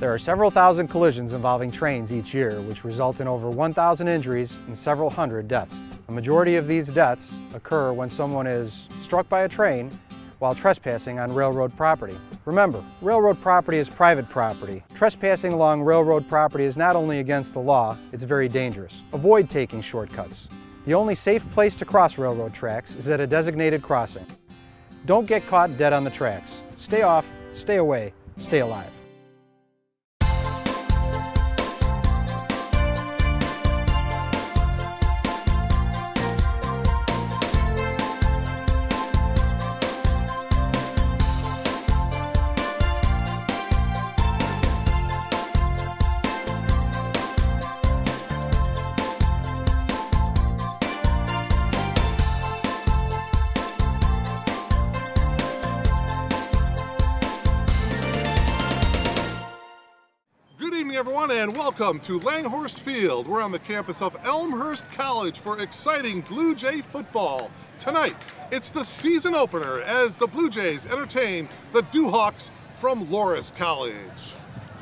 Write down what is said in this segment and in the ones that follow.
There are several thousand collisions involving trains each year, which result in over 1,000 injuries and several hundred deaths. A majority of these deaths occur when someone is struck by a train while trespassing on railroad property. Remember, railroad property is private property. Trespassing along railroad property is not only against the law, it's very dangerous. Avoid taking shortcuts. The only safe place to cross railroad tracks is at a designated crossing. Don't get caught dead on the tracks. Stay off, stay away, stay alive. Everyone, and welcome to Elmhurst Field. We're on the campus of Elmhurst College for exciting Blue Jay football. Tonight, it's the season opener as the Blue Jays entertain the Dewhawks from Loras College.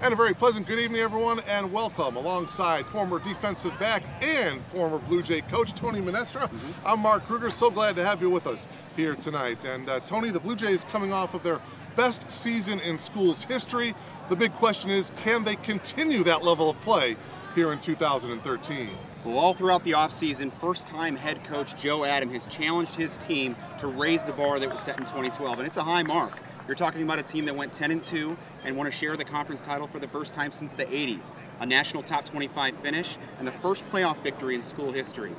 And a very pleasant good evening, everyone, and welcome alongside former defensive back and former Blue Jay coach Tony Minestra. I'm Mark Kruger. So glad to have you with us here tonight. And Tony, the Blue Jays coming off of their best season in school's history. The big question is, can they continue that level of play here in 2013? Well, all throughout the offseason, first-time head coach Joe Adam has challenged his team to raise the bar that was set in 2012, and it's a high mark. You're talking about a team that went 10-2 and won to share the conference title for the first time since the 80s, a national top 25 finish, and the first playoff victory in school history.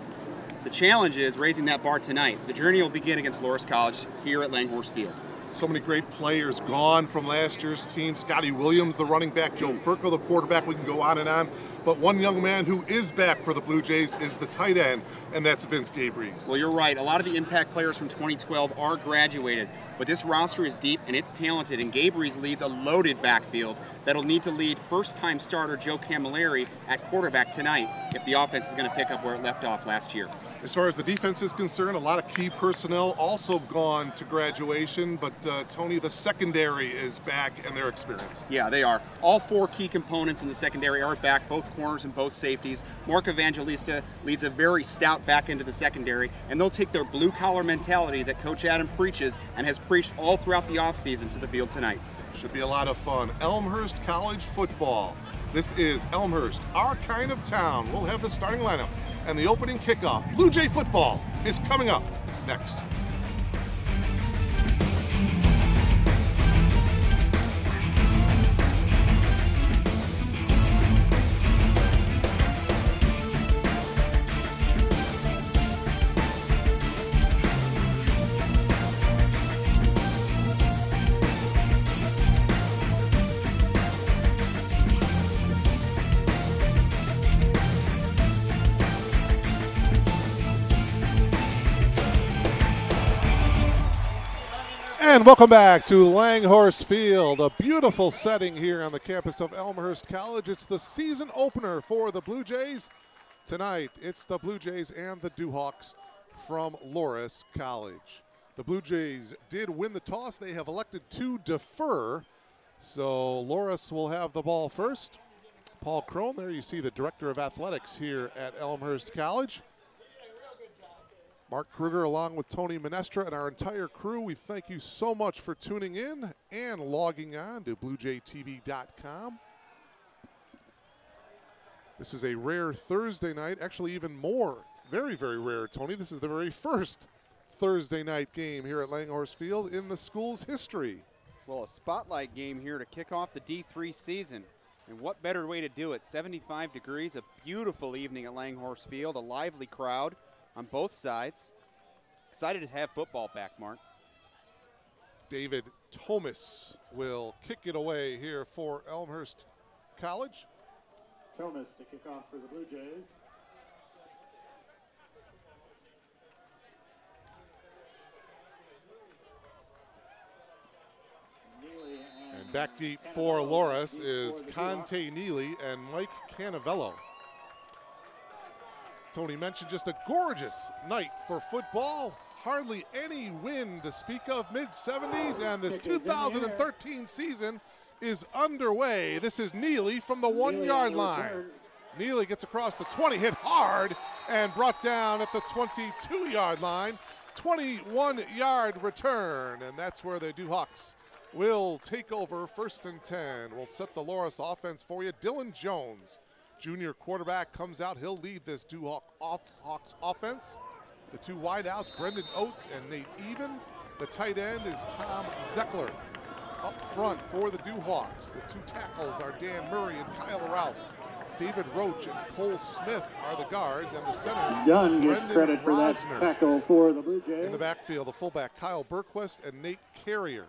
The challenge is raising that bar tonight. The journey will begin against Loras College here at Elmhurst Field. So many great players gone from last year's team. Scotty Williams, the running back, Joe Furco, the quarterback, we can go on and on. But one young man who is back for the Blue Jays is the tight end, and that's Vince Gabriel. Well, you're right. A lot of the impact players from 2012 are graduated, but this roster is deep and it's talented, and Gabriel leads a loaded backfield that'll need to lead first-time starter Joe Camilleri at quarterback tonight if the offense is going to pick up where it left off last year. As far as the defense is concerned, a lot of key personnel also gone to graduation, but Tony, the secondary is back and they're experienced. Yeah, they are. All four key components in the secondary are back, both corners and both safeties. Mark Evangelista leads a very stout back into the secondary, and they'll take their blue-collar mentality that Coach Adam preaches and has preached all throughout the offseason to the field tonight. Should be a lot of fun. Elmhurst College football. This is Elmhurst, our kind of town. We'll have the starting lineups and the opening kickoff. Blue Jay football is coming up next. And welcome back to Elmhurst Field, a beautiful setting here on the campus of Elmhurst College. It's the season opener for the Blue Jays. Tonight, it's the Blue Jays and the Dewhawks from Loras College. The Blue Jays did win the toss. They have elected to defer, so Loras will have the ball first. Paul Crone, there you see the Director of Athletics here at Elmhurst College. Mark Kruger along with Tony Minestra and our entire crew, we thank you so much for tuning in and logging on to BlueJayTV.com. This is a rare Thursday night, actually even more, very, very rare, Tony. This is the very first Thursday night game here at Elmhurst Field in the school's history. Well, a spotlight game here to kick off the D3 season. And what better way to do it? 75 degrees, a beautiful evening at Elmhurst Field, a lively crowd on both sides. Excited to have football back, Mark. David Thomas will kick it away here for Elmhurst College. Thomas to kick off for the Blue Jays. And back deep for Loras is Conte Neely and Mike Canavello. Tony mentioned just a gorgeous night for football. Hardly any wind to speak of, mid-70s, and this 2013 season is underway. This is Neely from the 1-yard line. Neely gets across the 20, hit hard, and brought down at the 22-yard line. 21-yard return, and that's where the Duhawks will take over 1st and 10. We'll set the Loris offense for you. Dylan Jones, junior quarterback, comes out. He'll lead this Hawks offense. The 2 wideouts, Brendan Oates and Nate Even. The tight end is Tom Zeckler. Up front for the Duhawks, the 2 tackles are Dan Murray and Kyle Rouse. David Roach and Cole Smith are the guards, and the center, Dunn gets Brendan credit for that Rosner. tackle for the Blue Jays. In the backfield, the fullback Kyle Berquist and Nate Carrier.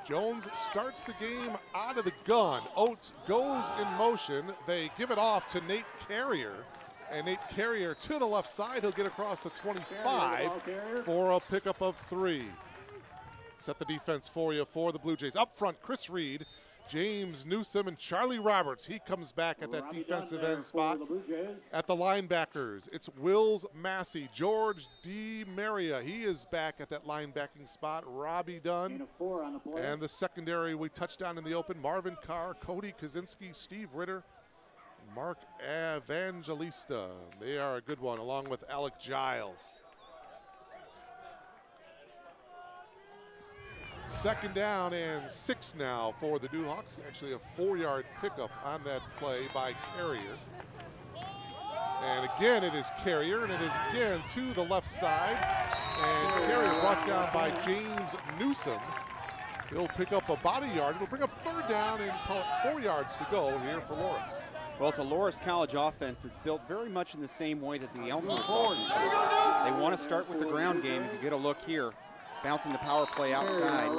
Jones starts the game out of the gun. Oates goes in motion. They give it off to Nate Carrier. And Nate Carrier to the left side. He'll get across the 25 for a pickup of 3. Set the defense for you for the Blue Jays. Up front, Chris Reed, James Newsom, and Charlie Roberts. He comes back at that defensive end spot. At the linebackers, it's Wills Massey, George D. Maria. He is back at that linebacking spot. Robbie Dunn. And the secondary, we touched on in the open, Marvin Carr, Cody Kaczynski, Steve Ritter, Mark Evangelista. They are a good one, along with Alec Giles. 2nd down and 6 now for the Duhawks. Actually a 4-yard pickup on that play by Carrier. And again, it is Carrier, and it is again to the left side. And Carrier brought down by James Newsom. He'll pick up about a yard. It'll bring up 3rd down and call it 4 yards to go here for Loris. Well, it's a Loris College offense that's built very much in the same way that the Elmhurst offense is. They want to start with the ground game, as you get a look here. Bouncing the power play outside.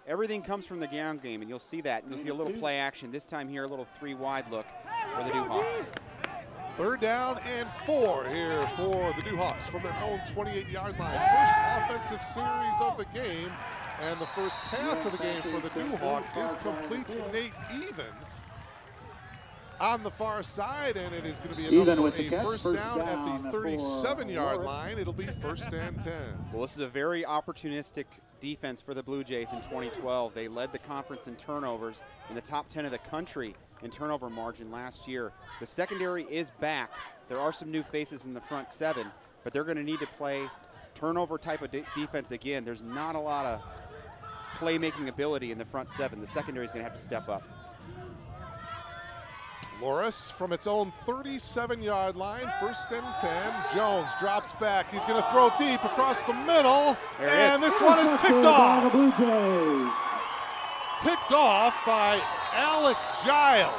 Everything comes from the ground game, and you'll see that. You'll see a little play action. This time here, a little 3-wide look for the Duhawks. 3rd down and 4 here for the Duhawks from their own 28-yard line. First offensive series of the game, and the first pass of the game for the Duhawks is complete to Nate Even on the far side, and it is going to be enough for a first down at the 37-yard line. It'll be 1st and 10. Well, this is a very opportunistic defense for the Blue Jays in 2012. They led the conference in turnovers, in the top 10 of the country in turnover margin last year. The secondary is back. There are some new faces in the front 7, but they're going to need to play turnover type of defense again. There's not a lot of playmaking ability in the front 7. The secondary is going to have to step up. Loris from its own 37-yard line, 1st and 10. Jones drops back. He's going to throw deep across the middle, and this one is picked off. Picked off by Alec Giles.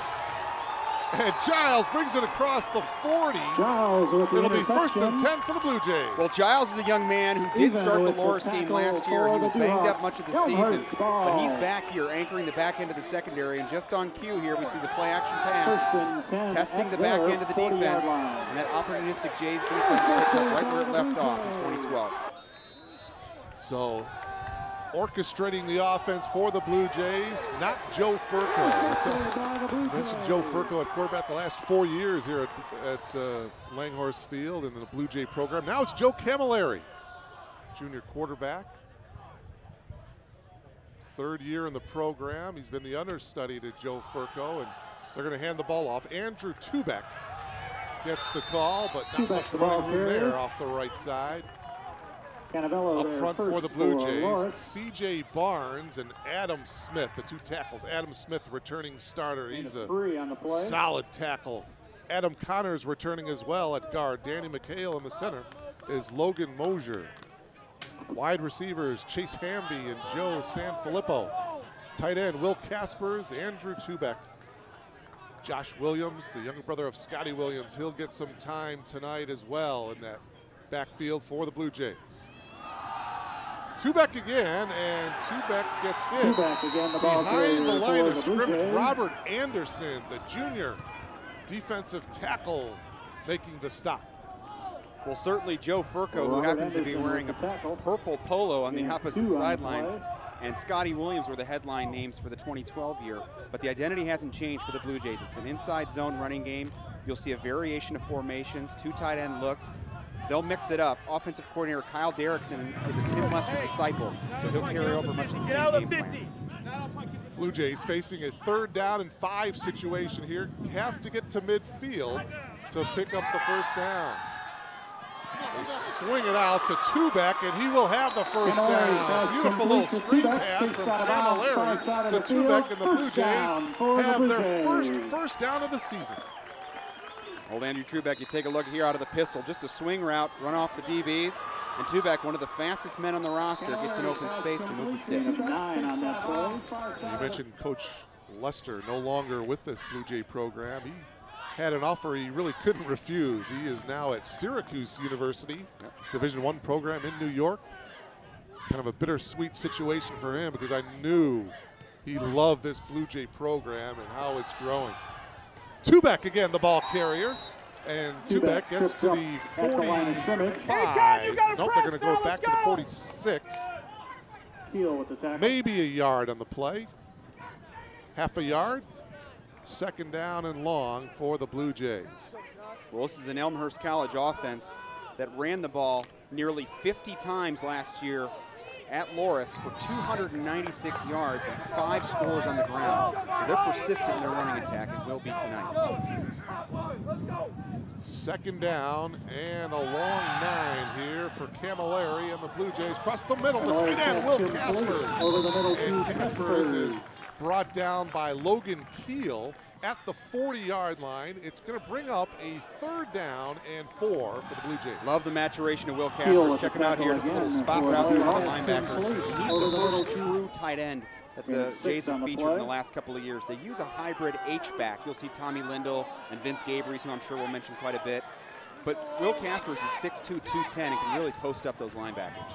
And Giles brings it across the 40. It'll be 1st and 10 for the Blue Jays. Well, Giles is a young man who did start the Loris game last year. He was banged up much of the season, but he's back here anchoring the back end of the secondary. And just on cue here, we see the play action pass, testing the back end of the defense, and that opportunistic Jays defense picked up right where it left off in 2012. So, orchestrating the offense for the Blue Jays, not Joe Furco. I mentioned Joe Furco at quarterback the last 4 years here at Langhorse Field in the Blue Jay program. Now it's Joe Camilleri, junior quarterback. 3rd year in the program. He's been the understudy to Joe Furco, and they're going to hand the ball off. Andrew Tubeck gets the call, but not much running room there off the right side. Up front for the Blue Jays, C.J. Barnes and Adam Smith, the 2 tackles. Adam Smith, returning starter. He's a solid tackle. Adam Connors returning as well at guard. Danny McHale in the center is Logan Mosier. Wide receivers, Chase Hamby and Joe Sanfilippo. Tight end, Will Caspers, Andrew Tubeck. Josh Williams, the younger brother of Scotty Williams, he'll get some time tonight as well in that backfield for the Blue Jays. Tubeck again, and Tubeck gets hit behind the line of scrimmage. Robert Anderson, the junior defensive tackle, making the stop. Well, certainly Joe Furco, who happens to be wearing a purple polo on the opposite sidelines, and Scotty Williams were the headline names for the 2012 year. But the identity hasn't changed for the Blue Jays. It's an inside zone running game. You'll see a variation of formations, 2 tight end looks. they'll mix it up. Offensive coordinator Kyle Derrickson is a Tim Lester disciple, so he'll carry over much of the same game plan. Blue Jays facing a 3rd down and 5 situation here. Have to get to midfield to pick up the first down. They swing it out to Tubeck, and he will have the first down. Beautiful little screen pass from Camilleri to Tubeck, and the Blue Jays have their first down of the season. Old Andrew Tubeck, you take a look here out of the pistol. Just a swing route, run off the DBs. And Tubeck, one of the fastest men on the roster, gets an open space to move the sticks. You mentioned Coach Lester, no longer with this Blue Jay program. He had an offer he really couldn't refuse. He is now at Syracuse University, Division I program in New York. Kind of a bittersweet situation for him because I knew he loved this Blue Jay program and how it's growing. Tubeck again, the ball carrier. And Tubeck gets to the 45. Nope, they're going to go back to the 46. Maybe a yard on the play. Half a yard. 2nd down and long for the Blue Jays. Well, this is an Elmhurst College offense that ran the ball nearly 50 times last year at Loris for 296 yards and 5 scores on the ground. So they're persistent in their running attack and will be tonight. 2nd down and a long 9 here for Camilleri and the Blue Jays. Across the middle, the tight end, Will Caspers. And Caspers is brought down by Logan Keel at the 40-yard line. It's going to bring up a 3rd down and 4 for the Blue Jays. Love the maturation of Will Caspers. Check him out here. It's a little spot route for the linebacker. He's the first true tight end that the Jays have featured in the last couple of years. They use a hybrid H-back. You'll see Tommy Lindell and Vince Gabries, who I'm sure we'll mention quite a bit. But Will Caspers is 6'2", 210, and can really post up those linebackers.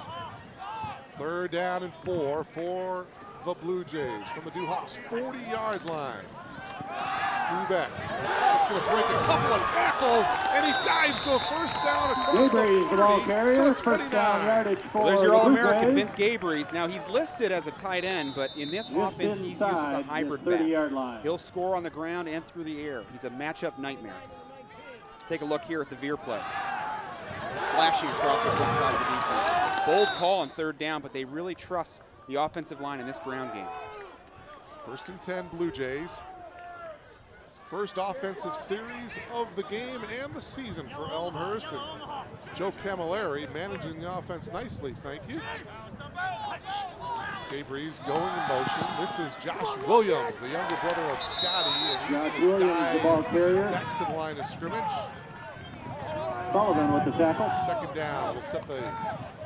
3rd down and 4 for the Blue Jays from the Duhawks 40-yard line. Tubeck. It's going to break a couple of tackles, and he dives to a first down across the 30 to the 29. Well, there's your All-American Vince Gabries. Now, he's listed as a tight end, but in this offense, he's used as a hybrid back. He'll score on the ground and through the air. He's a matchup nightmare. Take a look here at the veer play. Slashing across the front side of the defense. Bold call on 3rd down, but they really trust the offensive line in this ground game. 1st and 10 Blue Jays. First offensive series of the game and the season for Elmhurst. And Joe Camilleri managing the offense nicely, thank you. Gabries going in motion. This is Josh Williams, the younger brother of Scotty, and he's going to dive back to the line of scrimmage. Sullivan with the tackle. 2nd down will set the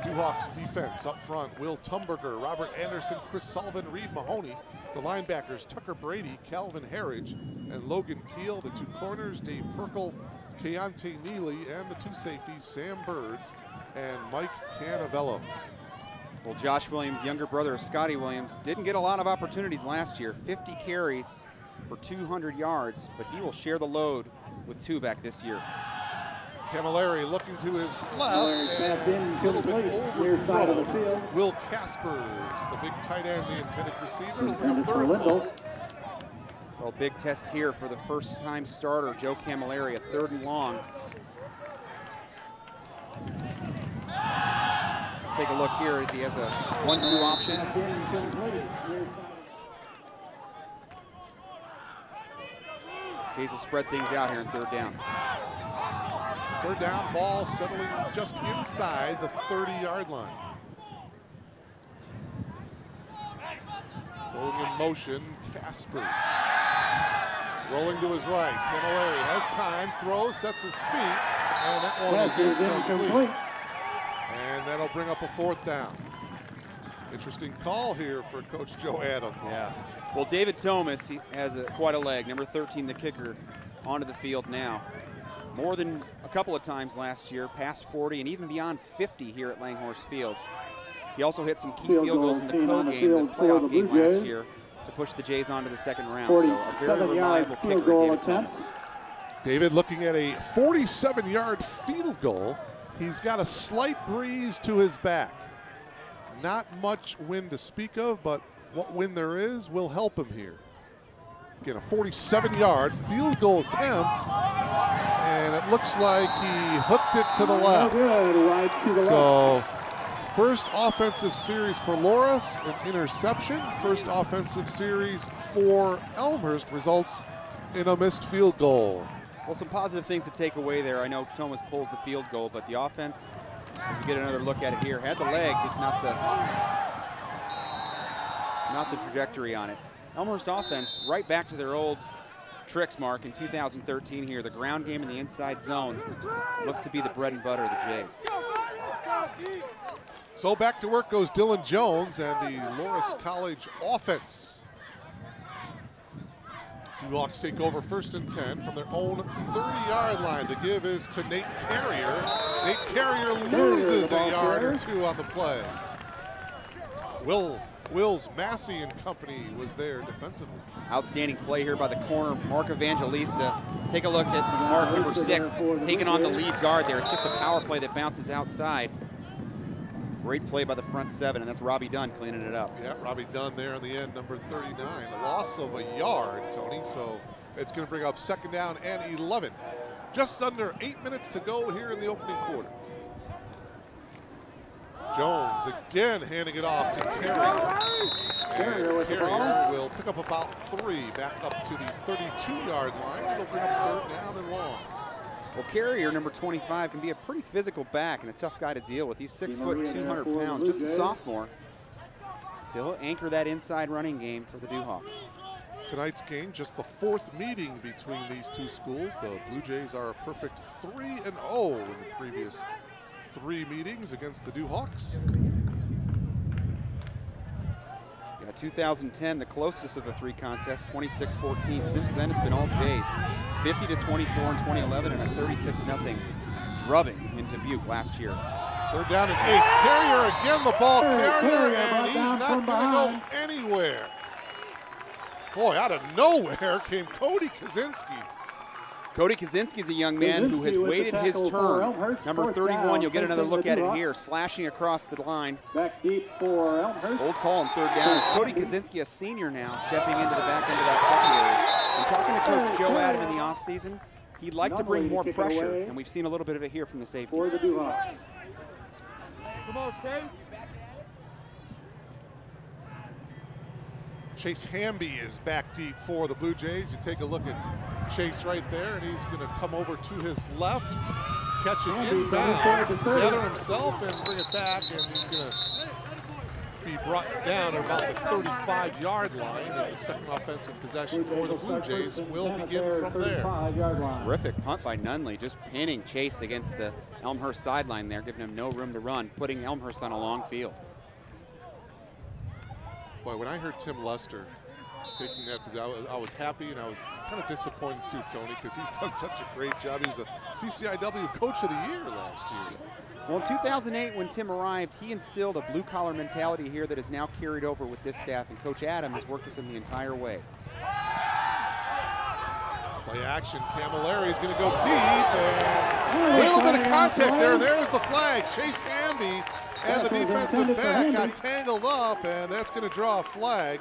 Duhawks defense up front. Will Tumberger, Robert Anderson, Chris Sullivan, Reed Mahoney. The linebackers, Tucker Brady, Calvin Harridge, and Logan Keel. The 2 corners, Dave Perkle, Keontae Neely, and the 2 safeties, Sam Birds and Mike Canavello. Well, Josh Williams, younger brother of Scotty Williams, didn't get a lot of opportunities last year. 50 carries for 200 yards, but he will share the load with Tubeck this year. Camilleri looking to his left, and a little bit overthrown. Will Caspers, the big tight end, the intended receiver. It'll bring up 3rd and long. Well, big test here for the first-time starter, Joe Camilleri, a 3rd and long. Take a look here as he has a 1-2 option. Jays will spread things out here in 3rd down. 3rd down, ball settling just inside the 30-yard line. Going in motion, Caspers. Rolling to his right, Camilleri has time, throws, sets his feet, and that one is incomplete. And that'll bring up a 4th down. Interesting call here for Coach Joe Adam. Yeah. Well, David Thomas, he has quite a leg. Number 13, the kicker, onto the field now. More than a couple of times last year, past 40 and even beyond 50 here at Langhorse Field. He also hit some key field goals in the co-game, the playoff game last year, to push the Jays onto the 2nd round. So a very reliable kicker, David Thomas. David looking at a 47-yard field goal. He's got a slight breeze to his back. Not much wind to speak of, but what wind there is will help him here. Again, a 47-yard field goal attempt, and it looks like he hooked it to the left. So first offensive series for Loras, an interception. First offensive series for Elmhurst results in a missed field goal. Well, some positive things to take away there. I know Thomas pulls the field goal, but the offense, as we get another look at it here, had the leg, just not the trajectory on it. Elmhurst offense right back to their old tricks, Mark, in 2013 here. The ground game in the inside zone looks to be the bread and butter of the Jays. So back to work goes Dylan Jones and the Loras College offense. Duhawks take over 1st and 10 from their own 30-yard line. The give is to Nate Carrier. Nate Carrier loses a yard or two on the play. Wills Massey and company was there defensively. Outstanding play here by the corner, Mark Evangelista. Take a look at Mark, number 6, taking on the lead guard there. It's just a power play that bounces outside. Great play by the front 7, and that's Robbie Dunn cleaning it up. Yeah, Robbie Dunn there in the end, number 39. A loss of a yard, Tony, so it's going to bring up 2nd down and 11. Just under 8 minutes to go here in the opening quarter. Jones again handing it off to Carrier. And Carrier will pick up about 3, back up to the 32-yard line. It'll bring up 3rd down and long. Well, Carrier, number 25, can be a pretty physical back and a tough guy to deal with. He's 6 foot, 200 pounds, just a sophomore. So he'll anchor that inside running game for the Duhawks. Tonight's game, just the 4th meeting between these two schools. The Blue Jays are a perfect 3-0 in the previous 3 meetings against the Duhawks. Yeah, 2010, the closest of the 3 contests, 26-14. Since then, it's been all Jays. 50-24 in 2011 and a 36-0 drubbing in Dubuque last year. 3rd down and 8. Carrier again, the ball carrier, and he's not going to go anywhere. Boy, out of nowhere came Cody Kaczynski. Cody Kaczynski is a young man who has waited his turn. Number 31, you'll get another look at it here, slashing across the line. Back deep for Elmhurst. Old call on 3rd down. Is Cody Kaczynski, a senior now, stepping into the back end of that secondary. And talking to Coach Joe Adam in the offseason, he'd like to bring more pressure, and we've seen a little bit of it here from the safeties. For the Duhawks. Come on, Chase. Chase Hamby is back deep for the Blue Jays. You take a look at Chase right there, and he's going to come over to his left, catch it inbounds, gather himself, and bring it back, and he's going to be brought down at about the 35-yard line, and the second offensive possession for the Blue Jays will begin from there. Terrific punt by Nunley, just pinning Chase against the Elmhurst sideline there, giving him no room to run, putting Elmhurst on a long field. Boy, when I heard Tim Lester taking that, because I was happy and I was kind of disappointed too, Tony, because he's done such a great job. He was a CCIW Coach of the Year last year. Well, in 2008, when Tim arrived, he instilled a blue-collar mentality here that is now carried over with this staff, and Coach Adam has worked with him the entire way. Play action, Camilleri is going to go deep, and a little bit of contact there. There's the flag. Chase Hamby and the defensive back got tangled up, and that's going to draw a flag.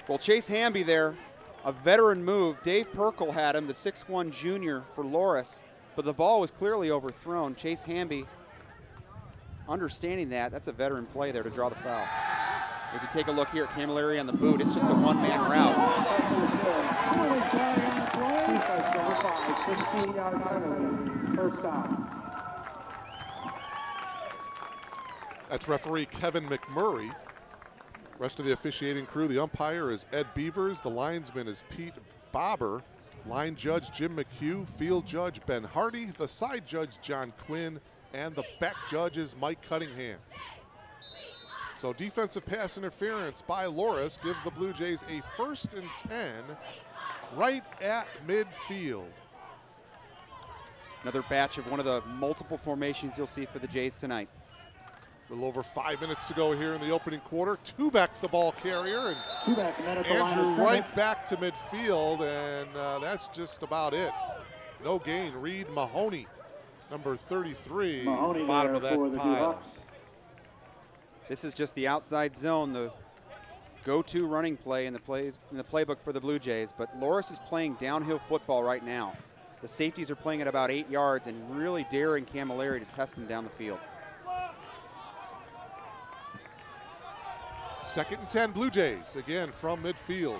Well, Chase Hamby there, a veteran move. Dave Perkle had him, the 6'1 junior for Loras, but the ball was clearly overthrown. Chase Hamby, understanding that, that's a veteran play there to draw the foul. As you take a look here at Camilleri on the boot, it's just a one-man route. That's referee Kevin McMurray. Rest of the officiating crew, the umpire is Ed Beavers, the linesman is Pete Bobber, line judge Jim McHugh, field judge Ben Hardy, the side judge John Quinn, and the back judge is Mike Cunningham. So defensive pass interference by Loras gives the Blue Jays a 1st and 10 right at midfield. Another batch of one of the multiple formations you'll see for the Jays tonight. A little over 5 minutes to go here in the opening quarter. 2 back to the ball carrier, and Andrew right back to midfield, and that's just about it. No gain. Reed Mahoney, number 33, bottom of that pile. This is just the outside zone. The go-to running play in the playbook for the Blue Jays, but Loras is playing downhill football right now. The safeties are playing at about 8 yards and really daring Camilleri to test them down the field. 2nd and 10 Blue Jays, again from midfield.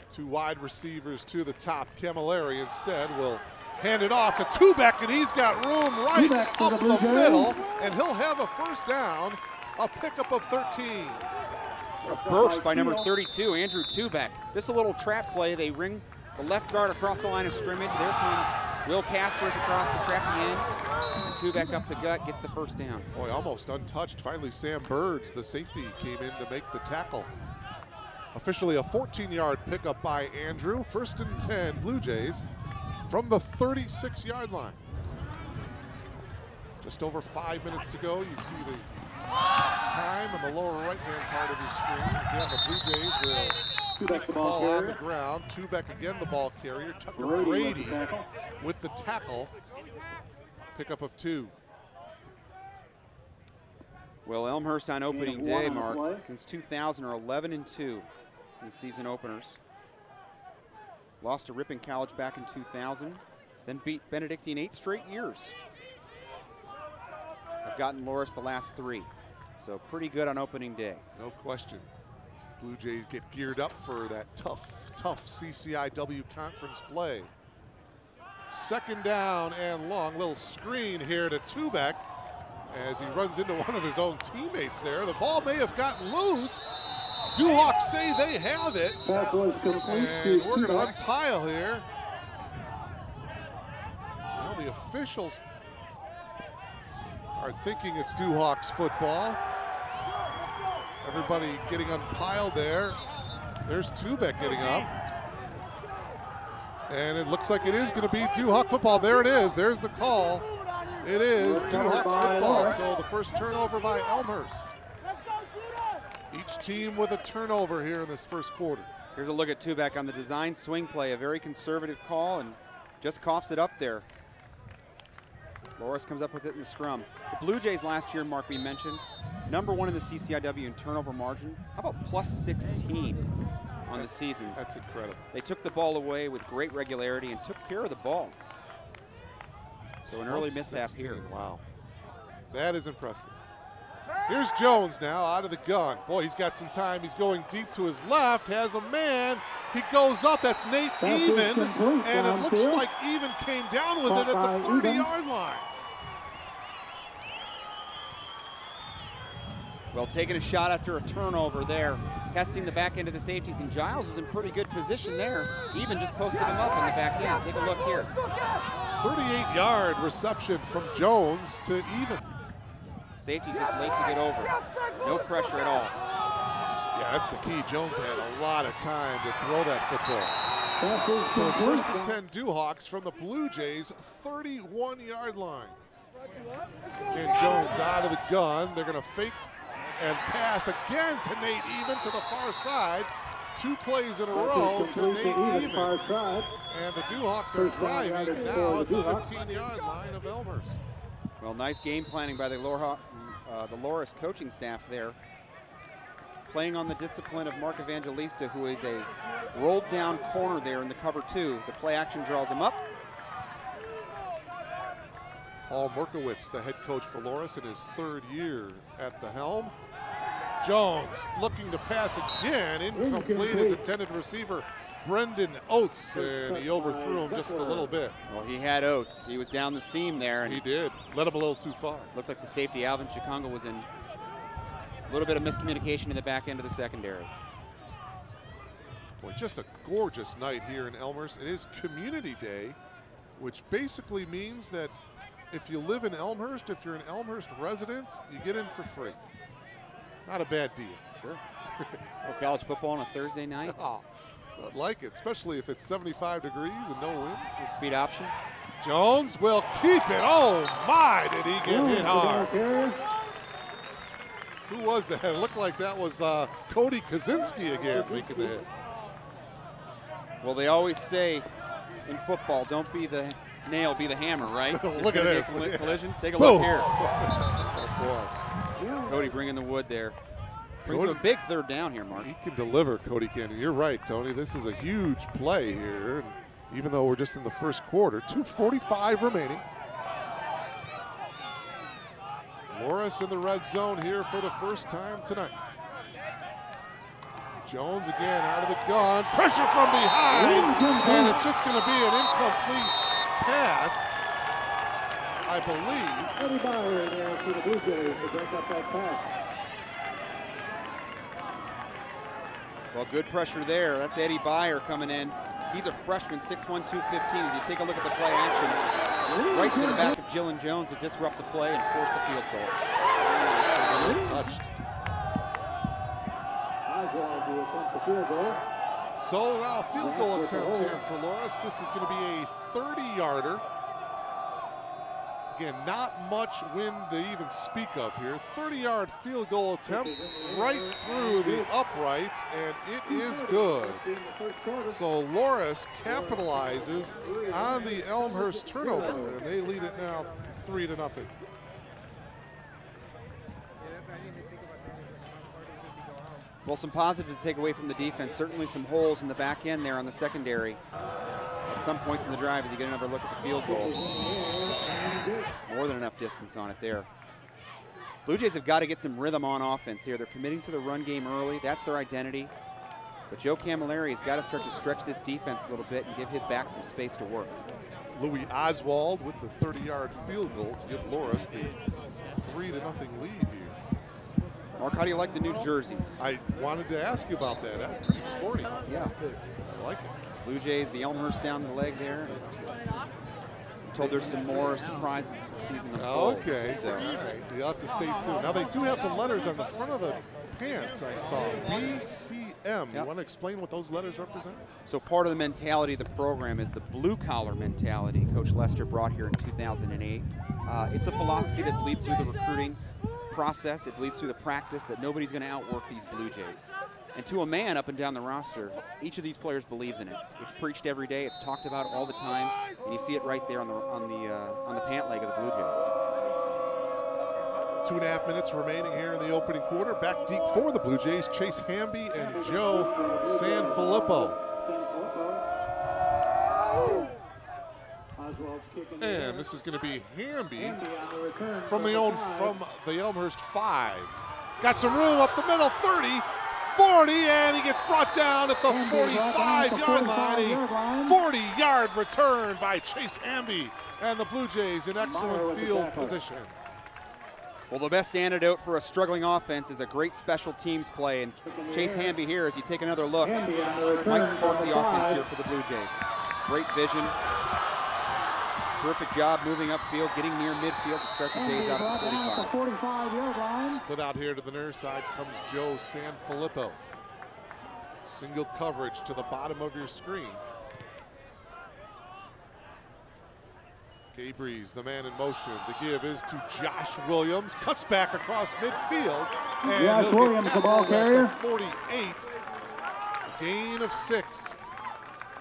2 wide receivers to the top. Camilleri instead will hand it off to Tubeck, and he's got room right up the middle, and he'll have a first down, a pickup of 13. What a burst by number 32, Andrew Tubeck. Just a little trap play. They ring the left guard across the line of scrimmage. There comes Will Caspers across to trap the end. And Tubeck up the gut, gets the first down. Boy, almost untouched. Finally, Sam Birds, the safety, came in to make the tackle. Officially a 14-yard pickup by Andrew. 1st and 10 Blue Jays from the 36-yard line. Just over 5 minutes to go. You see the time on the lower right-hand part of your screen. Again, the Blue Jays will kick the ball on the ground. Tubeck again the ball carrier. Tucker Brady with the tackle. Pickup of 2. Well, Elmhurst on opening day, Mark, since 2000 are 11-2 in the season openers. Lost to Ripon College back in 2000, then beat Benedictine 8 straight years. I've gotten Loras the last 3, so pretty good on opening day. No question. The Blue Jays get geared up for that tough CCIW conference play. 2nd down and long. Little screen here to Tubeck as he runs into one of his own teammates there. The ball may have gotten loose. Duhawks say they have it. And we're going to unpile here. Well, the officials are thinking it's Duhawks football. Everybody getting unpiled there. There's Tubeck getting up. And it looks like it is going to be Duhawk football. There it is. There's the call. It is Duhawks football. So the first turnover by Elmhurst. Each team with a turnover here in this first quarter. Here's a look at Tubeck on the design swing play. A very conservative call and just coughs it up there. Loras comes up with it in the scrum. The Blue Jays last year, Mark, we mentioned, #1 in the CCIW in turnover margin. How about plus 16 on the season? That's incredible. They took the ball away with great regularity and took care of the ball. So an early mishap here. Wow. That is impressive. Here's Jones now out of the gun. Boy, he's got some time. He's going deep to his left, has a man. He goes up. That's Nate Even, and it looks like Even came down with it at the 30-yard line. Well, taking a shot after a turnover there, testing the back end of the safeties, and Giles was in pretty good position there. Even just posted him up on the back end. Take a look here. 38-yard reception from Jones to Even. Safety's just late to get over. No pressure at all. Yeah, that's the key. Jones had a lot of time to throw that football. So it's 1st and 10 Duhawks from the Blue Jays 31-yard line. Again, Jones out of the gun. They're going to fake and pass again to Nate Even to the far side. 2 plays in a row to Nate Even. And the Duhawks are driving now at the 15-yard line of Elmhurst. Well, nice game planning by the Loras coaching staff there. Playing on the discipline of Mark Evangelista, who is a rolled down corner there in the cover 2. The play action draws him up. Paul Merkowitz, the head coach for Loras in his 3rd year at the helm. Jones looking to pass again, incomplete. His intended receiver, Brendan Oates, and he overthrew him just a little bit. Well, he had Oates. He was down the seam there. And he did. Let him a little too far. Looked like the safety, Alvin Chikonga, was in a little bit of miscommunication in the back end of the secondary. Boy, just a gorgeous night here in Elmhurst. It is Community Day, which basically means that if you live in Elmhurst, if you're an Elmhurst resident, you get in for free. Not a bad deal. Sure. College football on a Thursday night. Oh, I'd like it, especially if it's 75 degrees and no wind. Speed option. Jones will keep it. Oh my, did he get hit hard. Who was that? It looked like that was Cody Kaczynski again making the hit. Well, they always say in football, don't be the nail, be the hammer, right? Look at this. Collision. Take a look here. Oh, boy. Cody bringing the wood there. Brings him a big third down here, Mark. He can deliver, Cody Cannon. You're right, Tony. This is a huge play here. And even though we're just in the first quarter, 2:45 remaining. Loras in the red zone here for the first time tonight. Jones again out of the gun. Pressure from behind. And it's just going to be an incomplete pass, I believe. Eddie Bauer there to the Blue Jays to break up that pass. Well, good pressure there. That's Eddie Bauer coming in. He's a freshman, 6'1", 215. If you take a look at the play action, right into the back of Jillen Jones to disrupt the play and force the field goal. Touched. Oswald to attempt the field goal. So now field goal attempt here for Loras. This is going to be a 30-yarder. Again, not much wind to even speak of here. 30-yard field goal attempt right through the uprights, and it is good. So Loras capitalizes on the Elmhurst turnover, and they lead it now 3-0. Well, some positives to take away from the defense. Certainly some holes in the back end there on the secondary. At some points in the drive, as you get another look at the field goal. More than enough distance on it there. Blue Jays have got to get some rhythm on offense here. They're committing to the run game early. That's their identity. But Joe Camilleri has got to start to stretch this defense a little bit and give his back some space to work. Louis Oswald with the 30-yard field goal to give Loras the 3-0 lead here. Mark, how do you like the new jerseys? I wanted to ask you about that. That's pretty sporty. Yeah. I like it. Blue Jays, the Elmhurst down the leg there. I'm told there's some more surprises this season unfolds. Okay, So. all right. You'll have to stay tuned. Now, they do have the letters on the front of the pants, I saw. BCM. Yep. You want to explain what those letters represent? So part of the mentality of the program is the blue-collar mentality Coach Lester brought here in 2008. It's a philosophy that bleeds through the recruiting process. It bleeds through the practice that nobody's going to outwork these Blue Jays. And to a man up and down the roster, each of these players believes in it. It's preached every day. It's talked about all the time, and you see it right there on the pant leg of the Blue Jays. 2.5 minutes remaining here in the opening quarter. Back deep for the Blue Jays, Chase Hamby and Joe Sanfilippo. And this is going to be Hamby from the Elmhurst 5. Got some room up the middle, 30, 40, and he gets brought down at the 45-yard line. A 40-yard return by Chase Hamby, and the Blue Jays in excellent field position. Well, the best antidote for a struggling offense is a great special teams play, and Chase Hamby here, as you take another look, might spark the offense here for the Blue Jays. Great vision. Terrific job moving upfield, getting near midfield to start the Jays out at the 45. Split out here to the near side comes Joe Sanfilippo. Single coverage to the bottom of your screen. Gabriel, the man in motion. The give is to Josh Williams. Cuts back across midfield. And Josh Williams, the ball carrier. At the 48. Gain of 6.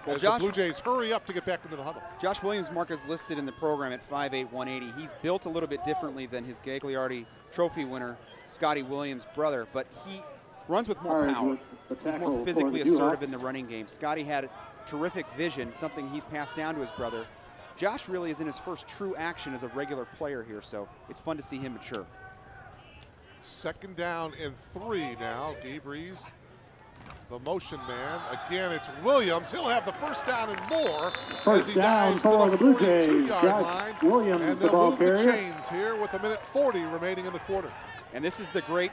Well, as the Blue Jays hurry up to get back into the huddle. Josh Williams, Mark, is listed in the program at 5'8", 180. He's built a little bit differently than his Gagliardi Trophy winner, Scotty Williams' brother, but he runs with more power. He's more physically assertive in the running game. Scotty had terrific vision, something he's passed down to his brother. Josh really is in his first true action as a regular player here, so it's fun to see him mature. Second down and 3 now. Gabriel, the motion man. Again, it's Williams. He'll have the first down and more as he dives to the 42-yard line. Williams, and they'll move the chains here with 1:40 remaining in the quarter. And this is the great,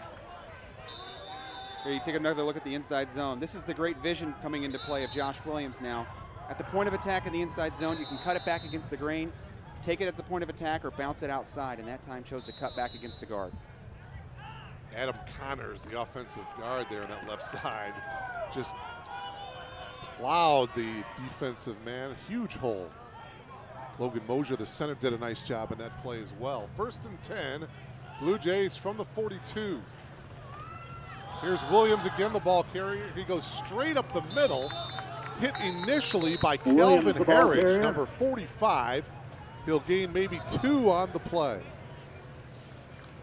here you take another look at the inside zone. This is the great vision coming into play of Josh Williams now. At the point of attack in the inside zone, you can cut it back against the grain, take it at the point of attack, or bounce it outside, and that time chose to cut back against the guard. Adam Connors, the offensive guard there on that left side, just plowed the defensive man. Huge hole. Logan Mosier, the center, did a nice job in that play as well. 1st and 10, Blue Jays from the 42. Here's Williams again, the ball carrier. He goes straight up the middle, hit initially by Calvin Harridge, number 45. He'll gain maybe 2 on the play.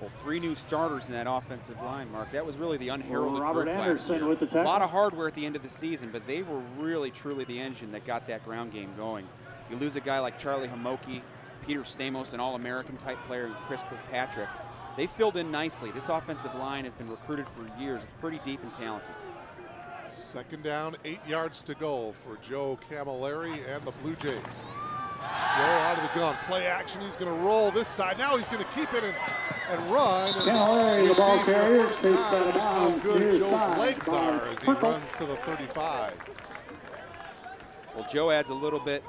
Well, 3 new starters in that offensive line, Mark. That was really the unheralded Robert group Anderson last year. with the tackle. A lot of hardware at the end of the season, but they were really, truly the engine that got that ground game going. You lose a guy like Charlie Hamoki, Peter Stamos, an All-American type player, and Chris Kirkpatrick. They filled in nicely. This offensive line has been recruited for years. It's pretty deep and talented. 2nd down, 8 yards to go for Joe Camilleri and the Blue Jays. Joe out of the gun, play action. He's going to roll this side. Now he's going to keep it and run. And Camilleri, we the see ball for carrier, the first takes time that just how down good near Joe's side. legs are as he Purple. runs to the 35. Well, Joe adds a little bit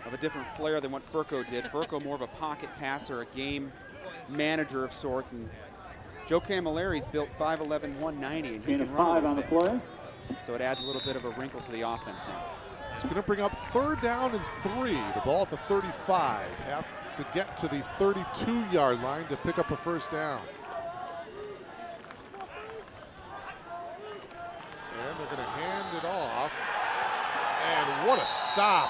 of a different flair than what Furco did. Furco more of a pocket passer, a game manager of sorts, and Joe Camilleri's built 5'11", 190, and he Gain can of run a 5 little on the bit. play. So it adds a little bit of a wrinkle to the offense now. It's going to bring up 3rd down and 3. The ball at the 35. Have to get to the 32-yard line to pick up a 1st down. And they're going to hand it off. And what a stop.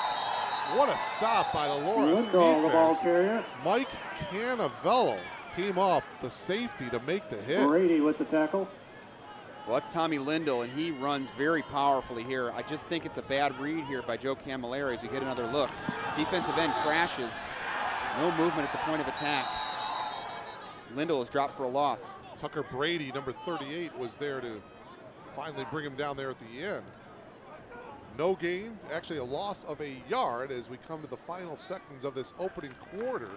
What a stop by the Loras Lindahl, the ball defense. carrier. Mike Canavello came up, the safety, to make the hit. Brady with the tackle. Well, that's Tommy Lindell, and he runs very powerfully here. I just think it's a bad read here by Joe Camilleri as we get another look. Defensive end crashes. No movement at the point of attack. Lindell is dropped for a loss. Tucker Brady, number 38, was there to finally bring him down there at the end. No gains, actually a loss of a yard as we come to the final seconds of this opening quarter.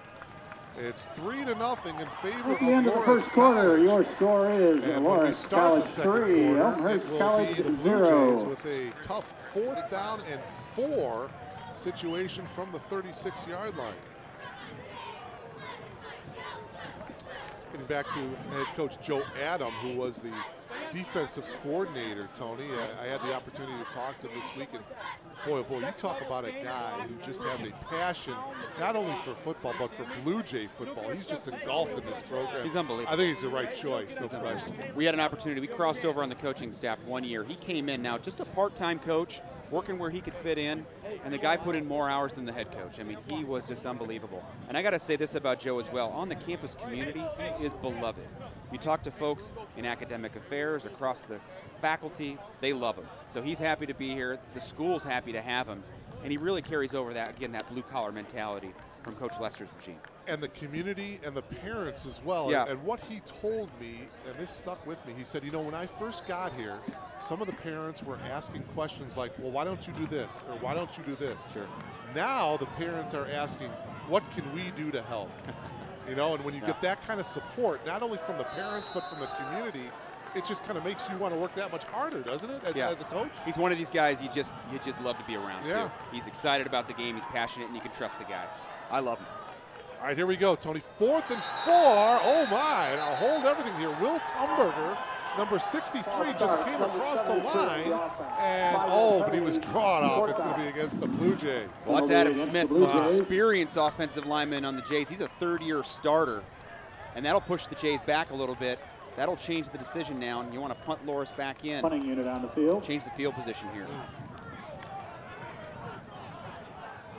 It's 3-0 in favor At the end of the Loras first quarter, College. your score is And when we Loras start College the second 3, quarter, Elmhurst it will College be the Blue 0. Jays with a tough 4th down and 4 situation from the 36-yard line. Getting back to head coach Joe Adam, who was the defensive coordinator, Tony. I had the opportunity to talk to him this week, and boy, oh boy, you talk about a guy who just has a passion, not only for football, but for Blue Jay football. He's just engulfed in this program. He's unbelievable. I think he's the right choice, no question. We had an opportunity. We crossed over on the coaching staff 1 year. He came in now just a part-time coach, working where he could fit in, and the guy put in more hours than the head coach. I mean, he was just unbelievable. And I got to say this about Joe as well. On the campus community, he is beloved. You talk to folks in academic affairs, across the faculty, they love him. So he's happy to be here. The school's happy to have him. And he really carries over that, again, that blue-collar mentality from Coach Lester's regime. And the community and the parents as well. Yeah. And what he told me, and this stuck with me, he said, you know, when I first got here, some of the parents were asking questions like, well, why don't you do this? Or why don't you do this? Sure. Now the parents are asking, what can we do to help? You know, and when you get that kind of support, not only from the parents, but from the community, it just kind of makes you want to work that much harder, doesn't it, as a coach? He's one of these guys you just love to be around, Yeah. too. He's excited about the game. He's passionate, and you can trust the guy. I love him. All right, here we go, Tony. 4th and 4. Oh, my. And I'll hold everything here. Will Tumberger, number 63, just came across the line. And, but he was drawn off. It's going to be against the Blue Jays. Well, that's Adam Smith, most experienced offensive lineman on the Jays. He's a 3rd-year starter, and that'll push the Jays back a little bit. That'll change the decision now, and you want to punt Loras back in. Punting unit on the field. Change the field position here.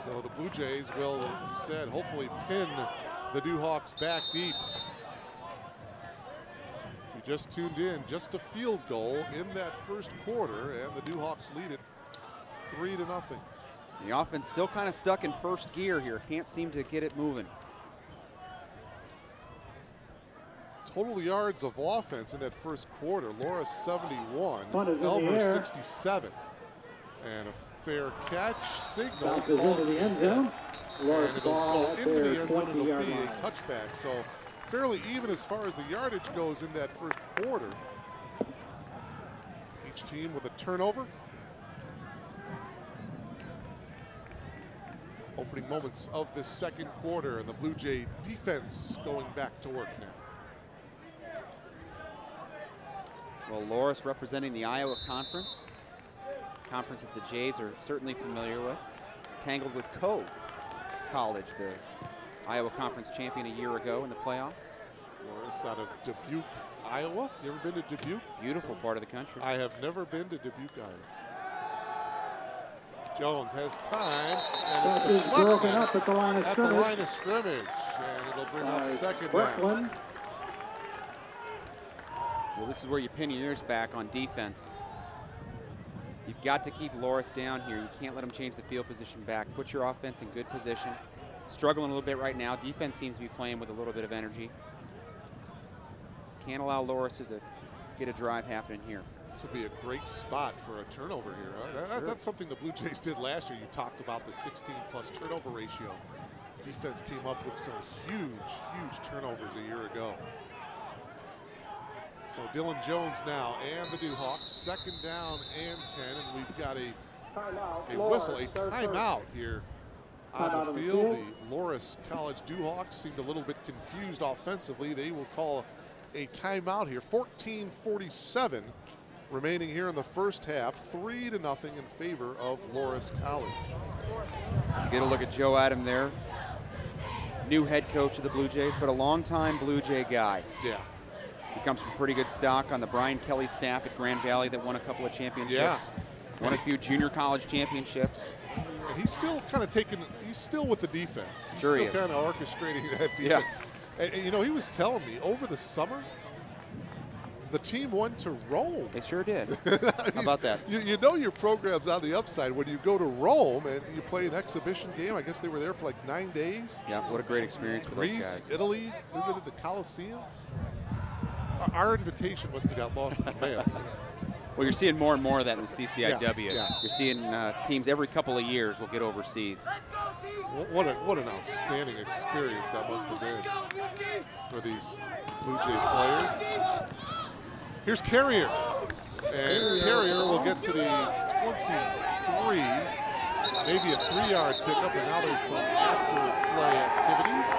So the Blue Jays will, as you said, hopefully pin the Dewhawks back deep. We just tuned in, just a field goal in that first quarter, and the Dewhawks lead it 3-0. The offense still kind of stuck in first gear here. Can't seem to get it moving. Total yards of offense in that first quarter, Loras 71, Punt is in the Elmhurst air. 67. And a fair catch signal. Bounces Ball's into the end gonna zone. hit, Loras and it'll ball go at into the their end zone. It'll 20-yard be a line. touchback. So fairly even as far as the yardage goes in that first quarter. Each team with a turnover. Opening moments of this second quarter, and the Blue Jay defense going back to work now. Well, Loras representing the Iowa Conference. Conference that the Jays are certainly familiar with. Tangled with Coe College, the Iowa Conference champion a year ago in the playoffs. Loras out of Dubuque, Iowa. You ever been to Dubuque? Beautiful part of the country. I have never been to Dubuque, Iowa. Jones has time, and it's That is deflected broken up at the line of at the scrimmage. line of scrimmage, and it'll bring up By second down. Brooklyn. Well, this is where you pin your ears back on defense. You've got to keep Loras down here. You can't let them change the field position back. Put your offense in good position. Struggling a little bit right now. Defense seems to be playing with a little bit of energy. Can't allow Loras to get a drive happening here. This would be a great spot for a turnover here. Huh? That's something the Blue Jays did last year. You talked about the 16+ turnover ratio. Defense came up with some huge turnovers a year ago. So Dylan Jones now and the Dewhawks, 2nd down and 10, and we've got a whistle, a timeout here on the field. The Loras College Dewhawks seemed a little bit confused offensively. They will call a timeout here. 14:47 remaining here in the first half, 3-0 in favor of Loras College. You get a look at Joe Adam there, new head coach of the Blue Jays, but a longtime Blue Jay guy. Yeah. He comes from pretty good stock on the Brian Kelly staff at Grand Valley that won a couple of championships. Yeah. Won a few junior college championships. And he's still kind of he's still with the defense. He's sure still kind of orchestrating that defense. Yeah. And, you know, he was telling me over the summer, the team went to Rome. They sure did. I mean, How about that? You know your program's on the upside when you go to Rome and you play an exhibition game. I guess they were there for like 9 days. Yeah, what a great experience for those Greece, guys. Italy, visited the Colosseum. Our invitation must have got lost in the mail. Well, you're seeing more and more of that in the CCIW. Yeah. You're seeing teams every couple of years will get overseas. What an outstanding experience that must have been for these Blue Jay players. Here's Carrier. And Carrier will get to the 23. Maybe a 3-yard pickup, and now there's some after-play activities.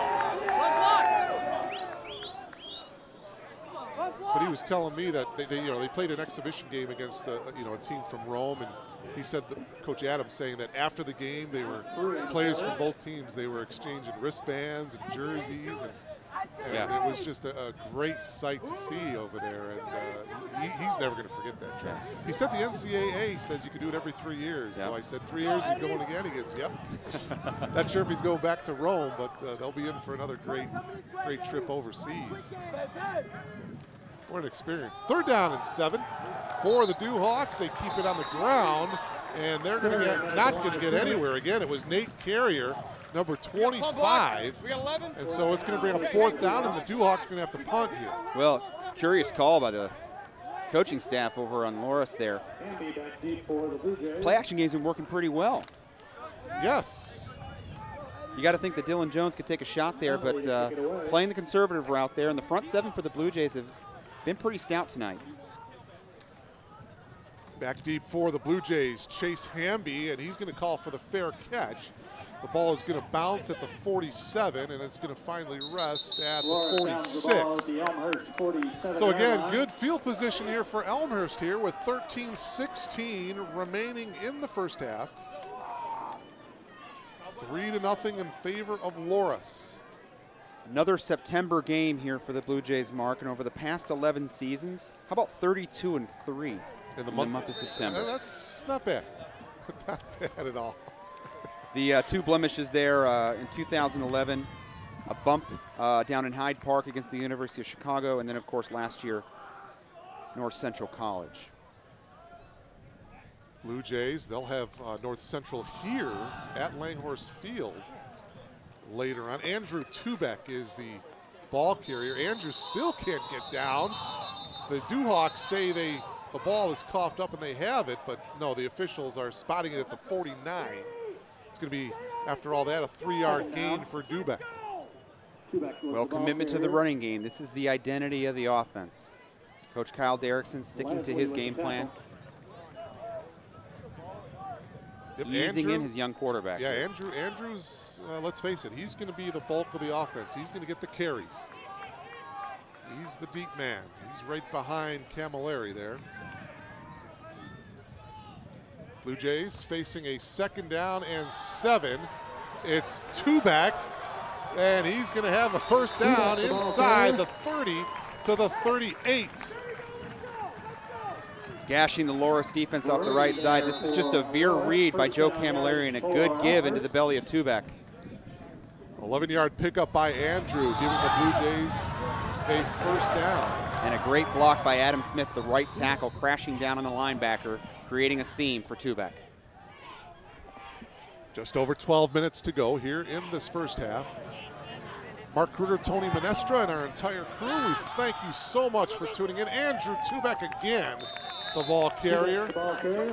But he was telling me that they played an exhibition game against a team from Rome, and he said that Coach Adams saying that after the game, they were players from both teams. They were exchanging wristbands and jerseys, and it was just a great sight to see over there. And he's never going to forget that trip. He said the NCAA says you can do it every 3 years. So I said, 3 years, you're going again? He goes, yep. Not sure if he's going back to Rome, but they'll be in for another great trip overseas. What an experience. 3rd down and 7 for the Dewhawks. They keep it on the ground, and they're not going to get anywhere. Again, it was Nate Carrier, number 25, and so it's going to bring up 4th down, and the Dewhawks are going to have to punt here. Well, curious call by the coaching staff over on Loras there. Play action game's been working pretty well. Yes. You got to think that Dylan Jones could take a shot there, but playing the conservative route there, and the front 7 for the Blue Jays have been pretty stout tonight. Back deep for the Blue Jays, Chase Hamby, and he's going to call for the fair catch. The ball is going to bounce at the 47, and it's going to finally rest at the 46. So again, good field position here for Elmhurst here with 13-16 remaining in the first half. 3-0 in favor of Loras. Another September game here for the Blue Jays, Mark, and over the past 11 seasons, how about 32-3 in the month of September? That's not bad. Not bad at all. The 2 blemishes there in 2011, a bump down in Hyde Park against the University of Chicago, and then, of course, last year, North Central College. Blue Jays, they'll have North Central here at Langhorse Field later on. Andrew Tubeck is the ball carrier. Andrew still can't get down. The Dewhawks say the ball is coughed up and they have it, but no, the officials are spotting it at the 49. It's going to be, after all that, a 3-yard gain for Tubeck. Well, commitment to the running game. This is the identity of the offense. Coach Kyle Derrickson sticking to his game plan. Easing in his young quarterback. Yeah, Andrew's, let's face it, he's going to be the bulk of the offense. He's going to get the carries. He's the deep man. He's right behind Camilleri there. Blue Jays facing a 2nd down and 7. It's Tubeck, and he's going to have a first down inside the 30 to the 38. Gashing the Loras defense off the right side. This is just a veer read by Joe Camilleri and a good give into the belly of Tubeck. 11-yard pickup by Andrew, giving the Blue Jays a first down. And a great block by Adam Smith, the right tackle, crashing down on the linebacker, creating a seam for Tubeck. Just over 12 minutes to go here in this first half. Mark Kruger, Tony Menestra, and our entire crew, we thank you so much for tuning in. Andrew Tubeck again, the ball carrier.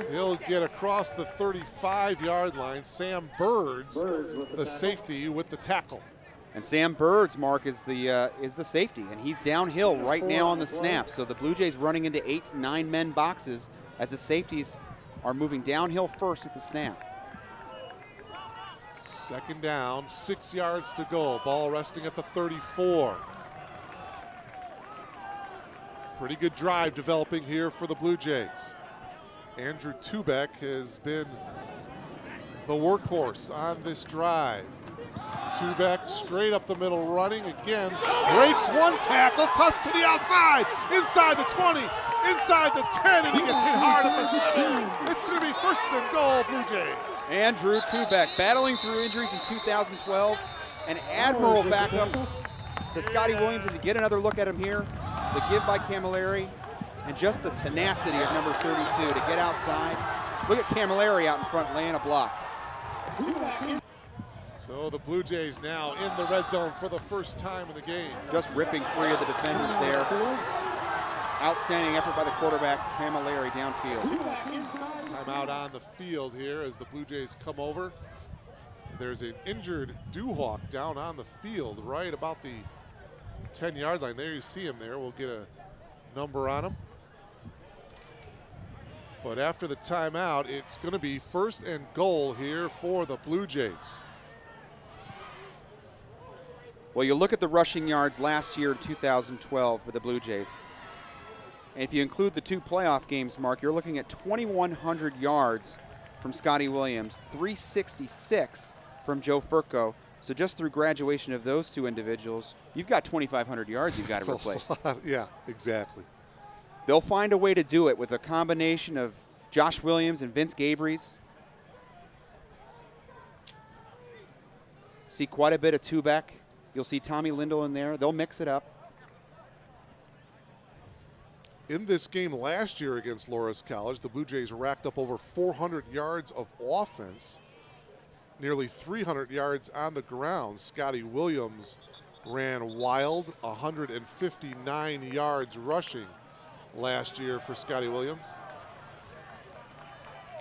He'll get across the 35-yard line. Sam Birds, the safety, with the tackle. And Sam Birds, Mark, is the safety, and he's downhill right now on the snap. So the Blue Jays running into 8, 9 men boxes as the safeties are moving downhill first at the snap. Second down, 6 yards to go. Ball resting at the 34. Pretty good drive developing here for the Blue Jays. Andrew Tubeck has been the workhorse on this drive. Tubeck straight up the middle running again. Breaks one tackle, cuts to the outside. Inside the 20, inside the 10, and he gets hit hard at the 7. It's going to be first and goal, Blue Jays. Andrew Tubeck battling through injuries in 2012. An admirable backup to Scotty Williams as you get another look at him here. The give by Camilleri and just the tenacity of number 32 to get outside. Look at Camilleri out in front laying a block. So the Blue Jays now in the red zone for the first time in the game. Just ripping free of the defenders there. Outstanding effort by the quarterback, Camilleri, downfield. Timeout on the field here as the Blue Jays come over. There's an injured Duhawk down on the field right about the 10-yard line. There you see him there. We'll get a number on him. But after the timeout, it's going to be first and goal here for the Blue Jays. Well, you look at the rushing yards last year in 2012 for the Blue Jays. And if you include the 2 playoff games, Mark, you're looking at 2,100 yards from Scotty Williams, 366 from Joe Furco. So just through graduation of those 2 individuals, you've got 2,500 yards you've got to replace. Yeah, exactly. They'll find a way to do it with a combination of Josh Williams and Vince Gabries. See quite a bit of Tubeck. You'll see Tommy Lindell in there. They'll mix it up. In this game last year against Loras College, the Blue Jays racked up over 400 yards of offense, nearly 300 yards on the ground. Scotty Williams ran wild, 159 yards rushing last year for Scotty Williams.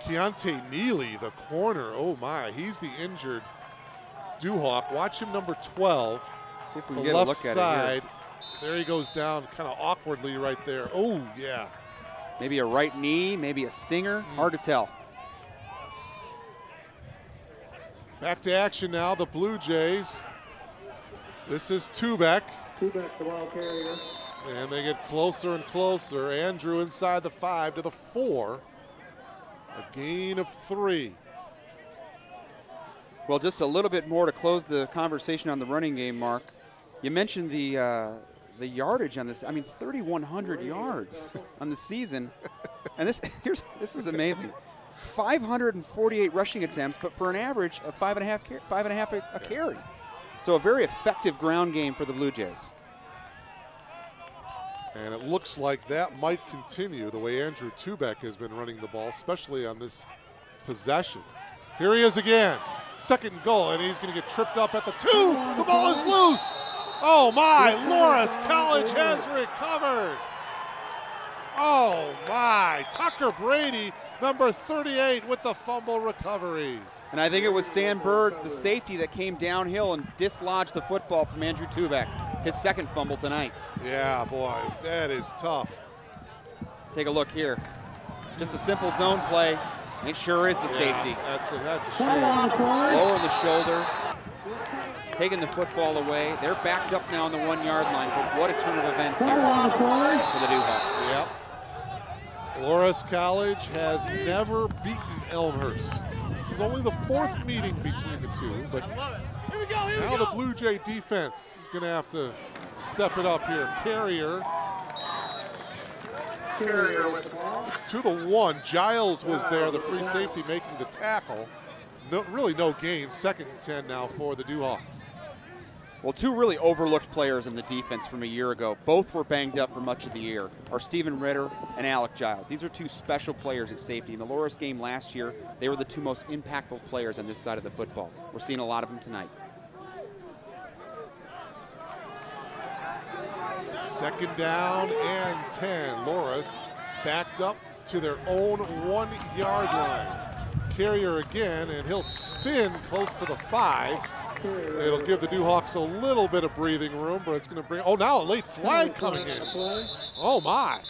Keontae Neely, the corner, oh my, he's the injured Duhawk. Watch him, number 12, see if we the can get left a look at side. it here. There he goes down kind of awkwardly right there. Oh, yeah. Maybe a right knee, maybe a stinger, hard to tell. Back to action now, the Blue Jays. This is Tubeck. Tubeck, the ball carrier. And they get closer and closer. Andrew inside the 5 to the 4. A gain of 3. Well, just a little bit more to close the conversation on the running game, Mark. You mentioned the yardage on this. I mean, 3,100 yards on the season. And this is amazing. 548 rushing attempts, but for an average of 5.5 a carry. So a very effective ground game for the Blue Jays. And it looks like that might continue the way Andrew Tubeck has been running the ball, especially on this possession. Here he is again. Second goal, and he's going to get tripped up at the 2. The ball is loose. Oh my, Loras College has recovered. Oh my, Tucker Brady, number 38 with the fumble recovery. And I think it was Sam Birds, the safety, that came downhill and dislodged the football from Andrew Tubeck. His second fumble tonight. Yeah, boy, that is tough. Take a look here. Just a simple zone play. And it sure is the safety. That's a shame. Low on the shoulder. Taking the football away. They're backed up now on the 1-yard line, but what a turn of events here for the Duhawks. Yep. Loras College has never beaten Elmhurst. This is only the 4th meeting between the two, but now the Blue Jay defense is going to have to step it up here. Carrier to the 1. Giles was there, the free safety, making the tackle. Really no gain. 2nd and 10 now for the Duhawks. Well, two really overlooked players in the defense from a year ago, both were banged up for much of the year, are Steven Ritter and Alec Giles. These are two special players at safety. In the Loras game last year, they were the two most impactful players on this side of the football. We're seeing a lot of them tonight. Second down and 10. Loras backed up to their own 1-yard line. Carrier again, and he'll spin close to the 5. It'll give the Dewhawks a little bit of breathing room, but it's going to bring, oh, now a late flag coming in. Oh, my.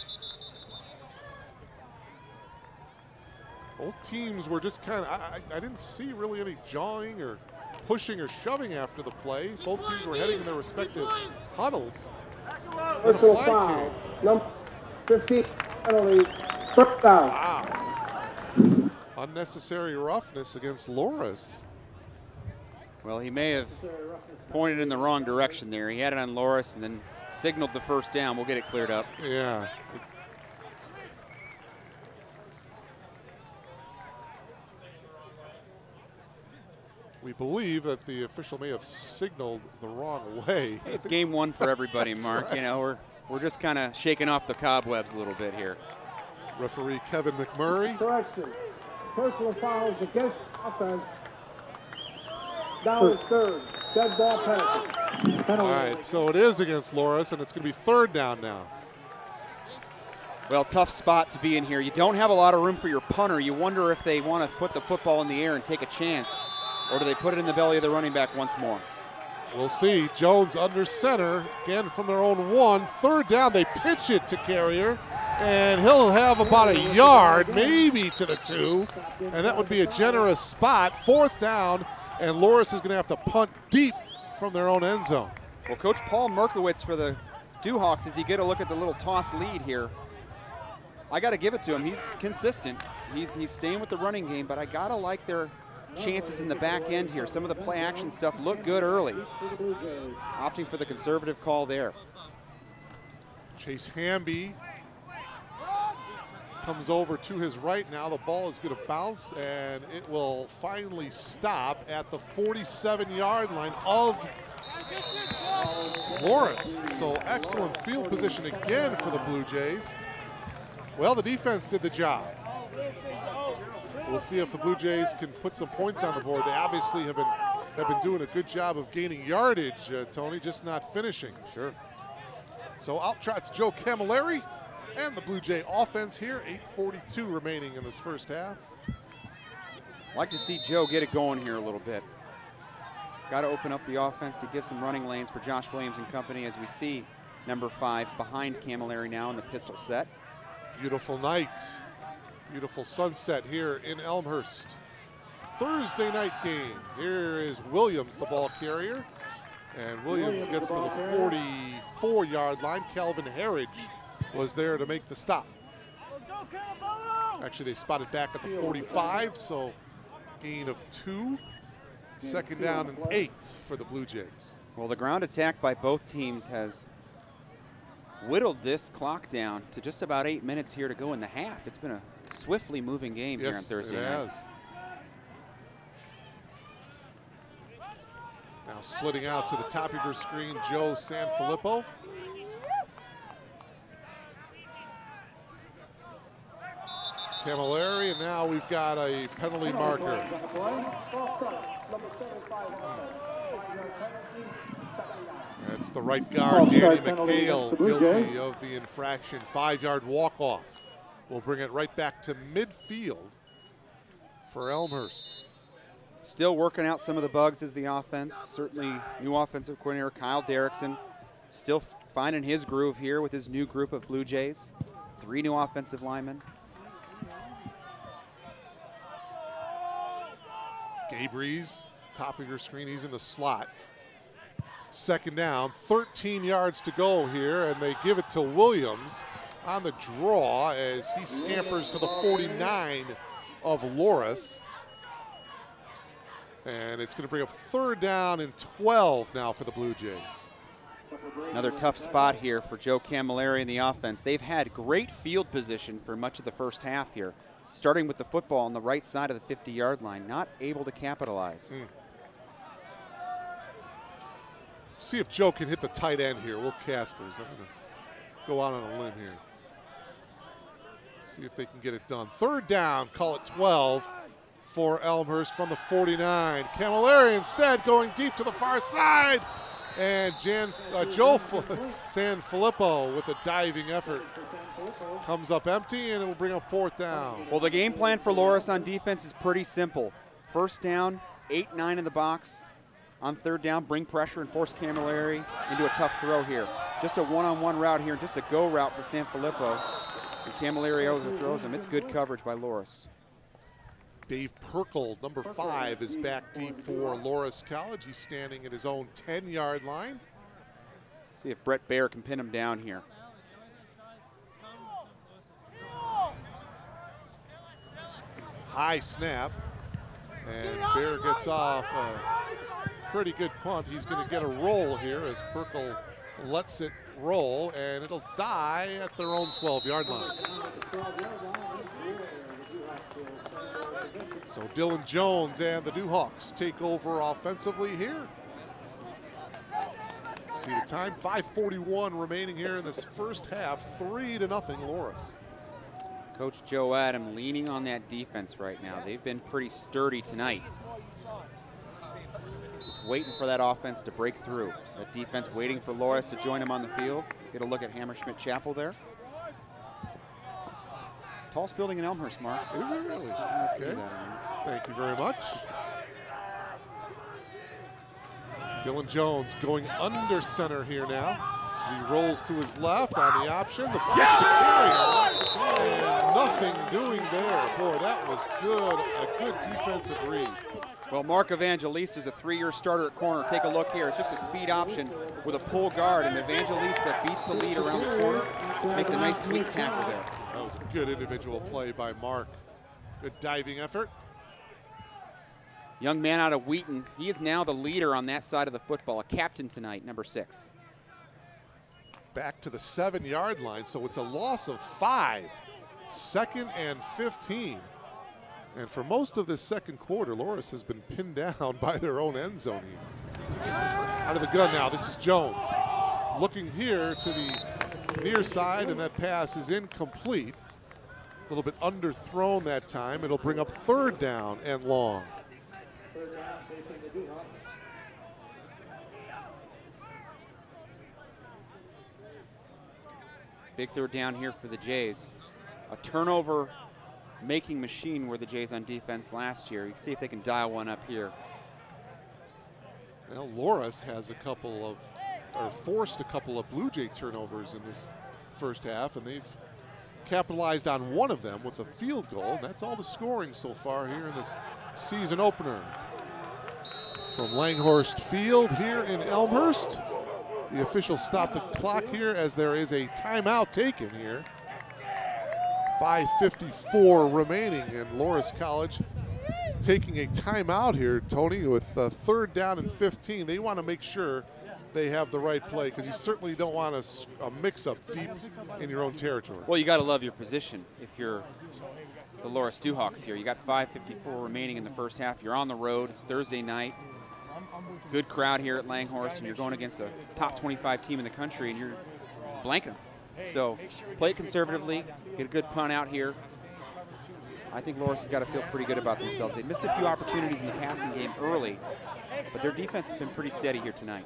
Both teams were just kind of, I didn't see really any jawing or pushing or shoving after the play. Both teams were heading in their respective huddles. And a flag came. Number 15, penalty, first down. Wow. Unnecessary roughness against Loras. Well, he may have pointed in the wrong direction there. He had it on Loras and then signaled the first down. We'll get it cleared up. Yeah. We believe that the official may have signaled the wrong way. It's game one for everybody, Mark. Right. You know, we're just kind of shaking off the cobwebs a little bit here. Referee Kevin McMurray. Correction. Personal fouls against offense. Down is third. Dead ball penalty. All right, so it is against Loras, and it's going to be third down now. Well, tough spot to be in here. You don't have a lot of room for your punter. You wonder if they want to put the football in the air and take a chance, or do they put it in the belly of the running back once more? We'll see. Jones under center, again from their own 1. Third down, they pitch it to Carrier, and he'll have about a yard, maybe to the 2, and that would be a generous spot. Fourth down, and Loras is going to have to punt deep from their own end zone. Well, Coach Paul Merkowitz for the Dewhawks, as you get a look at the little toss lead here, I got to give it to him. He's consistent. He's staying with the running game, but I got to like their chances in the back end here. Some of the play action stuff looked good early. Opting for the conservative call there. Chase Hamby comes over to his right now. The ball is going to bounce, and it will finally stop at the 47-yard line of Loras. So excellent field position again for the Blue Jays. Well, the defense did the job. We'll see if the Blue Jays can put some points on the board. They obviously have been doing a good job of gaining yardage, Tony, just not finishing. Sure. So out trots Joe Camilleri and the Blue Jay offense here. 8:42 remaining in this first half. Like to see Joe get it going here a little bit. Got to open up the offense to give some running lanes for Josh Williams and company, as we see number 5 behind Camilleri now in the pistol set. Beautiful night. Beautiful sunset here in Elmhurst. Thursday night game. Here is Williams, the ball carrier. And Williams gets to the 44-yard line. Calvin Harridge was there to make the stop. Actually, they spotted back at the 45, so gain of 2. Second down and 8 for the Blue Jays. Well, the ground attack by both teams has whittled this clock down to just about 8 minutes here to go in the half. It's been a swiftly moving game here on Thursday night. Has. Now splitting out to the top of your screen, Joe Sanfilippo. Camilleri, and now we've got a penalty marker. That's the right guard, Danny McHale, guilty of the infraction. 5-yard walk-off. We'll bring it right back to midfield for Elmhurst. Still working out some of the bugs as the offense. Certainly new offensive coordinator Kyle Derrickson still finding his groove here with his new group of Blue Jays. 3 new offensive linemen. Gabe Rees, top of your screen, he's in the slot. Second down, 13 yards to go here, and they give it to Williams on the draw as he scampers to the 49 of Loras. And it's going to bring up third down and 12 now for the Blue Jays. Another tough spot here for Joe Camilleri and the offense. They've had great field position for much of the first half here, starting with the football on the right side of the 50-yard line, not able to capitalize. See if Joe can hit the tight end here. Will Caspers. I'm going to go out on a limb here. See if they can get it done. Third down, call it 12 for Elmhurst from the 49. Camilleri instead going deep to the far side. And Joe Sanfilippo with a diving effort comes up empty, and it will bring up fourth down. Well, the game plan for Loras on defense is pretty simple. First down, 8-9 in the box. On third down, bring pressure and force Camilleri into a tough throw here. Just a one-on-one route here, just a go route for Sanfilippo. And Camilleri overthrows him. It's good coverage by Loras. Dave Perkle, number 5, is back deep for Loras College. He's standing at his own 10-yard line. See if Brett Baer can pin him down here. High snap, and Baer gets off a pretty good punt. He's going to get a roll here as Perkle lets it roll, and it'll die at their own 12-yard line. So Dylan Jones and the Dewhawks take over offensively here. See the time, 5:41 remaining here in this first half, 3-0 Loras. Coach Joe Adam leaning on that defense right now. They've been pretty sturdy tonight. Just waiting for that offense to break through. That defense waiting for Loras to join him on the field. Get a look at Hammerschmidt Chapel there. Tallest building in Elmhurst, Mark. Is it really? Okay. Thank you very much. Dylan Jones going under center here now. He rolls to his left on the option. The pitch to Carrier. And nothing doing there. Boy, that was good. A good defensive read. Well, Mark Evangelista is a 3-year starter at corner. Take a look here. It's just a speed option with a pull guard, and Evangelista beats the lead around the corner. Makes a nice sweep tackle there. That was a good individual play by Mark. Good diving effort. Young man out of Wheaton. He is now the leader on that side of the football. A captain tonight, number 6. Back to the 7-yard line, so it's a loss of 5. 2nd and 15. And for most of this second quarter, Loras has been pinned down by their own end zone here. Out of the gun now, this is Jones. Looking here to the near side, and that pass is incomplete. A little bit underthrown that time. It'll bring up third down and long. Big third down here for the Jays. A turnover making machine were the Jays on defense last year. You can see if they can dial one up here. Well, Loras has a couple of, or forced a couple of Blue Jay turnovers in this first half, and they've capitalized on one of them with a field goal. And that's all the scoring so far here in this season opener. From Langhorst Field here in Elmhurst. The officials stop the clock here as there is a timeout taken here. 5:54 remaining, and Loras College taking a timeout here, Tony, with third down and 15. They want to make sure they have the right play, because you certainly don't want a mix-up deep in your own territory. Well, you got to love your position if you're the Loras Dewhawks here. You got 5:54 remaining in the first half. You're on the road. It's Thursday night. Good crowd here at Langhorst, and you're going against a top 25 team in the country, and you're blanking them. So play it conservatively, get a good punt out here. I think Loras has got to feel pretty good about themselves. They missed a few opportunities in the passing game early, but their defense has been pretty steady here tonight.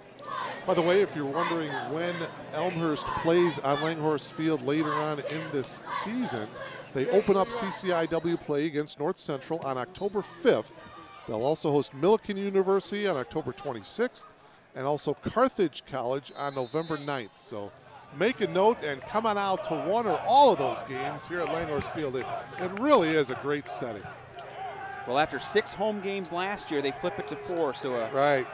By the way, if you're wondering when Elmhurst plays on Langhorst Field later on in this season, they open up CCIW play against North Central on October 5th. They'll also host Millikan University on October 26th, and also Carthage College on November 9th. So make a note and come on out to one or all of those games here at Langhorst Field. It really is a great setting. Well, after 6 home games last year, they flip it to 4, so a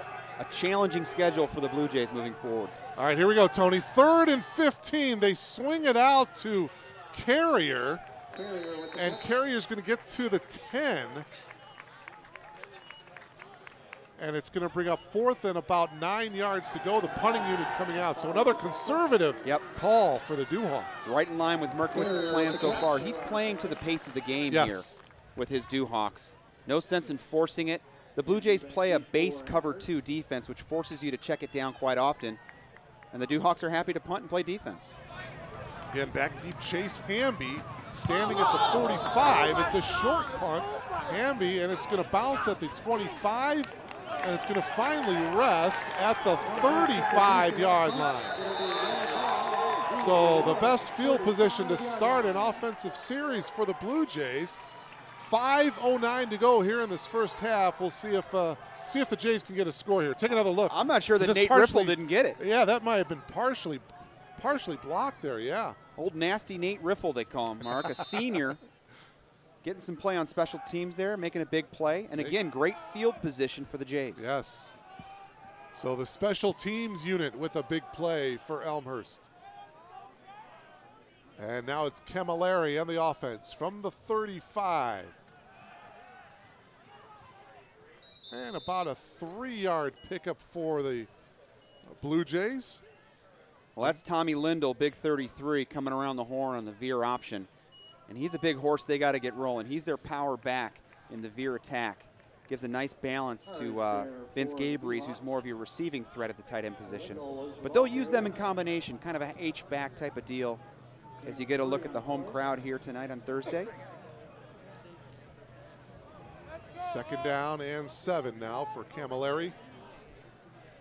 challenging schedule for the Blue Jays moving forward. All right, here we go, Tony. 3rd and 15. They swing it out to Carrier, and Carrier's going to get to the 10. And it's going to bring up 4th and about 9 yards to go. The punting unit coming out. So another conservative call for the Dewhawks. Right in line with Merkowitz's plan so far. He's playing to the pace of the game here with his Dewhawks. No sense in forcing it. The Blue Jays play a base cover 2 defense, which forces you to check it down quite often. And the Duhawks are happy to punt and play defense. Again, back deep, Chase Hamby standing at the 45. It's a short punt, Hamby, and it's going to bounce at the 25, and it's going to finally rest at the 35-yard line. So the best field position to start an offensive series for the Blue Jays. 5:09 to go here in this first half. We'll see if the Jays can get a score here. Take another look. I'm not sure that Nate Riffle didn't get it. Yeah, that might have been partially blocked there, yeah. Old nasty Nate Riffle, they call him, Mark. A senior getting some play on special teams there, making a big play. And again, great field position for the Jays. Yes. So the special teams unit with a big play for Elmhurst. And now it's Camilleri on the offense from the 35. And about a 3-yard pickup for the Blue Jays. Well, that's Tommy Lindell, big 33, coming around the horn on the veer option. And he's a big horse they got to get rolling. He's their power back in the veer attack. Gives a nice balance to Vince Gabrees, who's more of your receiving threat at the tight end position. But they'll use them in combination, kind of a H-back type of deal as you get a look at the home crowd here tonight on Thursday. 2nd down and 7 now for Camilleri.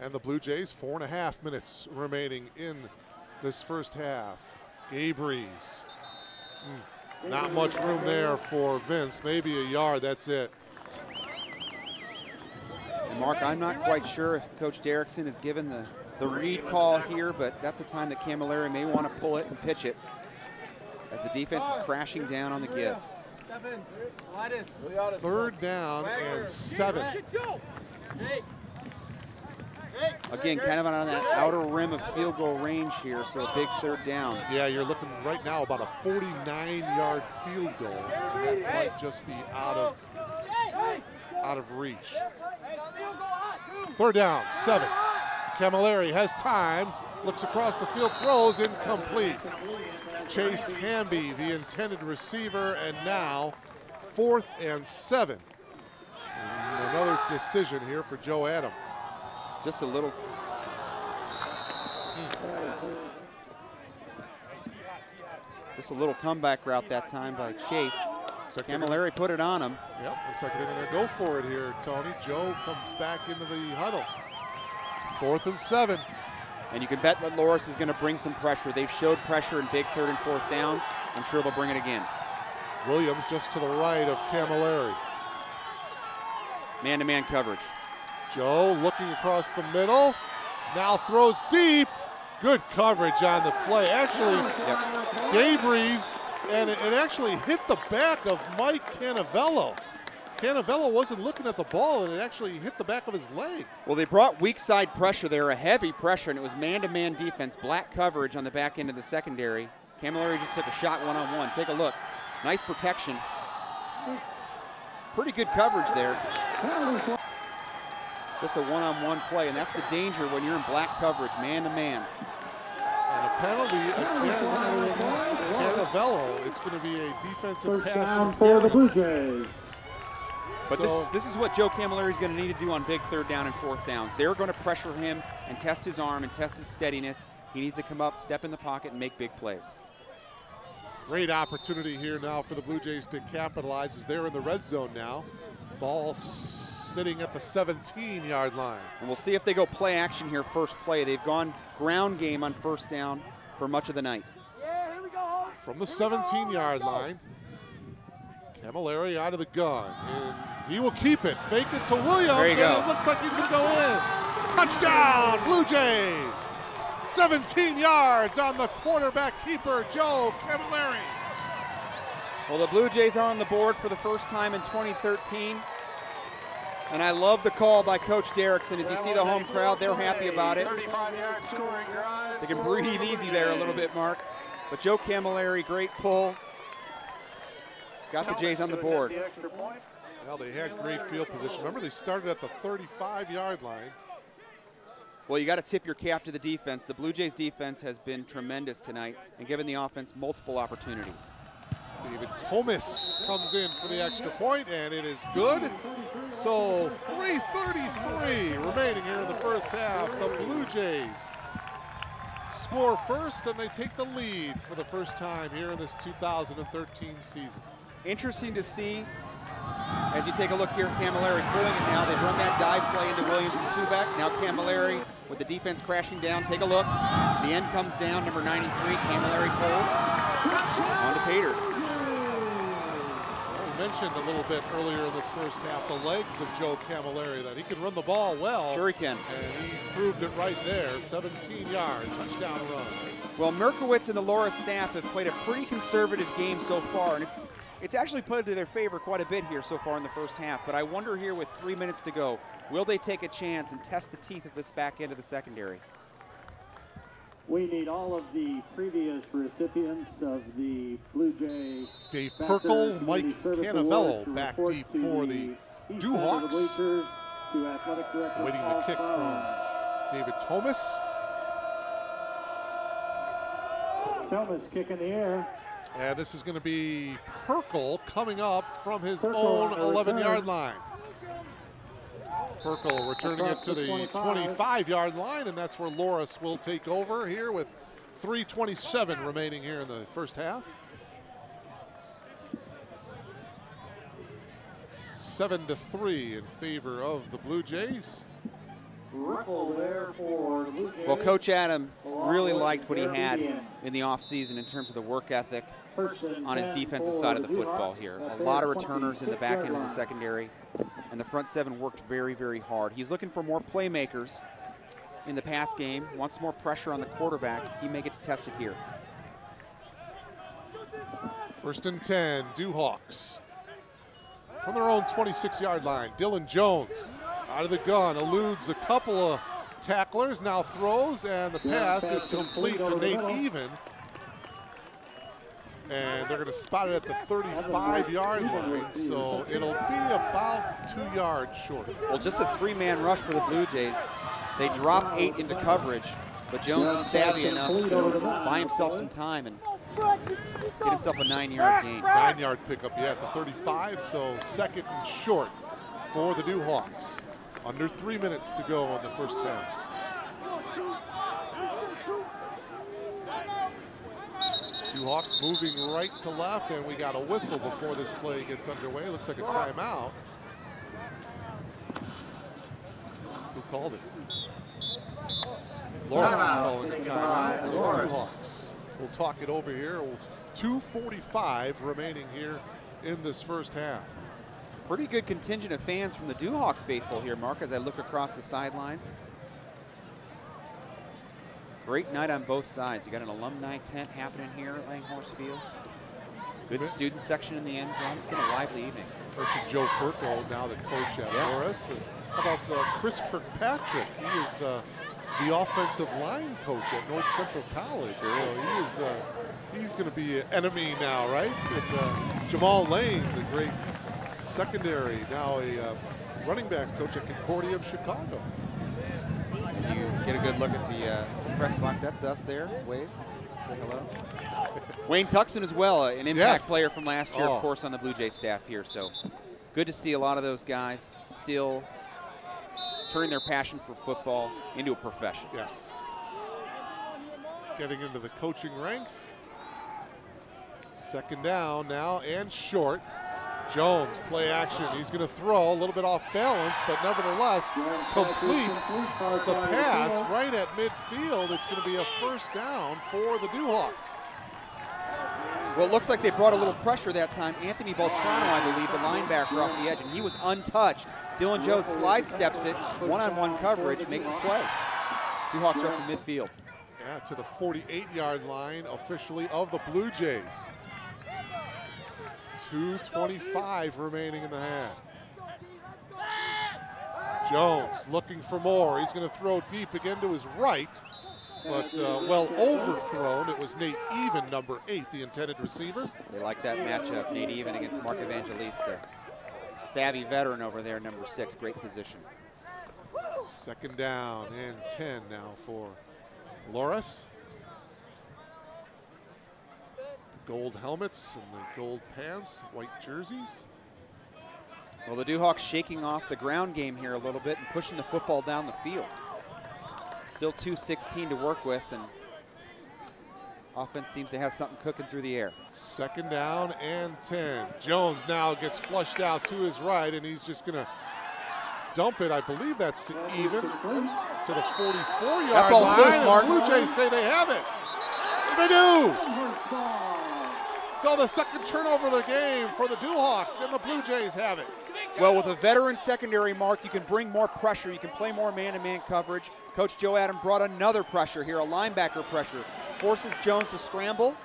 And the Blue Jays, 4.5 minutes remaining in this first half. Gabrees. Not much room there for Vince. Maybe a yard, that's it. And Mark, I'm not quite sure if Coach Derrickson has given the read call here, but that's a time that Camilleri may want to pull it and pitch it as the defense is crashing down on the give. 3rd down and 7. Again, kind of on that outer rim of field goal range here, so a big 3rd down. Yeah, you're looking right now about a 49-yard field goal. That might just be out of reach. 3rd down, 7. Camilleri has time, looks across the field, throws incomplete. Chase Hamby, the intended receiver, and now 4th and 7. And another decision here for Joe Adam. Just a little. Just a little comeback route that time by Chase. So Camilleri put it on him. Yep, looks like they're going to go for it here, Tony. Joe comes back into the huddle. 4th and 7. And you can bet that Loris is going to bring some pressure. They've showed pressure in big 3rd and 4th downs. I'm sure they'll bring it again. Williams just to the right of Camilleri. Man-to-man coverage. Joe looking across the middle. Now throws deep. Good coverage on the play. Actually, Gabrees, and it actually hit the back of Mike Canavello. Canavello wasn't looking at the ball, and it actually hit the back of his leg. Well, they brought weak side pressure there, a heavy pressure, and it was man-to-man defense, black coverage on the back end of the secondary. Camilleri just took a shot one-on-one. Take a look. Nice protection. Pretty good coverage there. Just a one-on-one play, and that's the danger when you're in black coverage, man-to-man. And a penalty against Canavello. It's going to be a defensive pass for the Blue Jays. But this is what Joe Camilleri is going to need to do on big 3rd down and 4th downs. They're going to pressure him and test his arm and test his steadiness. He needs to come up, step in the pocket, and make big plays. Great opportunity here now for the Blue Jays to capitalize as they're in the red zone now. Ball sitting at the 17-yard line. And we'll see if they go play action here first play. They've gone ground game on 1st down for much of the night. From the 17-yard line, Camilleri out of the gun, and he will keep it. Fake it to Williams, There you go. and it looks like he's going to go in. Touchdown, Blue Jays. 17 yards on the quarterback keeper, Joe Camilleri. Well, the Blue Jays are on the board for the first time in 2013. And I love the call by Coach Derrickson. As you see the home crowd, they're happy about it. They can breathe easy there a little bit, Mark. But Joe Camilleri, great pull. Got the Jays on the board. Well, they had great field position. Remember, they started at the 35-yard line. Well, you got to tip your cap to the defense. The Blue Jays defense has been tremendous tonight and given the offense multiple opportunities. David Thomas comes in for the extra point, and it is good. So 3:33 remaining here in the first half. The Blue Jays score first, and they take the lead for the first time here in this 2013 season. Interesting to see as you take a look here at Camilleri pulling it now. They've run that dive play into Williams and two-back. Now Camilleri with the defense crashing down. Take a look. The end comes down, number 93. Camilleri pulls. On to Pater. I mentioned a little bit earlier in this first half the legs of Joe Camilleri, that he can run the ball well. Sure he can. And he proved it right there. 17-yard touchdown run. Well, Merkowitz and the Laura staff have played a pretty conservative game so far, and it's actually played to their favor quite a bit here so far in the first half. But I wonder here with 3 minutes to go, will they take a chance and test the teeth of this back end of the secondary? We need all of the previous recipients of the Blue Jay. Dave Perkle, Mike Canavello back deep for the Dewhawks. Waiting the kick from David Thomas. Thomas kick in the air. And this is going to be Perkle coming up from his own 11-yard line. Perkle returning it to the 25-yard line, and that's where Loris will take over here with 3:27 remaining here in the first half. 7-3 in favor of the Blue Jays. Well, Coach Adam really liked what he had in the offseason in terms of the work ethic on his defensive side of the football here. A lot of returners in the back end of the secondary, and the front seven worked very, very hard. He's looking for more playmakers in the pass game, wants more pressure on the quarterback. He may get to test it here. 1st and 10, Dewhawks. From their own 26-yard line, Dylan Jones out of the gun, eludes a couple of tacklers, now throws, and the pass is complete to Nate Even. And they're going to spot it at the 35-yard line, so it'll be about 2 yards short. Well, just a 3-man rush for the Blue Jays. They drop 8 into coverage, but Jones is savvy enough to buy himself some time and get himself a 9-yard gain. 9-yard pickup, yeah, at the 35, so 2nd and short for the Dewhawks. Under 3 minutes to go on the first half. Dewhawks moving right to left, and we got a whistle before this play gets underway. Looks like a timeout. Who called it? Lawrence calling a timeout, so Dewhawks will talk it over here. 2:45 remaining here in this first half. Pretty good contingent of fans from the Dewhawk faithful here, Mark, as I look across the sidelines. Great night on both sides. You got an alumni tent happening here at Langhorse Field. Good student section in the end zone. It's been a lively evening. Coach Joe Furco, now the coach at Morris. And how about Chris Kirkpatrick? He is the offensive line coach at North Central College. So he's going to be an enemy now, right? And, Jamal Lane, the great secondary, now a running backs coach at Concordia of Chicago. You get a good look at the press box. That's us there. Wave, say hello. Wayne Tuxson as well, an impact player from last year, of course, on the Blue Jay staff here. So good to see a lot of those guys still turning their passion for football into a profession. Yes. Getting into the coaching ranks. 2nd down now and short. Jones, play action. He's going to throw a little bit off balance, but nevertheless completes the pass right at midfield. It's going to be a 1st down for the Dewhawks. Well, it looks like they brought a little pressure that time. Anthony Beltrano, I believe, the linebacker off the edge, and he was untouched. Dylan Jones slide steps it, one-on-one coverage, makes a play. Dewhawks are up to midfield. Yeah, to the 48-yard line officially of the Blue Jays. 2:25 remaining in the half. Jones looking for more. He's going to throw deep again to his right, but well overthrown. It was Nate Even, number 8, the intended receiver. They like that matchup, Nate Even against Mark Evangelista. Savvy veteran over there, number 6, great position. 2nd down and 10 now for Loris. Gold helmets and the gold pants, white jerseys. Well, the Dewhawks shaking off the ground game here a little bit and pushing the football down the field. Still 2:16 to work with, and offense seems to have something cooking through the air. 2nd down and 10. Jones now gets flushed out to his right, and he's just going to dump it. I believe that's to even to the 44-yard That ball's line. loose, Mark. Blue Jays say they have it. They do. So the 2nd turnover of the game for the Dewhawks, and the Blue Jays have it. Well, with a veteran secondary, Mark, you can bring more pressure. You can play more man-to-man coverage. Coach Joe Adam brought another pressure here, a linebacker pressure. Forces Jones to scramble.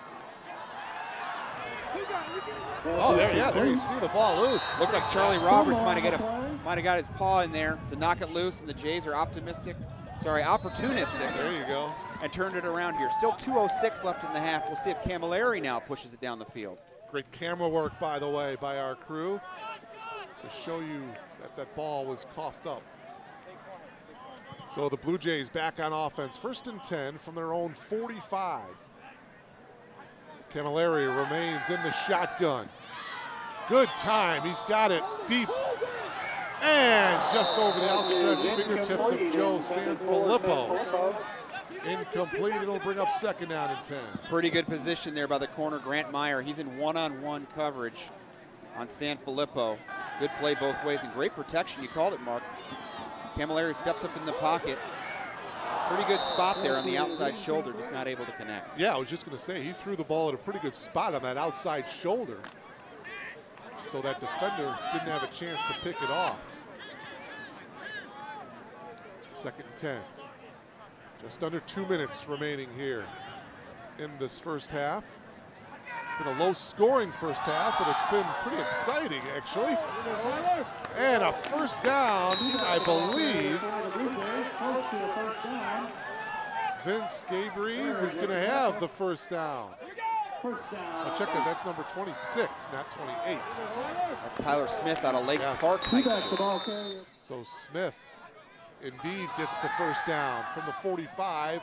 Oh, there you see the ball loose. Looked like Charlie Roberts might have got his paw in there to knock it loose, and the Jays are opportunistic, There you go. and turned it around here. Still 2:06 left in the half. We'll see if Camilleri now pushes it down the field. Great camera work, by the way, by our crew to show you that that ball was coughed up. So the Blue Jays back on offense, 1st and 10 from their own 45. Camilleri remains in the shotgun. Good time, he's got it deep. And just over the outstretched fingertips of Joe Sanfilippo. Incomplete, it'll bring up 2nd down and 10. Pretty good position there by the corner, Grant Meyer. He's in one-on-one coverage on Sanfilippo. Good play both ways and great protection. You called it, Mark. Camilleri steps up in the pocket. Pretty good spot there on the outside shoulder, just not able to connect. Yeah, I was just going to say, he threw the ball at a pretty good spot on that outside shoulder. So that defender didn't have a chance to pick it off. 2nd and 10. Just under 2 minutes remaining here in this first half. It's been a low-scoring first half, but it's been pretty exciting, actually. And a 1st down, I believe. Vince Gabriel is going to have the 1st down. I'll check that. That's number 26, not 28. That's Tyler Smith out of Lake Park High School. So Smith indeed gets the 1st down from the 45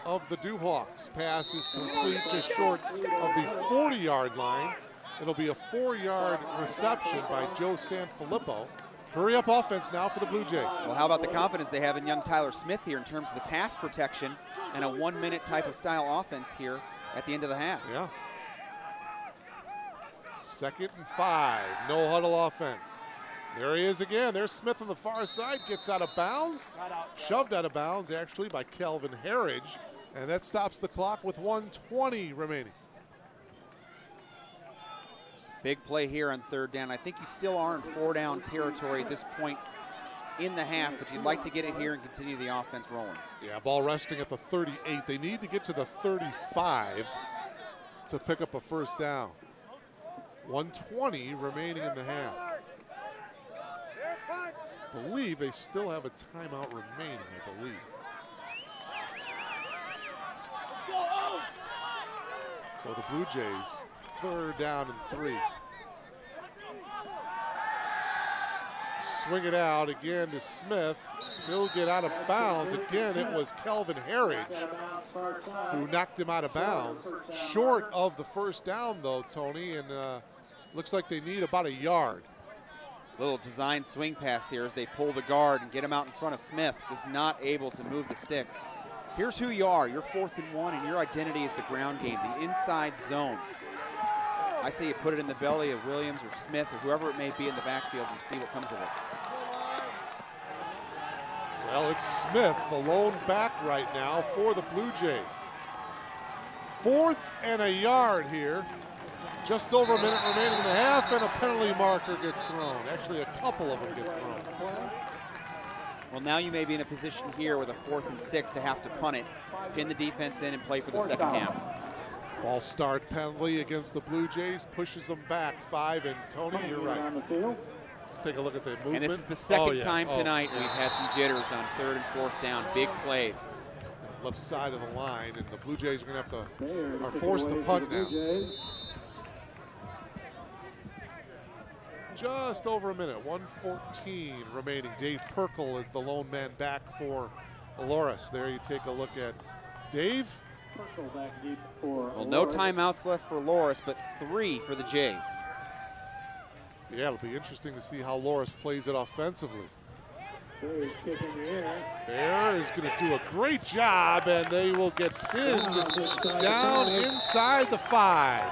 of the Dewhawks. Pass is complete, just short of the 40-yard line. It'll be a 4-yard reception by Joe Sanfilippo. Hurry up offense now for the Blue Jays. Well, how about the confidence they have in young Tyler Smith here in terms of the pass protection and a 1-minute type of style offense here at the end of the half. Yeah. 2nd and 5, no huddle offense. There he is again. There's Smith on the far side, gets out of bounds. Shoved out of bounds, actually, by Kelvin Harridge. And that stops the clock with 1:20 remaining. Big play here on 3rd down. I think you still are in 4-down territory at this point in the half, but you'd like to get it here and continue the offense rolling. Yeah, ball resting at the 38. They need to get to the 35 to pick up a 1st down. 1:20 remaining in the half. I believe they still have a timeout remaining, I believe. So the Blue Jays, 3rd down and 3. Swing it out again to Smith. He'll get out of bounds. Again, it was Kelvin Harridge who knocked him out of bounds. Short of the 1st down, though, Tony, and looks like they need about a yard. Little design swing pass here as they pull the guard and get him out in front of Smith, just not able to move the sticks. Here's who you are. You're 4th and 1, and your identity is the ground game, the inside zone. I say you put it in the belly of Williams or Smith or whoever it may be in the backfield and see what comes of it. Well, it's Smith, the lone back right now for the Blue Jays. 4th and a yard here. Just over a minute remaining in the half, and a penalty marker gets thrown. Actually, a couple of them get thrown. Well, now you may be in a position here with a 4th and 6 to have to punt it, pin the defense in, and play for the 2nd half. False start penalty against the Blue Jays pushes them back 5, and Tony, you're right. Let's take a look at the movement. And this is the second time tonight we've had some jitters on 3rd and 4th down, big plays. Left side of the line, and the Blue Jays are going to have to, are forced to punt now. Just over a minute, 1:14 remaining. Dave Perkle is the lone man back for Elmhurst. There you take a look at Dave. Well, no timeouts left for Loris, but 3 for the Jays. Yeah, it'll be interesting to see how Loris plays it offensively. Bear is going to do a great job, and they will get pinned down inside the 5.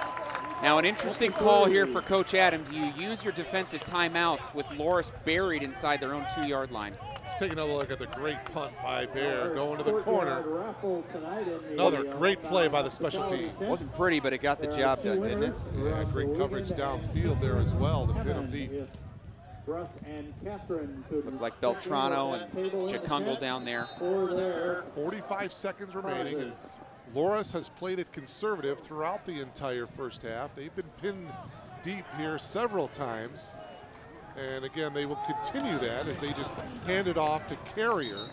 Now, an interesting call here for Coach Adam. Do you use your defensive timeouts with Loris buried inside their own 2-yard line? Let's take another look at the great punt by Bear going to the corner. Another great play by the special team. Wasn't pretty, but it got the job done, didn't it? Yeah, great coverage downfield there as well to pin him deep. Looked like Beltrano and Jakungle down there. 45 seconds remaining, and Loris has played it conservative throughout the entire first half. They've been pinned deep here several times. And again, they will continue that as they just hand it off to Carrier.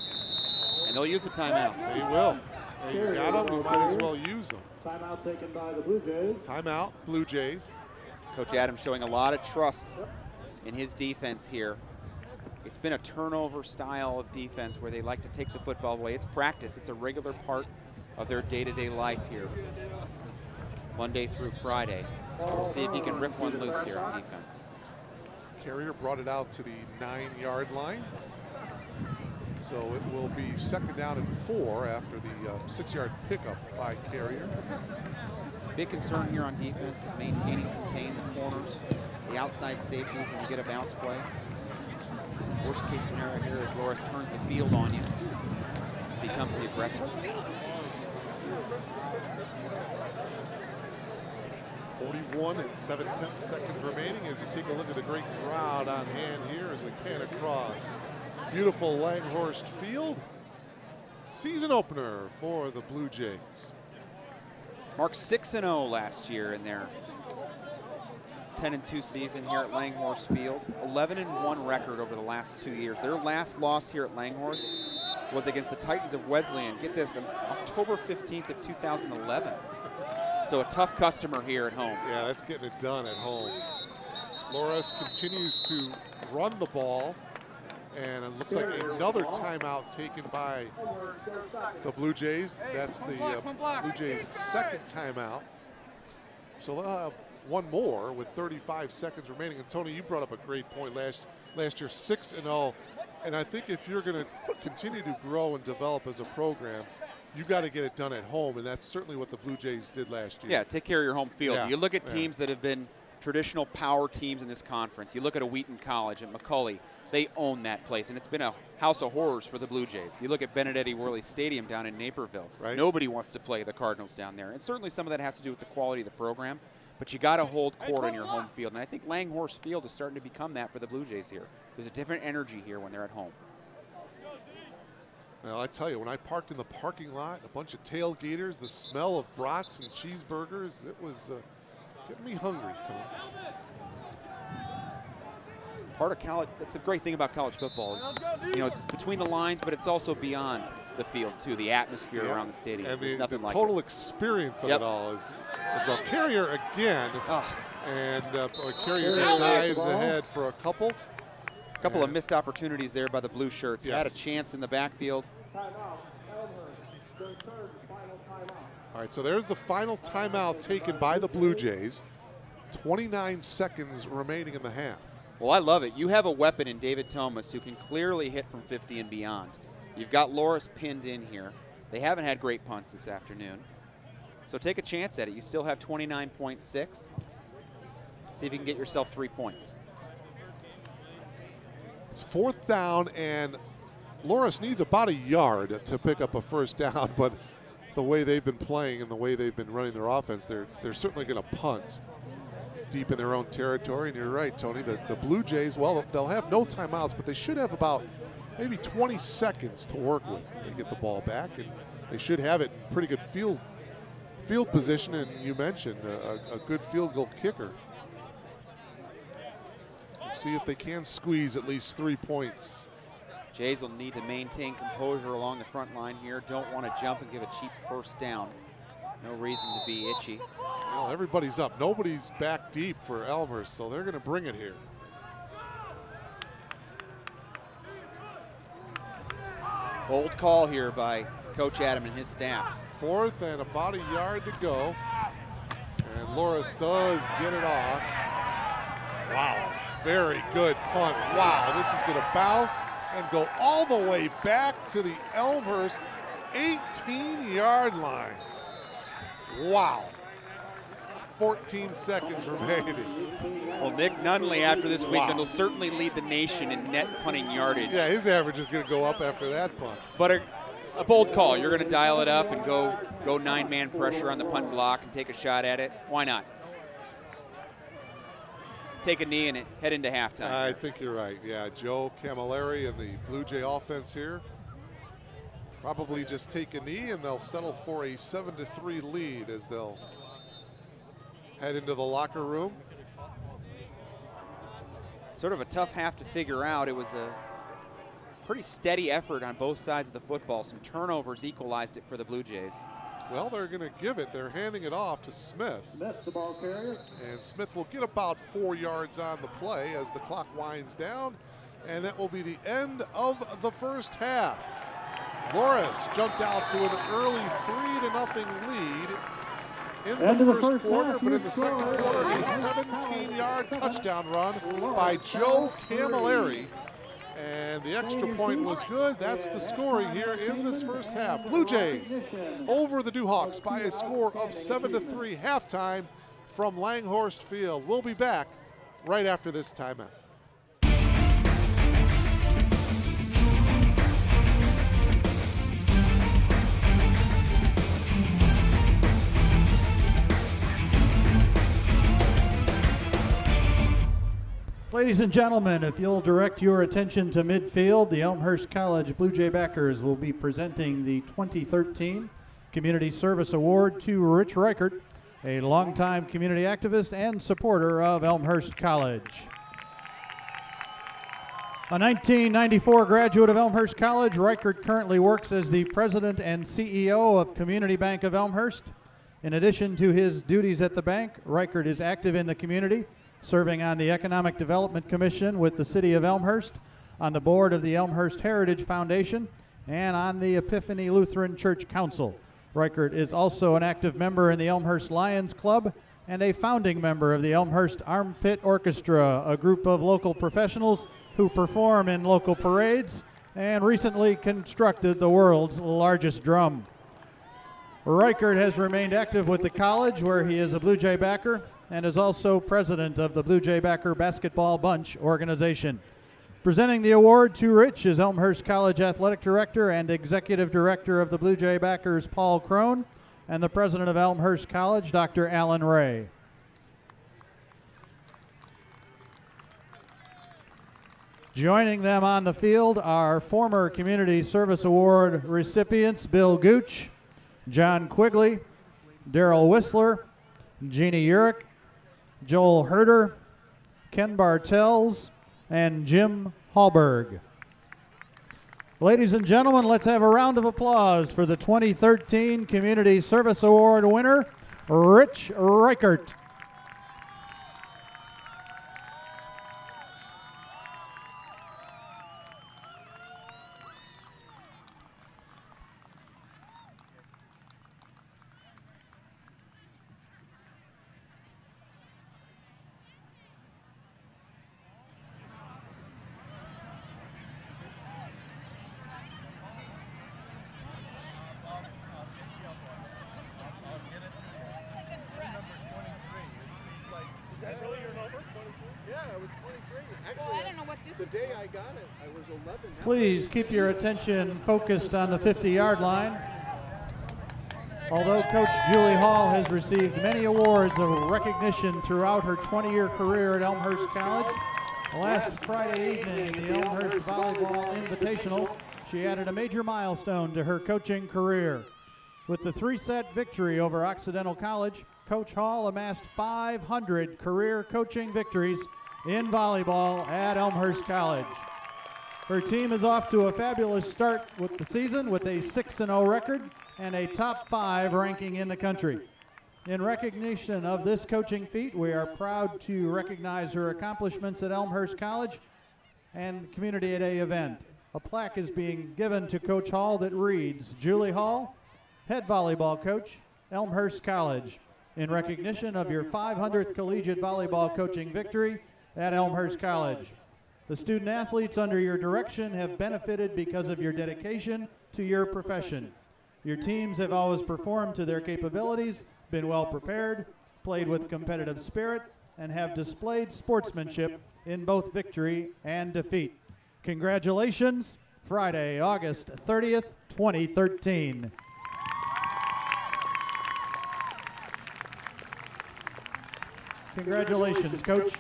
And they'll use the timeouts. They will. Hey, you got them, you might as well use them. Timeout taken by the Blue Jays. Timeout, Blue Jays. Coach Adams showing a lot of trust in his defense here. It's been a turnover style of defense where they like to take the football away. It's practice. It's a regular part of their day-to-day life here, Monday through Friday. So we'll see if he can rip one loose here on defense. Carrier brought it out to the 9-yard line. So it will be 2nd down and 4 after the 6-yard pickup by Carrier. Big concern here on defense is maintaining, contain the corners, the outside safeties when you get a bounce play. Worst case scenario here is Loris turns the field on you, becomes the aggressor. 41 and 7/10 seconds remaining as you take a look at the great crowd on hand here as we pan across beautiful Langhorst Field. Season opener for the Blue Jays. Marked 6-0 last year in their 10-2 season here at Langhorst Field. 11-1 record over the last 2 years. Their last loss here at Langhorst was against the Titans of Wesleyan. Get this, on October 15th of 2011. So a tough customer here at home. Yeah, that's getting it done at home. Loris continues to run the ball, and it looks like another timeout taken by the Blue Jays. That's the Blue Jays' 2nd timeout. So they'll have one more with 35 seconds remaining. And Tony, you brought up a great point last year, 6-0. And I think if you're going to continue to grow and develop as a program, you got to get it done at home, and that's certainly what the Blue Jays did last year. Yeah, take care of your home field. Yeah, you look at teams that have been traditional power teams in this conference. You look at a Wheaton College and McCully. They own that place, and it's been a house of horrors for the Blue Jays. You look at Benedetti Worley Stadium down in Naperville. Right. Nobody wants to play the Cardinals down there, and certainly some of that has to do with the quality of the program, but you got to hold court on your home field, and I think Langhorst Field is starting to become that for the Blue Jays here. There's a different energy here when they're at home. Well, I tell you, when I parked in the parking lot, a bunch of tailgaters, the smell of brats and cheeseburgers, it was getting me hungry, Tom. Part of college, that's the great thing about college football is, you know, it's between the lines, but it's also beyond the field too, the atmosphere around the stadium. And There's nothing the like total it. experience of it all is as well. Carrier again, and Carrier Carrier just dives ahead for a couple. A couple of missed opportunities there by the blue shirts. Yes. Had a chance in the backfield. All right, so there's the final timeout taken by the Blue Jays. 29 seconds remaining in the half. Well, I love it. You have a weapon in David Thomas who can clearly hit from 50 and beyond. You've got Loris pinned in here. They haven't had great punts this afternoon. So take a chance at it. You still have 29.6. See if you can get yourself 3 points. It's 4th down, and Loris needs about a yard to pick up a first down, but the way they've been playing and the way they've been running their offense, they're certainly going to punt deep in their own territory. And you're right, Tony, the Blue Jays, well, they'll have no timeouts, but they should have about maybe 20 seconds to work with. They get the ball back, and they should have it in pretty good field position, and you mentioned a good field goal kicker. See if they can squeeze at least 3 points. Jays will need to maintain composure along the front line here. Don't want to jump and give a cheap first down. No reason to be itchy. Well, everybody's up. Nobody's back deep for Elmhurst, so they're going to bring it here. Bold call here by Coach Adam and his staff. 4th and about a yard to go. And Loris does get it off. Wow, very good punt. Wow, this is going to bounce and go all the way back to the Elmhurst 18-yard line. Wow. 14 seconds remaining. Well, Nick Nunley after this weekend will certainly lead the nation in net punting yardage. Yeah, his average is going to go up after that punt. But a bold call. You're going to dial it up and go 9-man pressure on the punt block and take a shot at it. Why not? Take a knee and head into halftime. I think you're right. Yeah, Joe Camilleri and the Blue Jay offense here probably just take a knee and they'll settle for a 7-3 lead as they'll head into the locker room. Sort of a tough half to figure out. It was a pretty steady effort on both sides of the football. Some turnovers equalized it for the Blue Jays. Well, they're going to give it. They're handing it off to Smith. Smith, the ball carrier. And Smith will get about 4 yards on the play as the clock winds down. And that will be the end of the first half. Loris jumped out to an early 3-0 lead in the first quarter, but in the second quarter, a 17-yard touchdown run by Joe Camilleri. And the extra point was good. That's the scoring here in this first half. Blue Jays over the Dewhawks by a score of 7-3 halftime from Langhorst Field. We'll be back right after this timeout. Ladies and gentlemen, if you'll direct your attention to midfield, the Elmhurst College Blue Jay backers will be presenting the 2013 Community Service Award to Rich Reichert, a longtime community activist and supporter of Elmhurst College. A 1994 graduate of Elmhurst College, Reichert currently works as the president and CEO of Community Bank of Elmhurst. In addition to his duties at the bank, Reichert is active in the community, serving on the Economic Development Commission with the City of Elmhurst, on the board of the Elmhurst Heritage Foundation, and on the Epiphany Lutheran Church Council. Reichert is also an active member in the Elmhurst Lions Club and a founding member of the Elmhurst Armpit Orchestra, a group of local professionals who perform in local parades and recently constructed the world's largest drum. Reichert has remained active with the college, where he is a Blue Jay backer, and is also president of the Blue Jay Backer Basketball Bunch organization. Presenting the award to Rich is Elmhurst College Athletic Director and Executive Director of the Blue Jay Backers, Paul Crone, and the president of Elmhurst College, Dr. Alan Ray. Joining them on the field are former Community Service Award recipients Bill Gooch, John Quigley, Daryl Whistler, Jeannie Urich, Joel Herder, Ken Bartels, and Jim Hallberg. Ladies and gentlemen, let's have a round of applause for the 2013 Community Service Award winner, Rich Reichert. Please keep your attention focused on the 50-yard line. Although Coach Julie Hall has received many awards of recognition throughout her 20-year career at Elmhurst College, last Friday evening, the Elmhurst Volleyball Invitational, she added a major milestone to her coaching career. With the 3-set victory over Occidental College, Coach Hall amassed 500 career coaching victories in volleyball at Elmhurst College. Her team is off to a fabulous start with the season with a 6-0 record and a top 5 ranking in the country. In recognition of this coaching feat, we are proud to recognize her accomplishments at Elmhurst College and Community Day event. a plaque is being given to Coach Hall that reads, Julie Hall, head volleyball coach, Elmhurst College, in recognition of your 500th collegiate volleyball coaching victory at Elmhurst College. The student athletes under your direction have benefited because of your dedication to your profession. Your teams have always performed to their capabilities, been well prepared, played with competitive spirit, and have displayed sportsmanship in both victory and defeat. Congratulations, Friday, August 30th, 2013. Congratulations, Coach.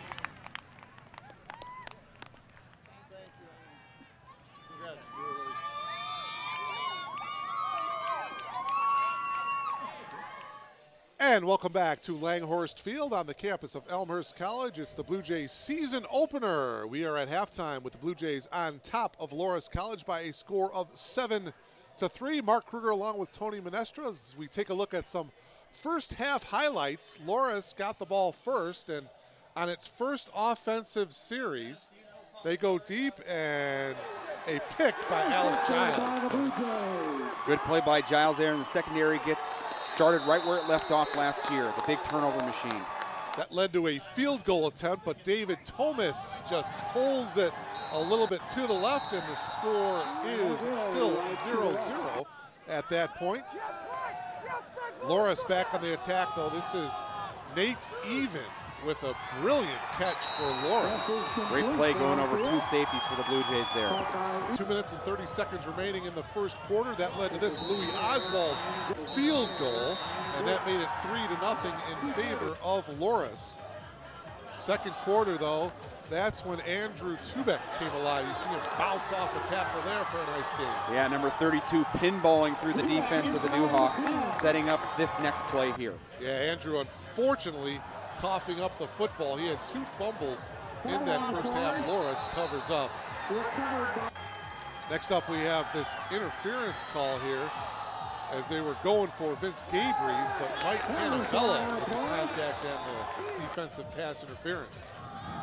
And welcome back to Langhorst Field on the campus of Elmhurst College. It's the Blue Jays season opener. We are at halftime with the Blue Jays on top of Loras College by a score of 7-3. Mark Kruger along with Tony Menestra as we take a look at some first half highlights. Loras got the ball first, and on its first offensive series, they go deep and a pick by Alec Giles. Good play by Giles there, and the secondary gets started right where it left off last year, the big turnover machine. That led to a field goal attempt, but David Thomas just pulls it a little bit to the left, and the score is still 0-0 at that point. Loras back on the attack, though. This is Nate Even with a brilliant catch for Loras. Great play going over two safeties for the Blue Jays there. 2 minutes and 30 seconds remaining in the first quarter. That led to this Louis Oswald field goal, and that made it 3-0 in favor of Loras. Second quarter, though, that's when Andrew Tubeck came alive. You see him bounce off a tackle there for a nice game. Yeah, number 32 pinballing through the defense of the Dewhawks, setting up this next play here. Yeah, Andrew unfortunately coughing up the football. He had 2 fumbles in that first half. Loras covers up. Next up, we have this interference call here as they were going for Vince Gabriels, but Mike Panavella with the contact and the defensive pass interference.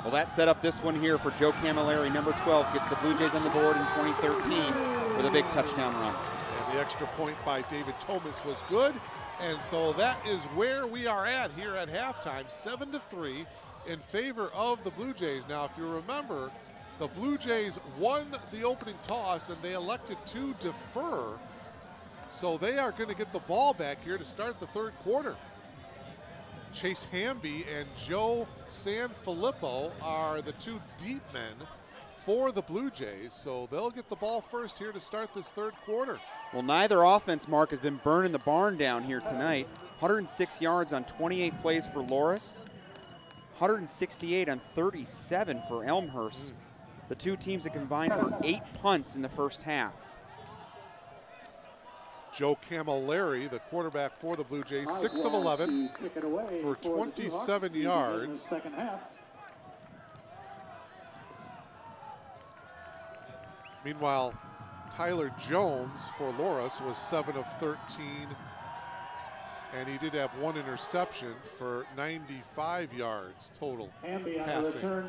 Well, that set up this one here for Joe Camilleri. Number 12 gets the Blue Jays on the board in 2013 with a big touchdown run. And the extra point by David Thomas was good. And so that is where we are at here at halftime, 7-3 in favor of the Blue Jays. Now, if you remember, the Blue Jays won the opening toss and they elected to defer. So they are going to get the ball back here to start the third quarter. Chase Hamby and Joe Sanfilippo are the 2 deep men for the Blue Jays, so they'll get the ball first here to start this third quarter. Well, neither offense, Mark, has been burning the barn down here tonight. 106 yards on 28 plays for Loras, 168 on 37 for Elmhurst. The 2 teams have combined for 8 punts in the first half. Joe Camilleri, the quarterback for the Blue Jays, 6 of 11 for 27 yards. Meanwhile, Tyler Jones for Loras was 7 of 13, and he did have 1 interception for 95 yards total passing.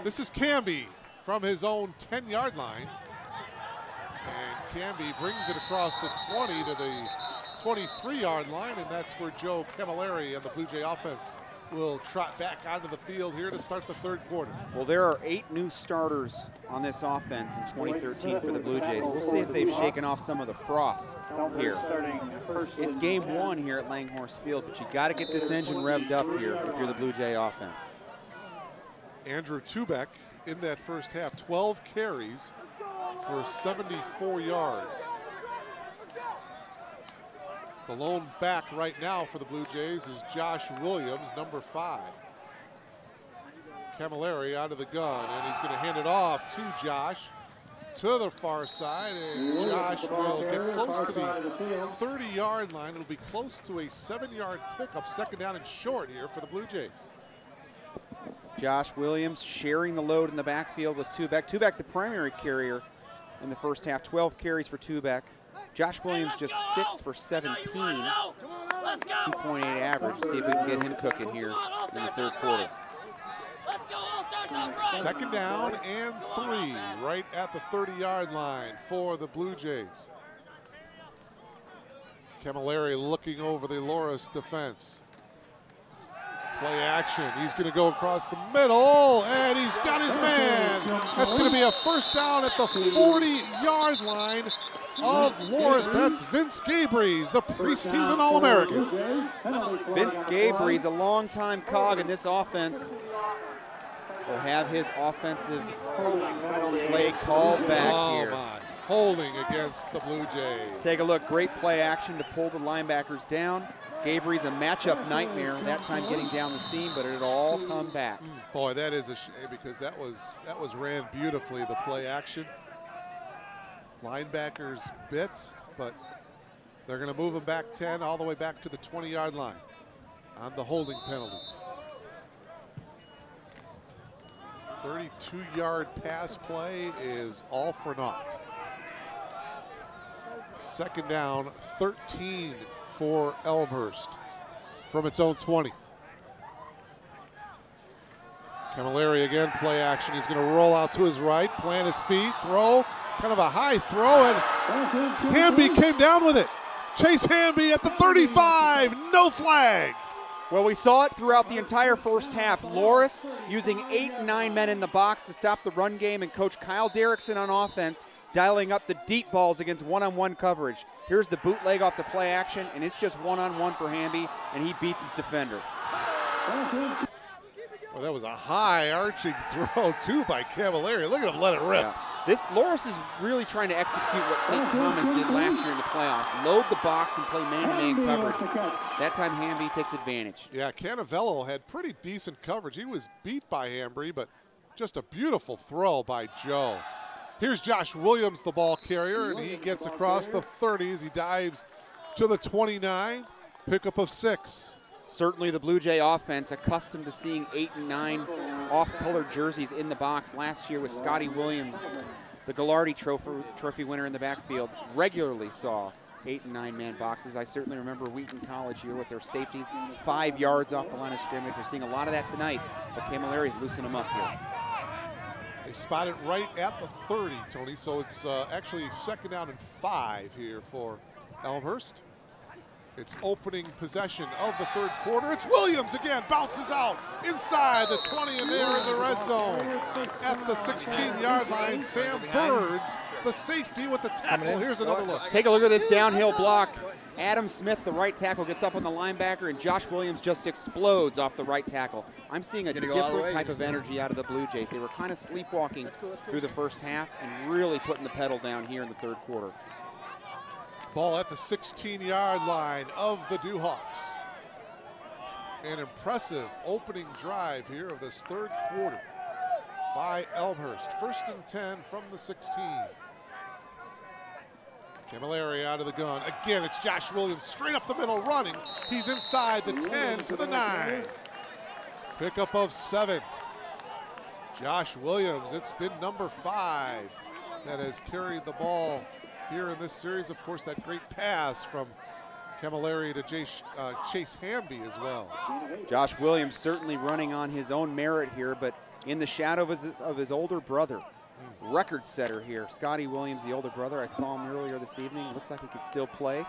This is Camby from his own 10-yard line. And Camby brings it across the 20 to the 23-yard line, and that's where Joe Camilleri and the Blue Jay offense will trot back onto the field here to start the third quarter. Well, there are 8 new starters on this offense in 2013 for the Blue Jays. We'll see if they've shaken off some of the frost here. It's game 1 here at Langhorst Field, but you got to get this engine revved up here if you're the Blue Jay offense. Andrew Tubeck in that first half, 12 carries for 74 yards. The lone back right now for the Blue Jays is Josh Williams, number 5. Camilleri out of the gun, and he's going to hand it off to Josh to the far side, and Josh will get close to the 30-yard line. It'll be close to a 7-yard pickup, second down and short here for the Blue Jays. Josh Williams sharing the load in the backfield with Tubeck. Tubeck, the primary carrier in the first half, 12 carries for Tubeck. Josh Williams just 6 for 17, 2.8 average. See if we can get him cooking here in the third quarter. Second down and 3 right at the 30-yard line for the Blue Jays. Camilleri looking over the Loras defense. Play action. He's going to go across the middle, and he's got his man. That's going to be a first down at the 40-yard line of Loras. That's Vince Gabrys, the preseason All-American. Vince Gabrys, a longtime cog in this offense, will have his offensive play called back here. My. Holding against the Blue Jays. Take a look. Great play action to pull the linebackers down. Gabrys, a matchup nightmare, that time getting down the seam, but it'll all come back. Boy, that is a shame because that was ran beautifully, the play action. Linebackers bit, but they're going to move him back 10 all the way back to the 20-yard line on the holding penalty. 32-yard pass play is all for naught. Second down, 13 for Elmhurst from its own 20. Camilleri again, play action. He's going to roll out to his right, plant his feet, throw, kind of a high throw, and Hamby came down with it. Chase Hamby at the 35, no flags. Well, we saw it throughout the entire first half. Loras using 8 and 9 men in the box to stop the run game, and Coach Kyle Derrickson on offense dialing up the deep balls against one-on-one coverage. Here's the bootleg off the play action, and it's just one-on-one for Hamby, and he beats his defender. Well, that was a high arching throw, too, by Camilleri. Look at him let it rip. Yeah. This Loras is really trying to execute what St. Thomas did last year in the playoffs. Load the box and play man-to-man coverage. That time Hamby takes advantage. Yeah, Canavello had pretty decent coverage. He was beat by Hamby, but just a beautiful throw by Joe. Here's Josh Williams, the ball carrier, and he gets across the 30s. He dives to the 29, pickup of 6. Certainly the Blue Jay offense accustomed to seeing 8 and 9 off-colored jerseys in the box. Last year with Scotty Williams, the Gallardi trophy winner in the backfield, regularly saw 8 and 9 man boxes. I certainly remember Wheaton College here with their safeties 5 yards off the line of scrimmage. We're seeing a lot of that tonight, but Camilleri's loosening them up here. They spot it right at the 30, Tony, so it's actually second down and 5 here for Elmhurst. It's opening possession of the third quarter. It's Williams again, bounces out inside the 20, and they're in the red zone. At the 16-yard line, Sam Birds, the safety with the tackle. Here's another look. Take a look at this downhill block. Adam Smith, the right tackle, gets up on the linebacker, and Josh Williams just explodes off the right tackle. I'm seeing a different type of energy out of the Blue Jays. They were kind of sleepwalking through the first half and really putting the pedal down here in the third quarter. Ball at the 16-yard line of the Dewhawks. An impressive opening drive here of this third quarter by Elmhurst. First and 10 from the 16. Camilleri out of the gun. Again, it's Josh Williams straight up the middle running. He's inside the 10 to the 9. Pickup of 7. Josh Williams, it's been number 5 that has carried the ball here in this series. Of course, that great pass from Camilleri to Chase Hamby as well. Josh Williams certainly running on his own merit here, but in the shadow of his older brother. Record setter here, Scotty Williams, the older brother. I saw him earlier this evening. Looks like he could still play.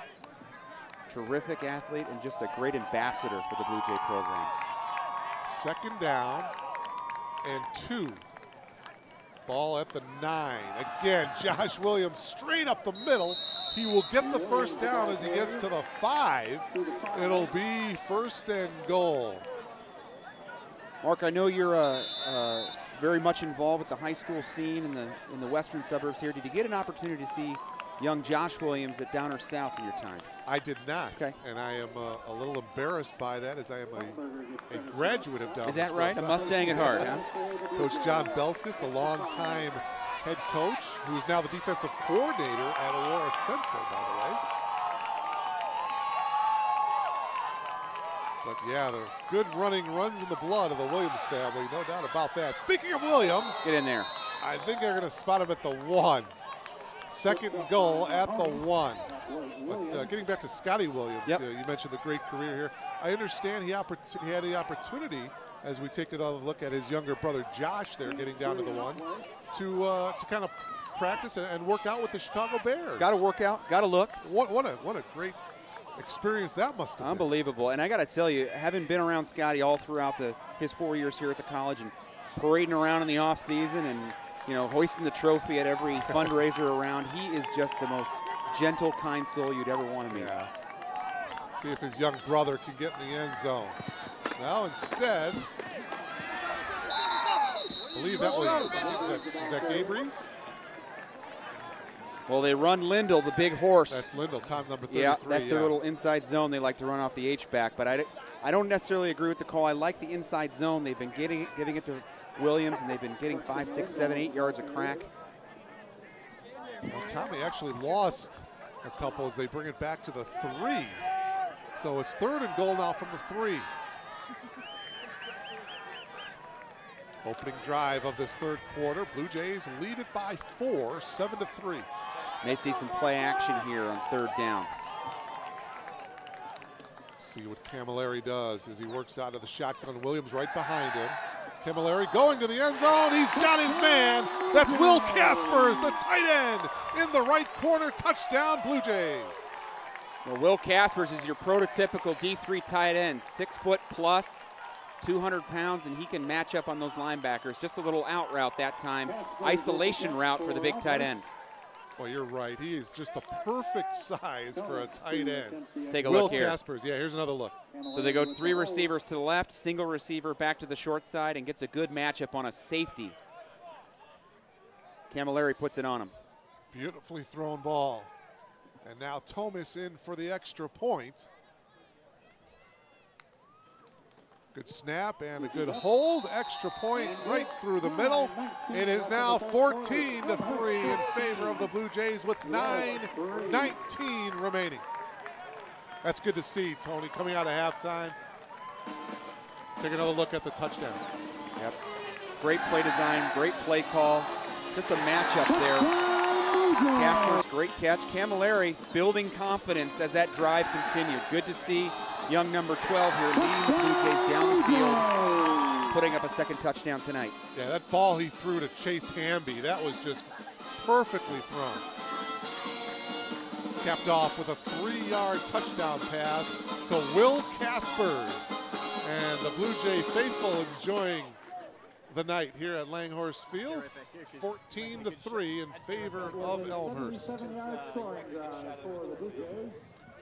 Terrific athlete and just a great ambassador for the Blue Jay program. Second down and 2. Ball at the 9. Again, Josh Williams straight up the middle. He will get the first down as he gets to the 5. It'll be first and goal. Mark, I know you're very much involved with the high school scene in the western suburbs here. Did you get an opportunity to see young Josh Williams at Downer South in your time? I did not, okay. And I am a little embarrassed by that, as I am a graduate of Downer. Is that right? A Mustang at heart, huh? Coach John Belskis, the longtime head coach, who is now the defensive coordinator at Aurora Central, by the way. But yeah, the good running runs in the blood of the Williams family, no doubt about that. Speaking of Williams, get in there. I think they're going to spot him at the 1. Second and goal at the 1. But getting back to Scotty Williams, Yep. you mentioned the great career here. I understand he had the opportunity, as we take another look at his younger brother Josh there getting down to the one, to kind of practice and work out with the Chicago Bears. Got to work out, got to look. What a great experience that must have been. Unbelievable. And I got to tell you, having been around Scotty all throughout his 4 years here at the college and parading around in the off season and hoisting the trophy at every fundraiser around, he is just the most gentle, kind soul you'd ever want to meet. Yeah. See if his young brother can get in the end zone. Now instead, I believe that was, is that Gabe Reese? Well, they run Lindell, the big horse. That's Lindell, time number 33. Yeah, that's their little inside zone. They like to run off the H-back, but I don't necessarily agree with the call. I like the inside zone. They've been giving it to Williams, and they've been getting 5, 6, 7, 8 yards a crack. Well, Tommy actually lost a couple as they bring it back to the 3. So it's 3rd and goal now from the 3. Opening drive of this 3rd quarter. Blue Jays lead it by 4, 7-3. May see some play action here on 3rd down. See what Camilleri does as he works out of the shotgun. Williams right behind him. Camilleri going to the end zone. He's got his man. That's Will Caspers, the tight end, in the right corner. Touchdown, Blue Jays. Well, Will Caspers is your prototypical D3 tight end, 6 foot plus, 200 pounds, and he can match up on those linebackers. Just a little out route that time. Isolation route for the big tight end. Well, you're right. He is just the perfect size for a tight end. Take a Will look here. Caspers, yeah, here's another look. So they go 3 receivers to the left, single receiver back to the short side, and gets a good matchup on a safety. Camilleri puts it on him. Beautifully thrown ball. And now Thomas in for the extra point. Good snap and a good hold. Extra point right through the middle. It is now 14-3 in favor of the Blue Jays with 9:19 remaining. That's good to see, Tony, coming out of halftime. Take another look at the touchdown. Yep. Great play design, great play call. Just a matchup there. Caspers, great catch. Camilleri building confidence as that drive continued. Good to see young number 12 here leading the Blue Jays down the field, putting up a 2nd touchdown tonight. Yeah, that ball he threw to Chase Hamby, that was just perfectly thrown. Capped off with a 3-yard touchdown pass to Will Caspers. And the Blue Jay faithful enjoying the night here at Langhorst Field. 14-3 in favor of Elmhurst.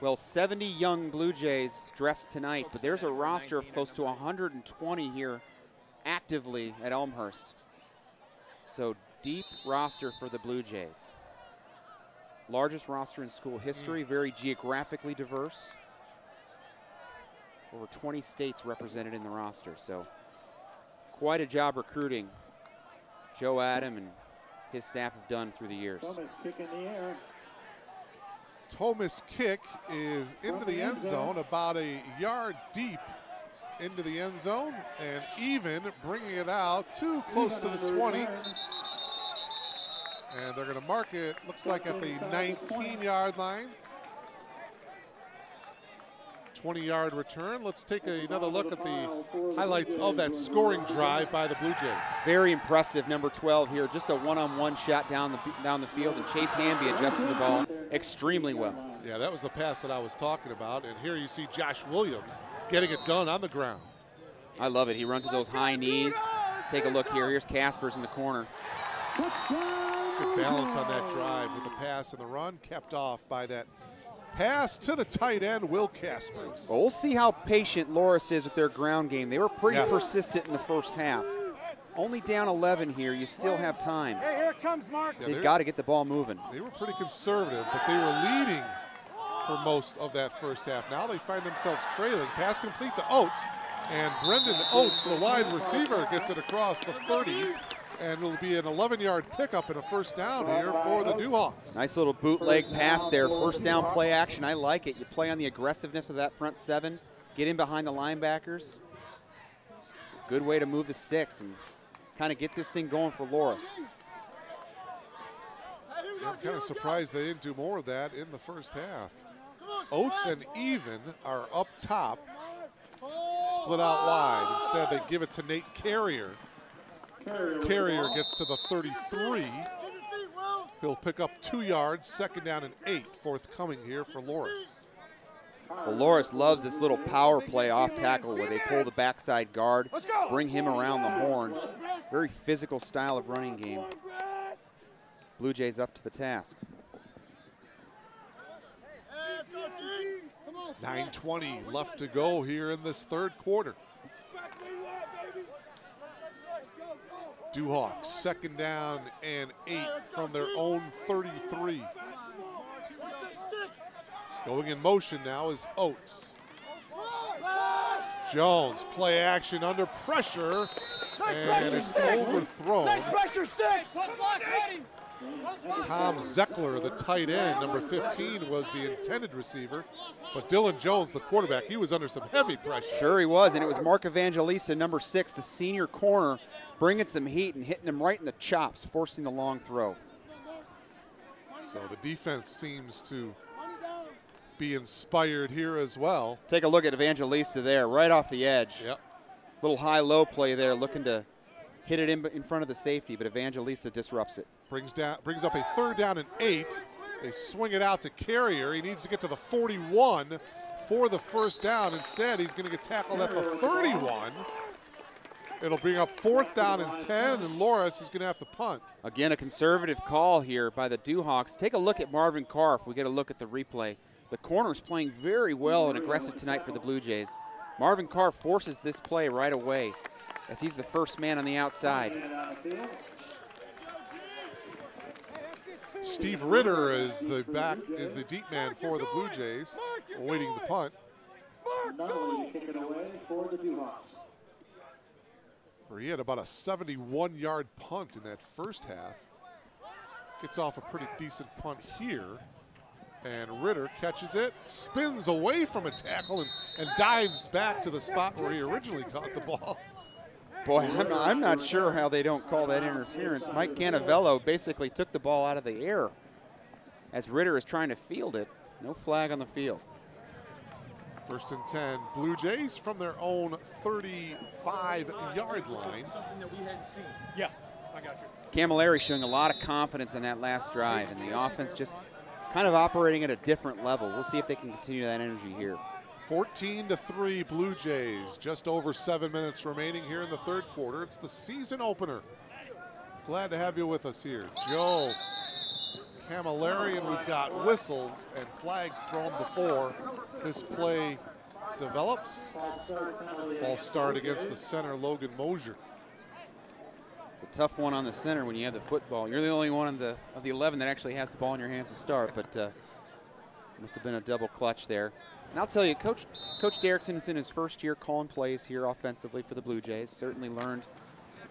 Well, 70 young Blue Jays dressed tonight, but there's a roster of close to 120 here actively at Elmhurst. So deep roster for the Blue Jays. Largest roster in school history, very geographically diverse. Over 20 states represented in the roster, so quite a job recruiting Joe Adam and his staff have done through the years. Thomas' kick is into the end zone, about a yard deep into the end zone, and even bringing it out too close to the 20. And they're going to mark it, looks like at the 19-yard line. 20-yard return. Let's take another look at the highlights of that scoring drive by the Blue Jays. Very impressive, number 12 here. Just a one-on-one shot down the field, and Chase Hamby adjusted the ball extremely well. Yeah, that was the pass that I was talking about, and here you see Josh Williams getting it done on the ground. I love it. He runs with those high knees. Take a look here. Here's Caspers in the corner. Good balance on that drive with the pass and the run, kept off by that pass to the tight end, Will Caspers. Well, we'll see how patient Loris is with their ground game. They were pretty persistent in the first half. Only down 11 here. You still have time. Hey, here it comes, Mark. Yeah, They've got to get the ball moving. They were pretty conservative, but they were leading for most of that first half. Now they find themselves trailing. Pass complete to Oates, and Brendan Oates, the wide receiver, gets it across the 30. And it'll be an 11-yard pickup and a first down here for the Dewhawks. Nice little bootleg pass there. First down play action. I like it. You play on the aggressiveness of that front 7. Get in behind the linebackers. Good way to move the sticks and kind of get this thing going for Loris. Yeah, I'm kind of surprised they didn't do more of that in the first half. Oates and Even are up top, split out wide. Instead, they give it to Nate Carrier. Carrier gets to the 33. He'll pick up 2 yards, 2nd down and 8 forthcoming here for Loris. Well, Loris loves this little power play off tackle where they pull the backside guard, bring him around the horn. Very physical style of running game. Blue Jays up to the task. 9:20 left to go here in this 3rd quarter. Duhawks 2nd down and 8 from their own 33. Going in motion now is Oates. Jones, play action under pressure, and it's overthrown. Tom Zeckler, the tight end, number 15, was the intended receiver, but Dylan Jones, the quarterback, he was under some heavy pressure. Sure he was, and it was Mark Evangelista, number 6, the senior corner, bringing some heat and hitting him right in the chops, forcing the long throw. So the defense seems to be inspired here as well. Take a look at Evangelista there, right off the edge. Yep. Little high-low play there, looking to hit it in front of the safety, but Evangelista disrupts it. Brings up a 3rd down and 8. They swing it out to Carrier. He needs to get to the 41 for the 1st down. Instead, he's going to get tackled at the 31. It'll bring up 4th down and 10, and Loris is going to have to punt. Again, a conservative call here by the Duhawks. Take a look at Marvin Carr if we get a look at the replay. The corner's playing very well and aggressive tonight for the Blue Jays. Marvin Carr forces this play right away as he's the first man on the outside. Steve Ritter is the deep man for the Blue Jays, awaiting the punt. He had about a 71-yard punt in that 1st half. Gets off a pretty decent punt here. And Ritter catches it, spins away from a tackle, and dives back to the spot where he originally caught the ball. Boy, I'm not sure how they don't call that interference. Mike Canavello basically took the ball out of the air as Ritter is trying to field it. No flag on the field. 1st and 10, Blue Jays from their own 35-yard line. Yeah, I got you. Camilleri showing a lot of confidence in that last drive, and the offense just kind of operating at a different level. We'll see if they can continue that energy here. 14-3 Blue Jays, just over 7 minutes remaining here in the 3rd quarter. It's the season opener. Glad to have you with us here. Joe Camilleri, and we've got whistles and flags thrown before this play develops. False start against the center, Logan Mosier. It's a tough one on the center when you have the football. You're the only one of the 11 that actually has the ball in your hands to start, but must have been a double clutch there. And I'll tell you, Coach Derrickson is in his 1st year calling plays here offensively for the Blue Jays. Certainly learned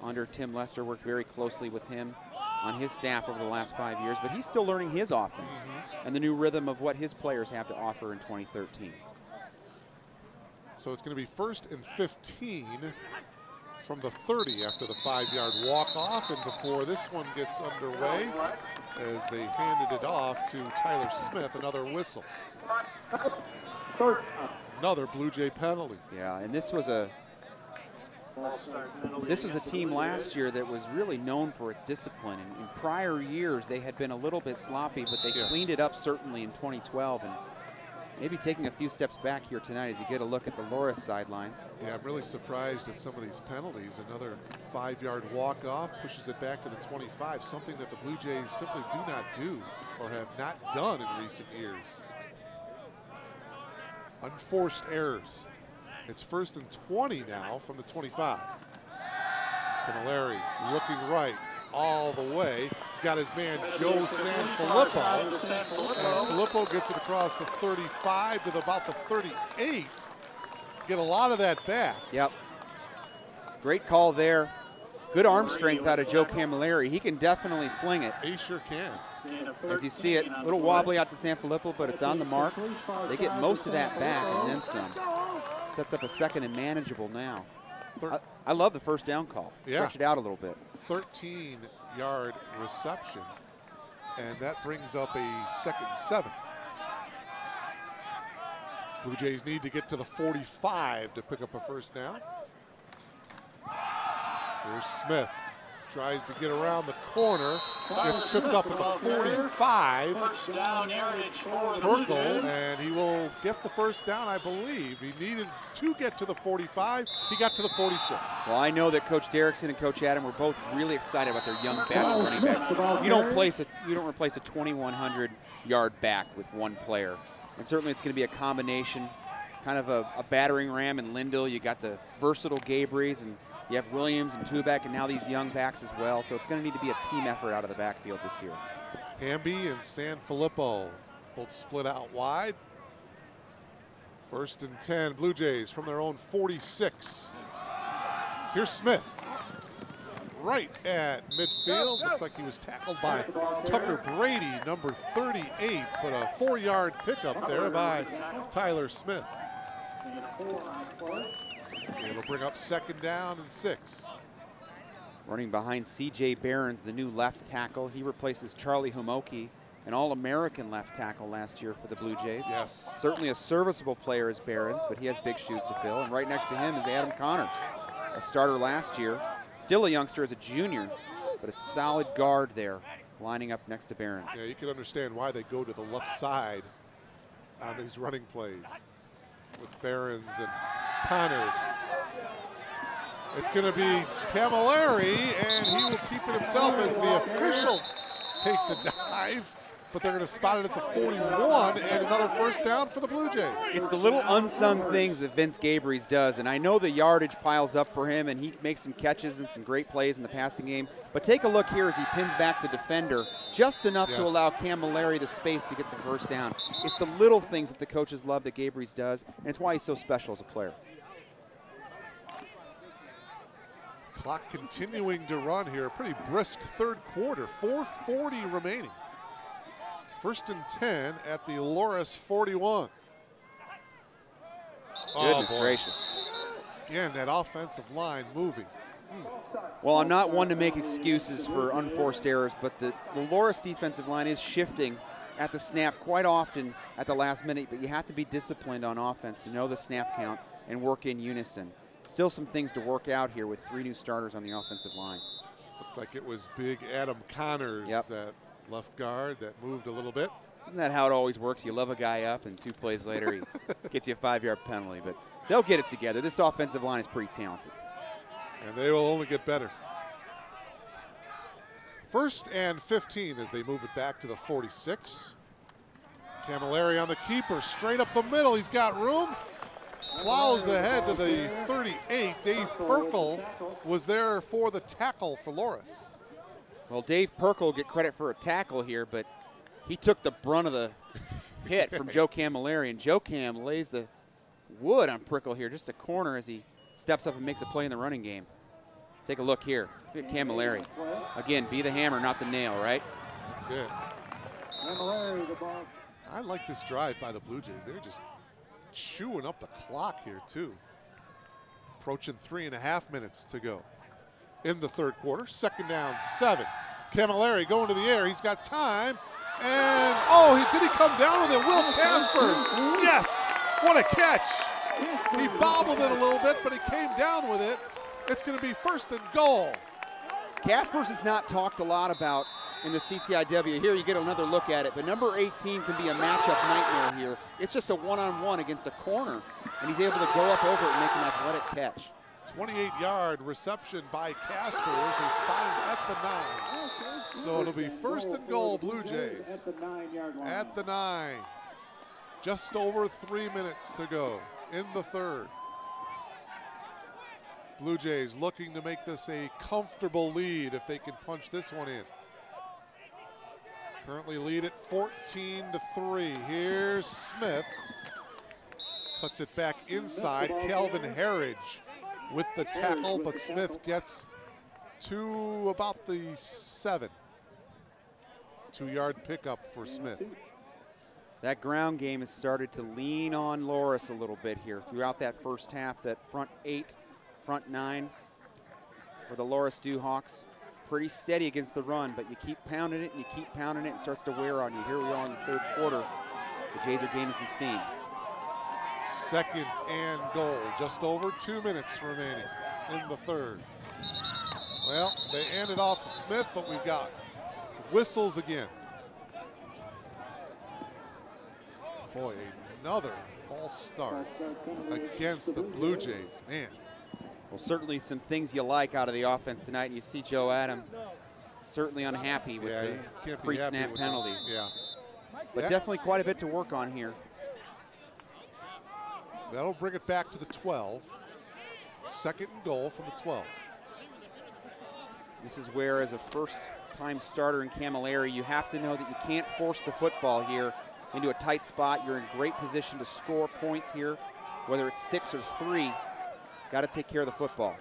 under Tim Lester, worked very closely with him on his staff over the last 5 years, but he's still learning his offense and the new rhythm of what his players have to offer in 2013. So it's going to be 1st and 15 from the 30 after the 5-yard walk-off, and before this one gets underway, as they handed it off to Tyler Smith, another whistle. Another Blue Jay penalty. Yeah, and this was a team last year that was really known for its discipline. In prior years, they had been a little bit sloppy, but they cleaned it up certainly in 2012, and maybe taking a few steps back here tonight as you get a look at the Loris sidelines. Yeah, I'm really surprised at some of these penalties. Another 5-yard walk-off pushes it back to the 25, something that the Blue Jays simply do not do or have not done in recent years. Unforced errors. It's 1st and 20 now from the 25. Camilleri looking right all the way. He's got his man Joe Sanfilippo, and Filippo gets it across the 35 to about the 38. Get a lot of that back. Yep. Great call there. Good arm strength out of Joe Camilleri. He can definitely sling it. He sure can. As you see it, a little wobbly out to Sanfilippo, but it's on the mark. They get most of that back and then some. Sets up a 2nd and manageable now. I love the 1st down call. Stretch it out a little bit. 13-yard reception, and that brings up a 2nd and 7. Blue Jays need to get to the 45 to pick up a first down. Here's Smith. Tries to get around the corner. Gets tripped up at the 45. Perkle, and he will get the first down, I believe. He needed to get to the 45. He got to the 46. Well, I know that Coach Derrickson and Coach Adam were both really excited about their young batch of running backs. You don't replace a 2,100-yard back with one player. And certainly it's going to be a combination, kind of a battering ram in Lindell. You got the versatile Gabries, and you have Williams and Tubac, and now these young backs as well. So it's going to need to be a team effort out of the backfield this year. Hamby and San Filippo both split out wide. 1st and 10, Blue Jays from their own 46. Here's Smith. Right at midfield. Looks like he was tackled by Tucker Brady, number 38, but a 4-yard pickup there by Tyler Smith. It'll bring up 2nd down and 6. Running behind C.J. Behrens, the new left tackle. He replaces Charlie Homoki, an All-American left tackle last year for the Blue Jays. Yes. Certainly a serviceable player is Behrens, but he has big shoes to fill. And right next to him is Adam Connors, a starter last year. Still a youngster as a junior, but a solid guard there, lining up next to Behrens. Yeah, you can understand why they go to the left side on these running plays with Behrens and Connors. It's going to be Camilleri, and he will keep it himself as the official takes a dive. But they're going to spot it at the 41, and another first down for the Blue Jays. It's the little unsung things that Vince Gabries does, and I know the yardage piles up for him, and he makes some catches and some great plays in the passing game. But take a look here as he pins back the defender, just enough to allow Camilleri the space to get the first down. It's the little things that the coaches love that Gabries does, and it's why he's so special as a player. Clock continuing to run here. A pretty brisk 3rd quarter, 4:40 remaining. 1st and 10 at the Loris 41. Goodness gracious. Again, that offensive line moving. Well, I'm not one to make excuses for unforced errors, but the Loris defensive line is shifting at the snap quite often at the last minute, but you have to be disciplined on offense to know the snap count and work in unison. Still some things to work out here with 3 new starters on the offensive line. Looked like it was big Adam Connors, that left guard that moved a little bit. Isn't that how it always works? You love a guy up, and 2 plays later he gets you a 5-yard penalty. But they'll get it together. This offensive line is pretty talented. And they will only get better. 1st and 15 as they move it back to the 46. Camilleri on the keeper, straight up the middle. He's got room. Plows ahead to the 38. Dave Perkle was there for the tackle for Loris. Well, Dave Perkle will get credit for a tackle here, but he took the brunt of the hit from Joe Camilleri, and Joe Cam lays the wood on Perkle here, just a corner as he steps up and makes a play in the running game. Take a look here. Look at Camilleri. Again, be the hammer, not the nail, right? That's it. I like this drive by the Blue Jays. They're just chewing up the clock here, too. Approaching 3.5 minutes to go in the 3rd quarter. 2nd down, 7. Camilleri going to the air. He's got time. And, did he come down with it? Will Caspers. Yes. What a catch. He bobbled it a little bit, but he came down with it. It's going to be 1st and goal. Caspers is not talked a lot about in the CCIW. Here you get another look at it, but number 18 can be a matchup nightmare here. It's just a one-on-one against a corner, and he's able to go up over it and make an athletic catch. 28-yard reception by Caspers. They spotted at the 9. So it'll be 1st and goal, Blue Jays. At the 9-yard line. At the 9. Just over 3 minutes to go in the 3rd. Blue Jays looking to make this a comfortable lead if they can punch this one in. Currently lead at 14-3. Here's Smith. Cuts it back inside. Calvin Harridge with the tackle, but Smith gets to about the 7. 2-yard pickup for Smith. That ground game has started to lean on Loris a little bit here throughout that first half. That front 8, front 9 for the Loris Dewhawks. Pretty steady against the run, but you keep pounding it and you keep pounding it, and it starts to wear on you. Here we are in the 3rd quarter. The Jays are gaining some steam. Second and goal. Just over 2 minutes remaining in the third. Well, they hand it off to Smith, but we've got whistles again. Boy, another false start against the Blue Jays, man. Well, certainly some things you like out of the offense tonight, and you see Joe Adam certainly unhappy with the pre-snap penalties. Yeah. But definitely quite a bit to work on here. That'll bring it back to the 12. Second and goal from the 12. This is where, as a first-time starter in Camilleri, you have to know that you can't force the football here into a tight spot. You're in great position to score points here, whether it's 6 or 3. Got to take care of the football.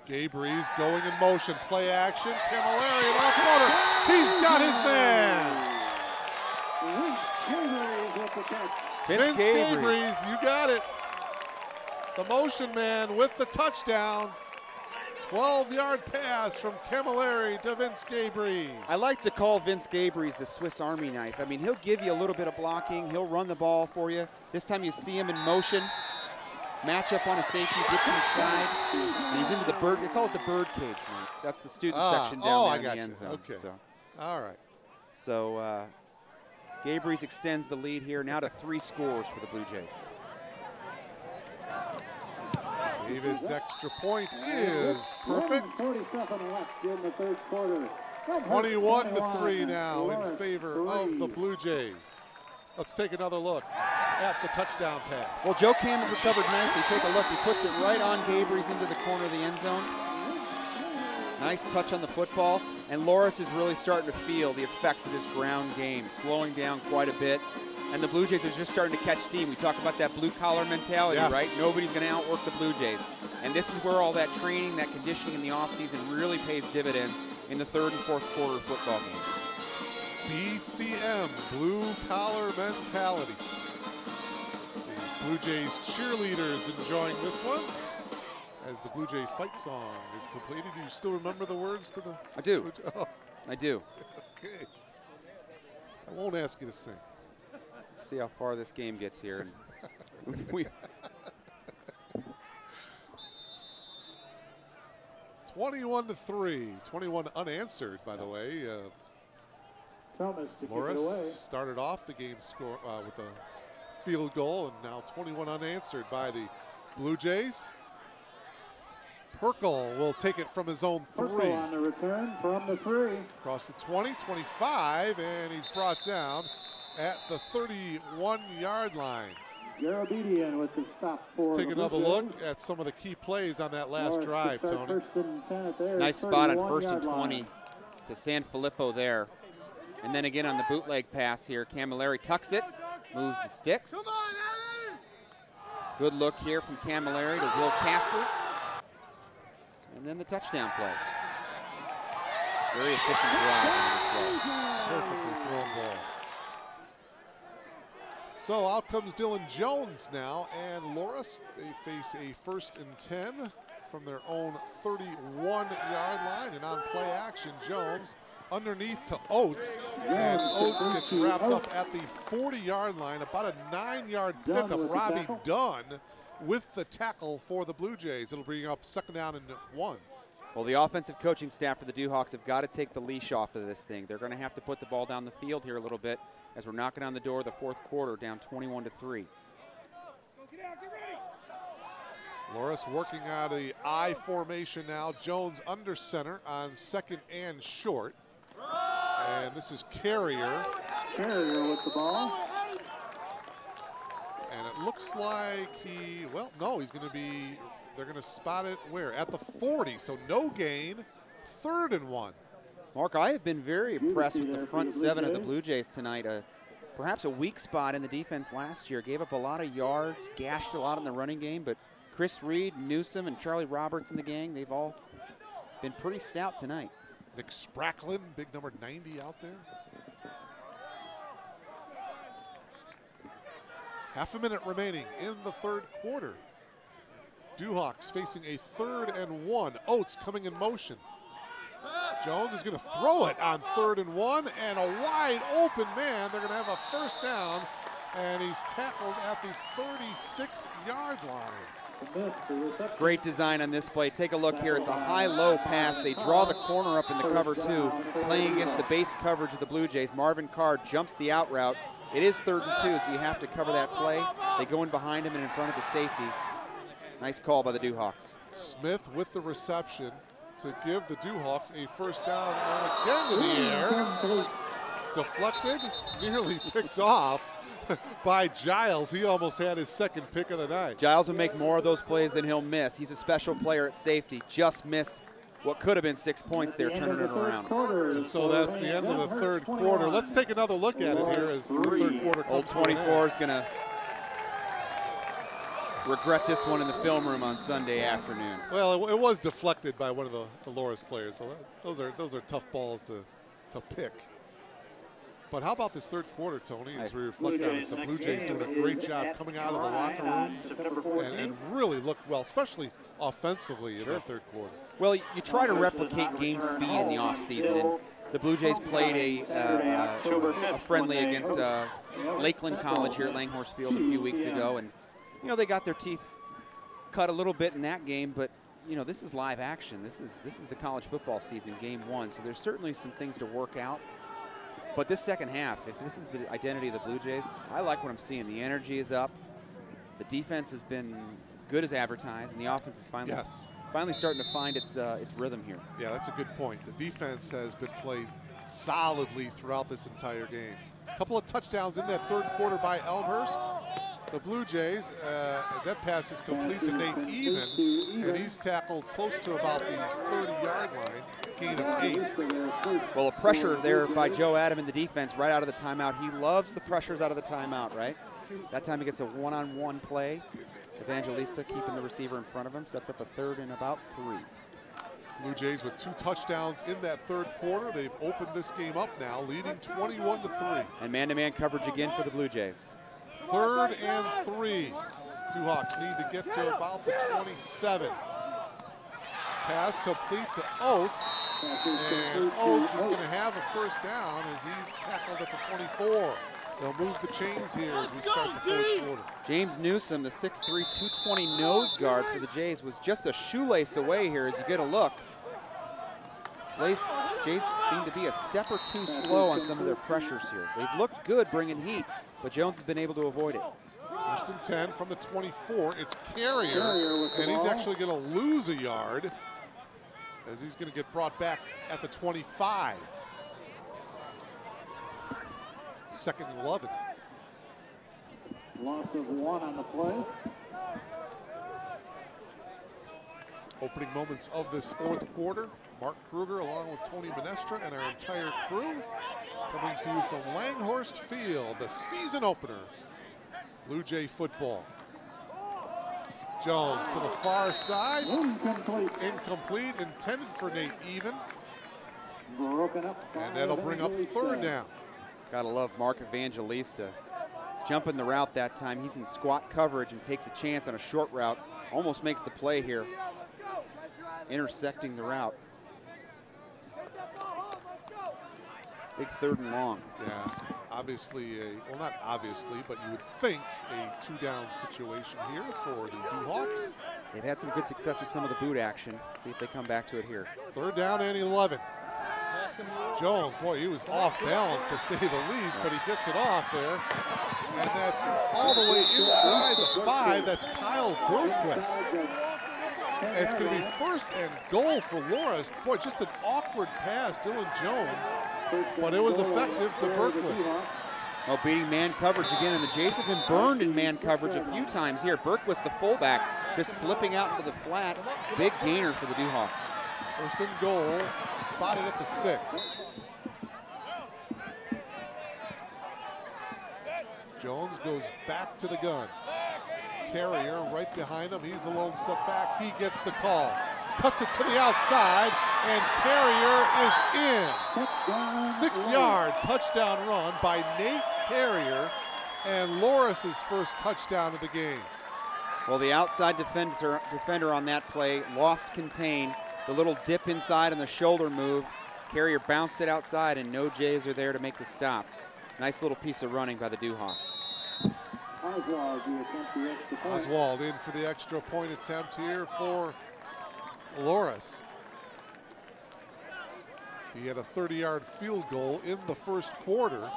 Gabri's going in motion, play action. Camilleri in off corner. He's got his man. Vince Gabri's, you got it. The motion man with the touchdown. 12-yard pass from Camilleri to Vince Gabri. I like to call Vince Gabri the Swiss Army knife. I mean, he'll give you a little bit of blocking. He'll run the ball for you. This time you see him in motion. Match up on a safety, gets inside, and he's into the bird. They call it the bird cage, Mike. That's the student section down there in the end zone. Okay. So. All right. So Gabri's extends the lead here now to 3 scores for the Blue Jays. David's extra point is perfect. 47 left in the third quarter. 21-3 now in favor of the Blue Jays. Let's take another look at the touchdown pass. Well, Joe Cam has recovered nicely. Take a look. He puts it right on Gabri's into the corner of the end zone. Nice touch on the football. And Loris is really starting to feel the effects of this ground game, slowing down quite a bit. And the Blue Jays are just starting to catch steam. We talk about that blue-collar mentality, right? Nobody's going to outwork the Blue Jays. And this is where all that training, that conditioning in the offseason really pays dividends in the third and fourth quarter football games. BCM, blue-collar mentality. The Blue Jays cheerleaders enjoying this one as the Blue Jay fight song is completed. Do you still remember the words to the? I do. I do. Okay. I won't ask you to sing. See how far this game gets here. we 21-3. 21 unanswered, by the way. Morris started off the game score with a field goal, and now 21 unanswered by the Blue Jays. Perkle will take it from his own 3. Perkle on the return from the 3. Across the 20, 25, and he's brought down at the 31-yard line. Garabedian with the stop for Let's take another look at some of the key plays on that last drive, Tony. Nice spot on 1st and 20 to San Filippo there. And then again on the bootleg pass here, Camilleri tucks it, moves the sticks. Good look here from Camilleri to Will Caspers. And then the touchdown play. Very efficient drive on this play. Perfectly thrown ball. So out comes Dylan Jones now, and Loris, they face a 1st and 10 from their own 31-yard line, and on play action, Jones underneath to Oates, and Oates gets wrapped up at the 40-yard line, about a 9-yard pickup. Robbie Dunn with the tackle for the Blue Jays. It'll bring up 2nd down and 1. Well, the offensive coaching staff for the Dewhawks have got to take the leash off of this thing. They're going to have to put the ball down the field here a little bit as we're knocking on the door of the 4th quarter, down 21-3. Loris working out of the I formation now. Jones under center on 2nd and short. And this is Carrier. Carrier with the ball. And it looks like he, well, no, he's going to be, they're going to spot it where? At the 40, so no gain, 3rd and 1. Mark, I have been very impressed with the front 7 of the Blue Jays tonight. Perhaps a weak spot in the defense last year. Gave up a lot of yards, gashed a lot in the running game, but Chris Reed, Newsom, and Charlie Roberts and the gang, they've all been pretty stout tonight. Nick Spracklin, big number 90 out there. Half a minute remaining in the 3rd quarter. Dewhawks facing a 3rd and 1. Oates coming in motion. Jones is going to throw it on 3rd and 1, and a wide open man. They're going to have a 1st down and he's tackled at the 36-yard line. Great design on this play. Take a look here. It's a high-low pass. They draw the corner up in the cover two, playing against the base coverage of the Blue Jays. Marvin Carr jumps the out route. It is 3rd and 2, so you have to cover that play. They go in behind him and in front of the safety. Nice call by the Dewhawks. Smith with the reception to give the Dewhawks a first down, and again to the air. Deflected, nearly picked off by Giles. He almost had his 2nd pick of the night. Giles will make more of those plays than he'll miss. He's a special player at safety. Just missed what could have been 6 points there, turning it around. And so that's the end of the 3rd quarter. Let's take another look at it here as the 3rd quarter comes. Old 24 is going to regret this one in the film room on Sunday afternoon. Well, it was deflected by one of the Loras players, so those are tough balls to pick. But how about this 3rd quarter, Tony, as we reflect on it? The Blue Jays doing a great job coming out of the locker room and really looked well, especially offensively in that 3rd quarter. Well, you try to replicate game speed in the offseason, and the Blue Jays played a friendly against Lakeland College here at Langhorse Field a few weeks ago, and you know, they got their teeth cut a little bit in that game, but you know, this is live action. This is the college football season, game 1, so there's certainly some things to work out. But this second half, if this is the identity of the Blue Jays, I like what I'm seeing. The energy is up. The defense has been good as advertised, and the offense is finally starting to find its rhythm here. Yeah, that's a good point. The defense has been played solidly throughout this entire game. A couple of touchdowns in that 3rd quarter by Elmhurst. The Blue Jays, as that pass is complete to Nate Even, and he's tackled close to about the 30-yard line, gain of 8. Well, a pressure there by Joe Adam in the defense right out of the timeout. He loves the pressures out of the timeout, right? That time he gets a one-on-one play. Evangelista keeping the receiver in front of him, sets up a 3rd and about 3. Blue Jays with 2 touchdowns in that 3rd quarter. They've opened this game up now, leading 21-3. And man-to-man coverage again for the Blue Jays. 3rd and 3. Dewhawks need to get to about the 27. Pass complete to Oates, and Oates is going to have a first down as he's tackled at the 24. They'll move the chains here as we start the 4th quarter. James Newsom, the 6'3", 220 nose guard for the Jays, was just a shoelace away here as you get a look. Jays seem to be a step or 2 slow on some of their pressures here. They've looked good bringing heat, but Jones has been able to avoid it. 1st and 10 from the 24. It's Carrier, and he's actually going to lose a yard as he's going to get brought back at the 25. 2nd and 11. Loss of 1 on the play. Opening moments of this 4th quarter. Mark Kruger along with Tony Menestra and our entire crew coming to you from Langhorst Field, the season opener, Blue Jay football. Jones to the far side. Incomplete, intended for Nate Even. And that'll bring up 3rd down. Gotta love Mark Evangelista. Jumping the route that time. He's in squat coverage and takes a chance on a short route. Almost makes the play here. Intersecting the route. Big 3rd and long. Yeah, obviously, well, not obviously, but you would think a 2-down situation here for the Dewhawks. They've had some good success with some of the boot action. See if they come back to it here. 3rd down and 11. Jones, boy, he was off balance to say the least, but he gets it off there. And that's all the way inside the 5. That's Kyle Bergquist. And it's going to be 1st and goal for Loras. Boy, just an awkward pass, Dylan Jones, but it was effective to Bergquist. Well, beating man coverage again, and the Jays have been burned in man coverage a few times here. Bergquist, the fullback, just slipping out into the flat. Big gainer for the Dewhawks. 1st and goal, spotted at the 6. Jones goes back to the gun. Carrier right behind him. He's the lone setback. He gets the call. Cuts it to the outside, and Carrier is in. 6-yard touchdown run by Nate Carrier, and Loras' first touchdown of the game. Well, the outside defender on that play lost contain. The little dip inside and the shoulder move. Carrier bounced it outside, and no Jays are there to make the stop. Nice little piece of running by the Dewhawks. Oswald in for the extra point attempt here for Loris. He had a 30-yard field goal in the first quarter.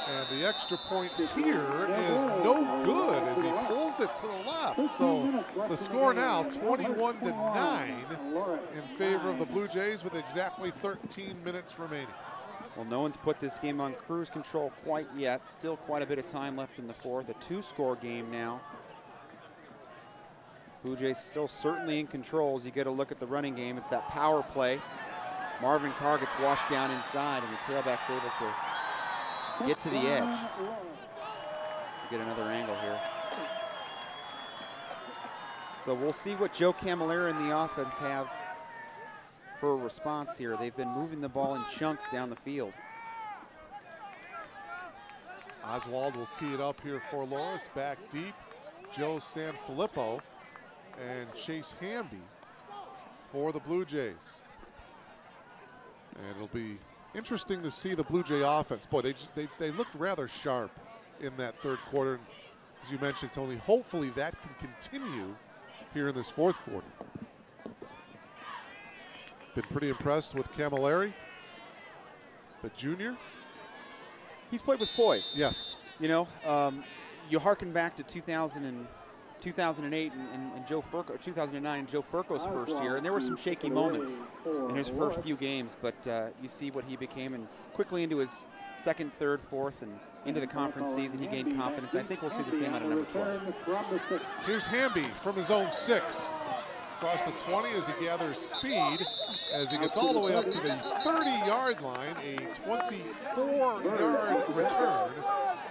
And the extra point here is no good as he pulls it to the left. So the score now 21-9 in favor of the Blue Jays with exactly 13 minutes remaining. Well, no one's put this game on cruise control quite yet. Still quite a bit of time left in the fourth. A two-score game now. Blue Jays still certainly in control as you get a look at the running game. It's that power play. Marvin Carr gets washed down inside, and the tailback's able to get to the edge. Let's get another angle here. So we'll see what Joe Camilleri and the offense have for a response here. They've been moving the ball in chunks down the field. Oswald will tee it up here for Loris. Back deep, Joe Sanfilippo and Chase Hamby for the Blue Jays. And it'll be interesting to see the Blue Jay offense. Boy, they looked rather sharp in that third quarter. As you mentioned, Tony, hopefully that can continue here in this fourth quarter. Been pretty impressed with Camilleri, the junior. He's played with poise. Yes. You know, you harken back to 2008 and Joe Furco, 2009 and Joe Furco's first year, and there were some shaky moments in his first few games, but you see what he became, and quickly into his second, third, fourth, and into the conference season, he gained confidence. I think we'll see the same out of number 12. Here's Hamby from his own 6. Across the 20 as he gathers speed, as he gets all the way up to the 30-yard line, a 24-yard return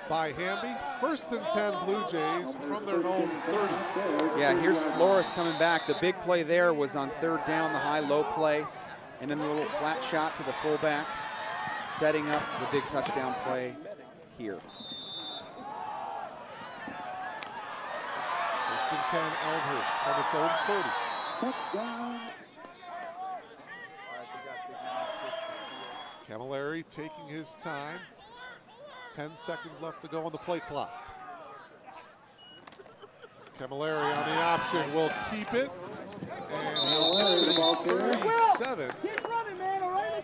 by Hamby. First and 10 Blue Jays from their own 30. Yeah, here's Loris coming back. The big play there was on third down, the high-low play, and then the little flat shot to the fullback, setting up the big touchdown play here. First and 10 Elmhurst from its own 30. Camilleri taking his time. 10 seconds left to go on the play clock. Camilleri on the option will keep it. And he'll get to the 37.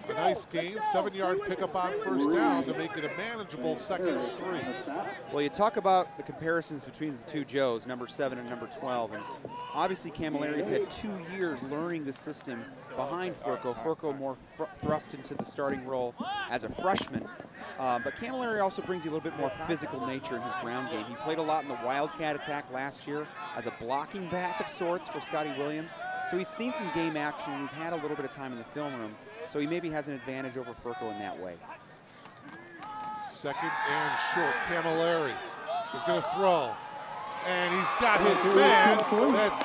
A nice gain, 7-yard pickup on first down to make it a manageable second and 3. Well, you talk about the comparisons between the two Joes, number 7 and number 12, and obviously Camilleri's had 2 years learning the system behind Furco. Furco more thrust into the starting role as a freshman, but Camilleri also brings you a little bit more physical nature in his ground game. He played a lot in the Wildcat attack last year as a blocking back of sorts for Scotty Williams, so he's seen some game action and he's had a little bit of time in the film room. So he maybe has an advantage over Furco in that way. Second and short. Camilleri is going to throw. And he's got his man. That's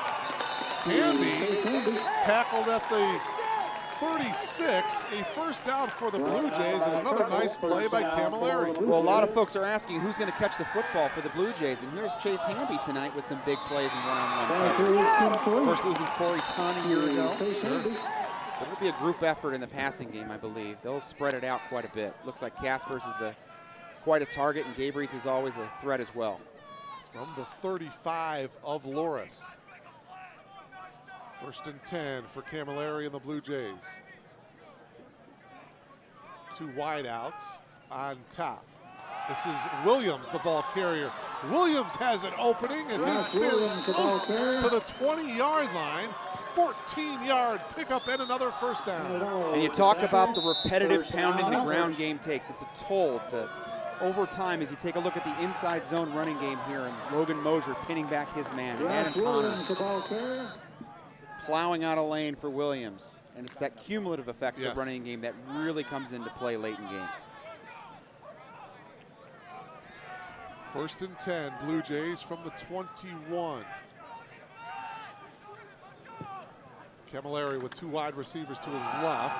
Hamby. Tackled at the 36. A first down for the Blue Jays and another nice play by Camilleri. Well, a lot of folks are asking who's going to catch the football for the Blue Jays. And here's Chase Hamby tonight with some big plays in one-on-one coverage. First losing Corey Tunn a year ago. Sure. It'll be a group effort in the passing game, I believe. They'll spread it out quite a bit. Looks like Kaspers is quite a target, and Gabriel is always a threat as well. From the 35 of Loris. First and 10 for Camilleri and the Blue Jays. 2 wideouts on top. This is Williams, the ball carrier. Williams has an opening as he spins close to the 20-yard line. 14-yard pickup and another first down. And you talk about the repetitive pounding the ground game takes. It's a toll. It's over time as you take a look at the inside zone running game here, and Logan Mosier pinning back his man. And Adam Connors plowing out a lane for Williams. And it's that cumulative effect of the running game that really comes into play late in games. First and 10, Blue Jays from the 21. Camilleri with 2 wide receivers to his left.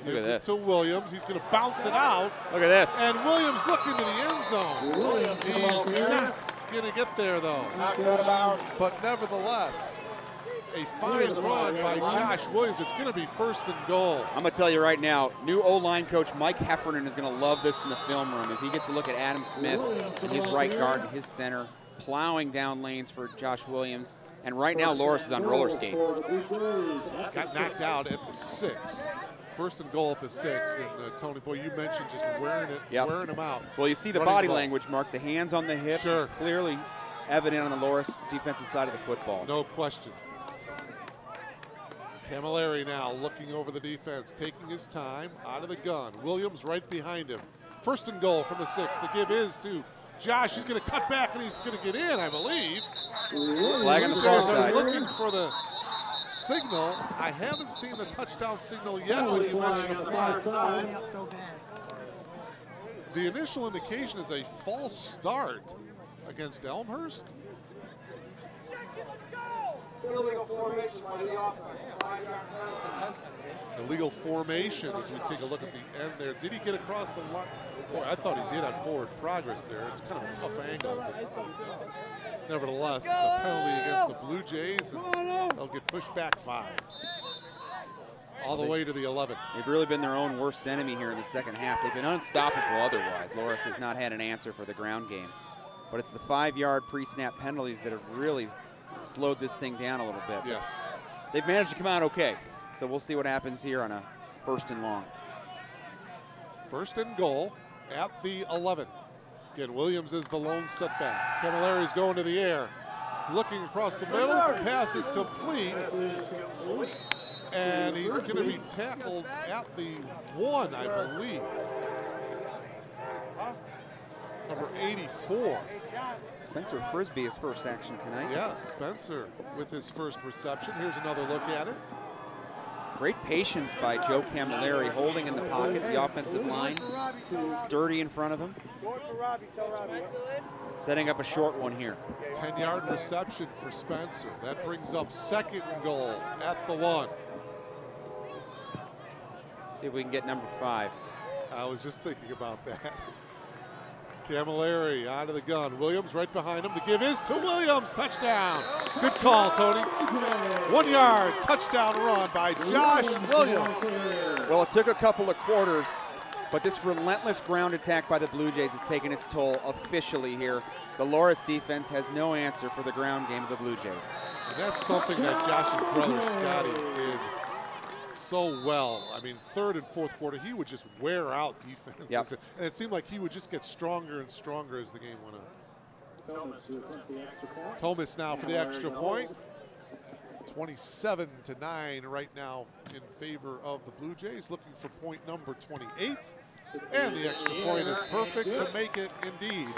Look at this. To Williams. He's going to bounce it out. Look at this. And Williams looking to the end zone. He's not going to get there, though. But nevertheless, a fine run by Josh Williams. It's going to be first and goal. I'm going to tell you right now, new O-line coach Mike Heffernan is going to love this in the film room as he gets a look at Adam Smith and his right guard and his center plowing down lanes for Josh Williams. And right now, Loris is on roller skates. Got knocked out at the 6. First and goal at the 6. And Tony, boy, you mentioned just wearing him out. Well, you see the body language, Mark. The hands on the hips is clearly evident on the Loris defensive side of the football. No question. Camilleri now looking over the defense, taking his time out of the gun. Williams right behind him. First and goal from the 6. The give is to Josh. He's going to cut back and he's going to get in, I believe. Flag on the far side. Looking for the signal. I haven't seen the touchdown signal yet when you mentioned a flag. The initial indication is a false start against Elmhurst. Illegal formation by the offense. Illegal formation as we take a look at the end there. Did he get across the line? Boy, I thought he did on forward progress there. It's kind of a tough angle. But nevertheless, it's a penalty against the Blue Jays, and they'll get pushed back 5. All the way to the 11. They've really been their own worst enemy here in the second half. They've been unstoppable otherwise. Loris has not had an answer for the ground game. But it's the 5-yard pre-snap penalties that have really slowed this thing down a little bit. Yes. They've managed to come out okay. So we'll see what happens here on a 1st and long. First and goal at the 11. Again, Williams is the lone setback. Camilleri's going to the air. Looking across the middle. Pass is complete. And he's going to be tackled at the 1, I believe. Number 84. Spencer Frisbee, his first action tonight. Yes, Spencer with his first reception. Here's another look at it. Great patience by Joe Camilleri, holding in the pocket, the offensive line, sturdy in front of him. Setting up a short one here. 10-yard reception for Spencer. That brings up 2nd and goal at the 1. See if we can get number 5. I was just thinking about that. Camilleri out of the gun. Williams right behind him. The give is to Williams. Touchdown. Good call, Tony. 1 yard touchdown run by Josh Williams. Well, it took a couple of quarters, but this relentless ground attack by the Blue Jays has taken its toll officially here. The Loris defense has no answer for the ground game of the Blue Jays. And that's something that Josh's brother Scotty did so well. I mean, 3rd and 4th quarter, he would just wear out defenses. Yep. And it seemed like he would just get stronger and stronger as the game went on. Thomas now for the extra point. 27-9 right now in favor of the Blue Jays, looking for point number 28. And the extra point is perfect to make it indeed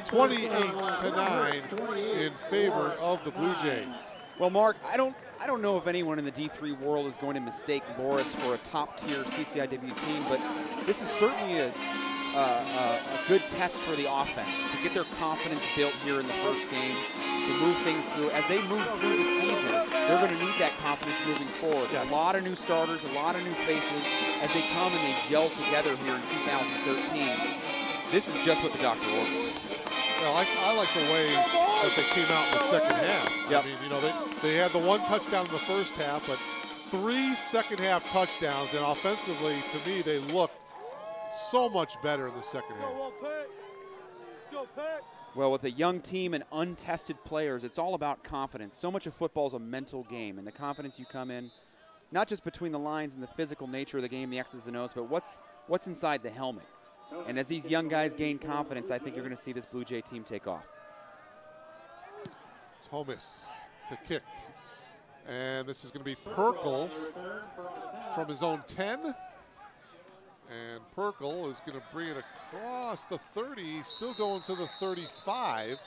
28-9 in favor of the Blue Jays. Well, Mark, I don't know if anyone in the D3 world is going to mistake Loris for a top-tier CCIW team, but this is certainly a good test for the offense to get their confidence built here in the first game, to move things through. As they move through the season, they're going to need that confidence moving forward. Yes. A lot of new starters, a lot of new faces as they come and they gel together here in 2013. This is just what the doctor ordered. Well, I like the way that they came out in the second half. Yep. I mean, you know, they had the 1 touchdown in the first half, but 3 second-half touchdowns, and offensively, to me, they looked so much better in the second half. Well, with a young team and untested players, it's all about confidence. So much of football is a mental game, and the confidence you come in, not just between the lines and the physical nature of the game, the X's and O's, but what's inside the helmet. And as these young guys gain confidence, I think you're going to see this Blue Jay team take off. Thomas to kick. And this is going to be Perkle from his own 10. And Perkle is going to bring it across the 30, still going to the 35.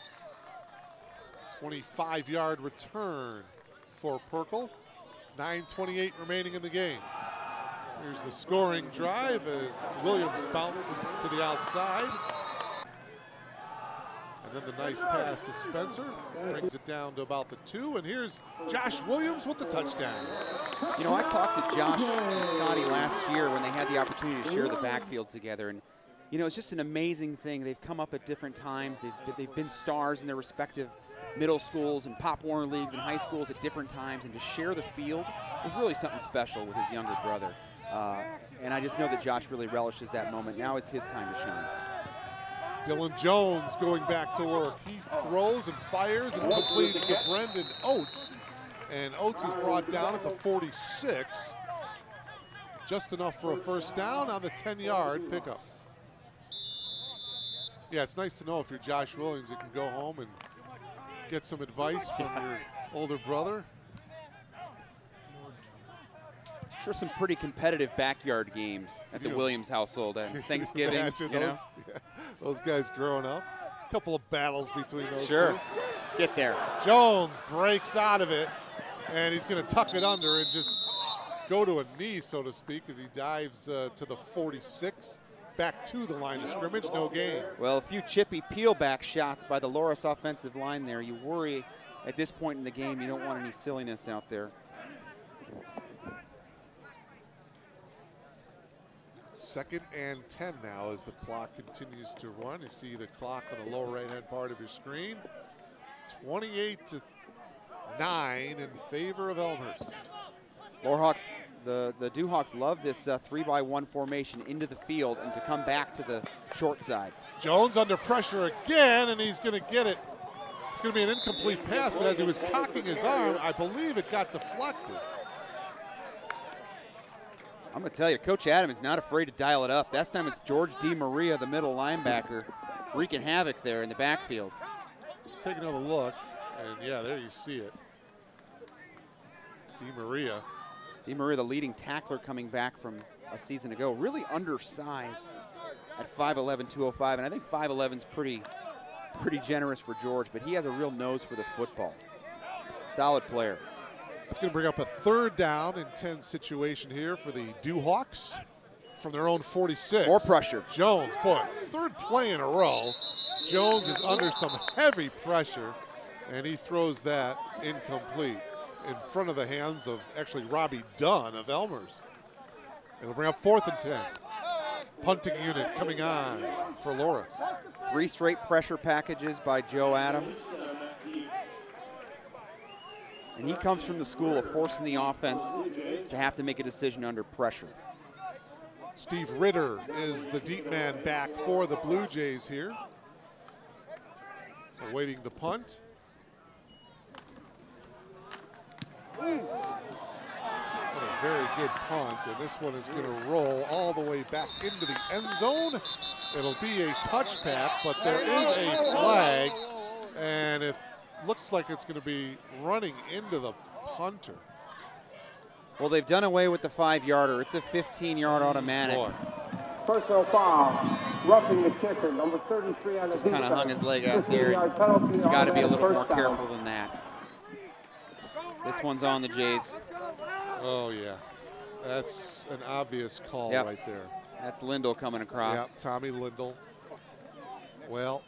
25-yard return for Perkle. 9:28 remaining in the game. Here's the scoring drive as Williams bounces to the outside. And then the nice pass to Spencer brings it down to about the 2. And here's Josh Williams with the touchdown. You know, I talked to Josh and Scotty last year when they had the opportunity to share the backfield together. And, you know, it's just an amazing thing. They've come up at different times. They've been stars in their respective middle schools and Pop Warner leagues and high schools at different times. And to share the field was really something special with his younger brother. And I just know that Josh really relishes that moment. Now it's his time to shine. Dylan Jones going back to work. He throws and fires and completes to Brendan Oates. And Oates is brought down at the 46. Just enough for a first down on the 10-yard pickup. Yeah, it's nice to know if you're Josh Williams, you can go home and get some advice from your older brother. Sure, some pretty competitive backyard games at the Williams household at Thanksgiving. You know? Yeah, those guys growing up. A couple of battles between those two. Get there. Jones breaks out of it, and he's going to tuck it under and just go to a knee, so to speak, as he dives to the 46, back to the line of scrimmage, no gain. Well, a few chippy peel-back shots by the Loras offensive line there. You worry at this point in the game, you don't want any silliness out there. Second and 10 now as the clock continues to run. You see the clock on the lower right-hand part of your screen. 28-9 in favor of Elmhurst. Lorehocs, the Dewhawks love this 3-by-1 formation into the field and to come back to the short side. Jones under pressure again, and he's going to get it. It's going to be an incomplete pass, but as he was cocking his arm, I believe it got deflected. I'm going to tell you, Coach Adam is not afraid to dial it up. That time it's George DeMaria, the middle linebacker, wreaking havoc there in the backfield. Take another look, and yeah, there you see it. DeMaria. DeMaria, the leading tackler coming back from a season ago, really undersized at 5'11", 205, and I think 5'11" is pretty generous for George, but he has a real nose for the football. Solid player. That's going to bring up a 3rd down and 10 situation here for the Dewhawks from their own 46. More pressure. Jones, boy, 3rd play in a row. Jones is under some heavy pressure, and he throws that incomplete in front of the hands of actually Robbie Dunn of Elmhurst. It'll bring up 4th and 10. Punting unit coming on for Loras. 3 straight pressure packages by Joe Adams. And he comes from the school of forcing the offense to have to make a decision under pressure. Steve Ritter is the deep man back for the Blue Jays here. Awaiting the punt. What a very good punt, and this one is going to roll all the way back into the end zone. It'll be a touchback, but there is a flag, and it looks like it's going to be running into the punter. Well, they've done away with the 5-yarder. It's a 15-yard automatic. Boy. Personal foul, roughing the kicker, number 33 on the just kind of hung his leg out there. You got to be a little more careful than that. This one's on the Jays. Oh, yeah. That's an obvious call right there. That's Lindell coming across. Yep, Tommy Lindell. Well.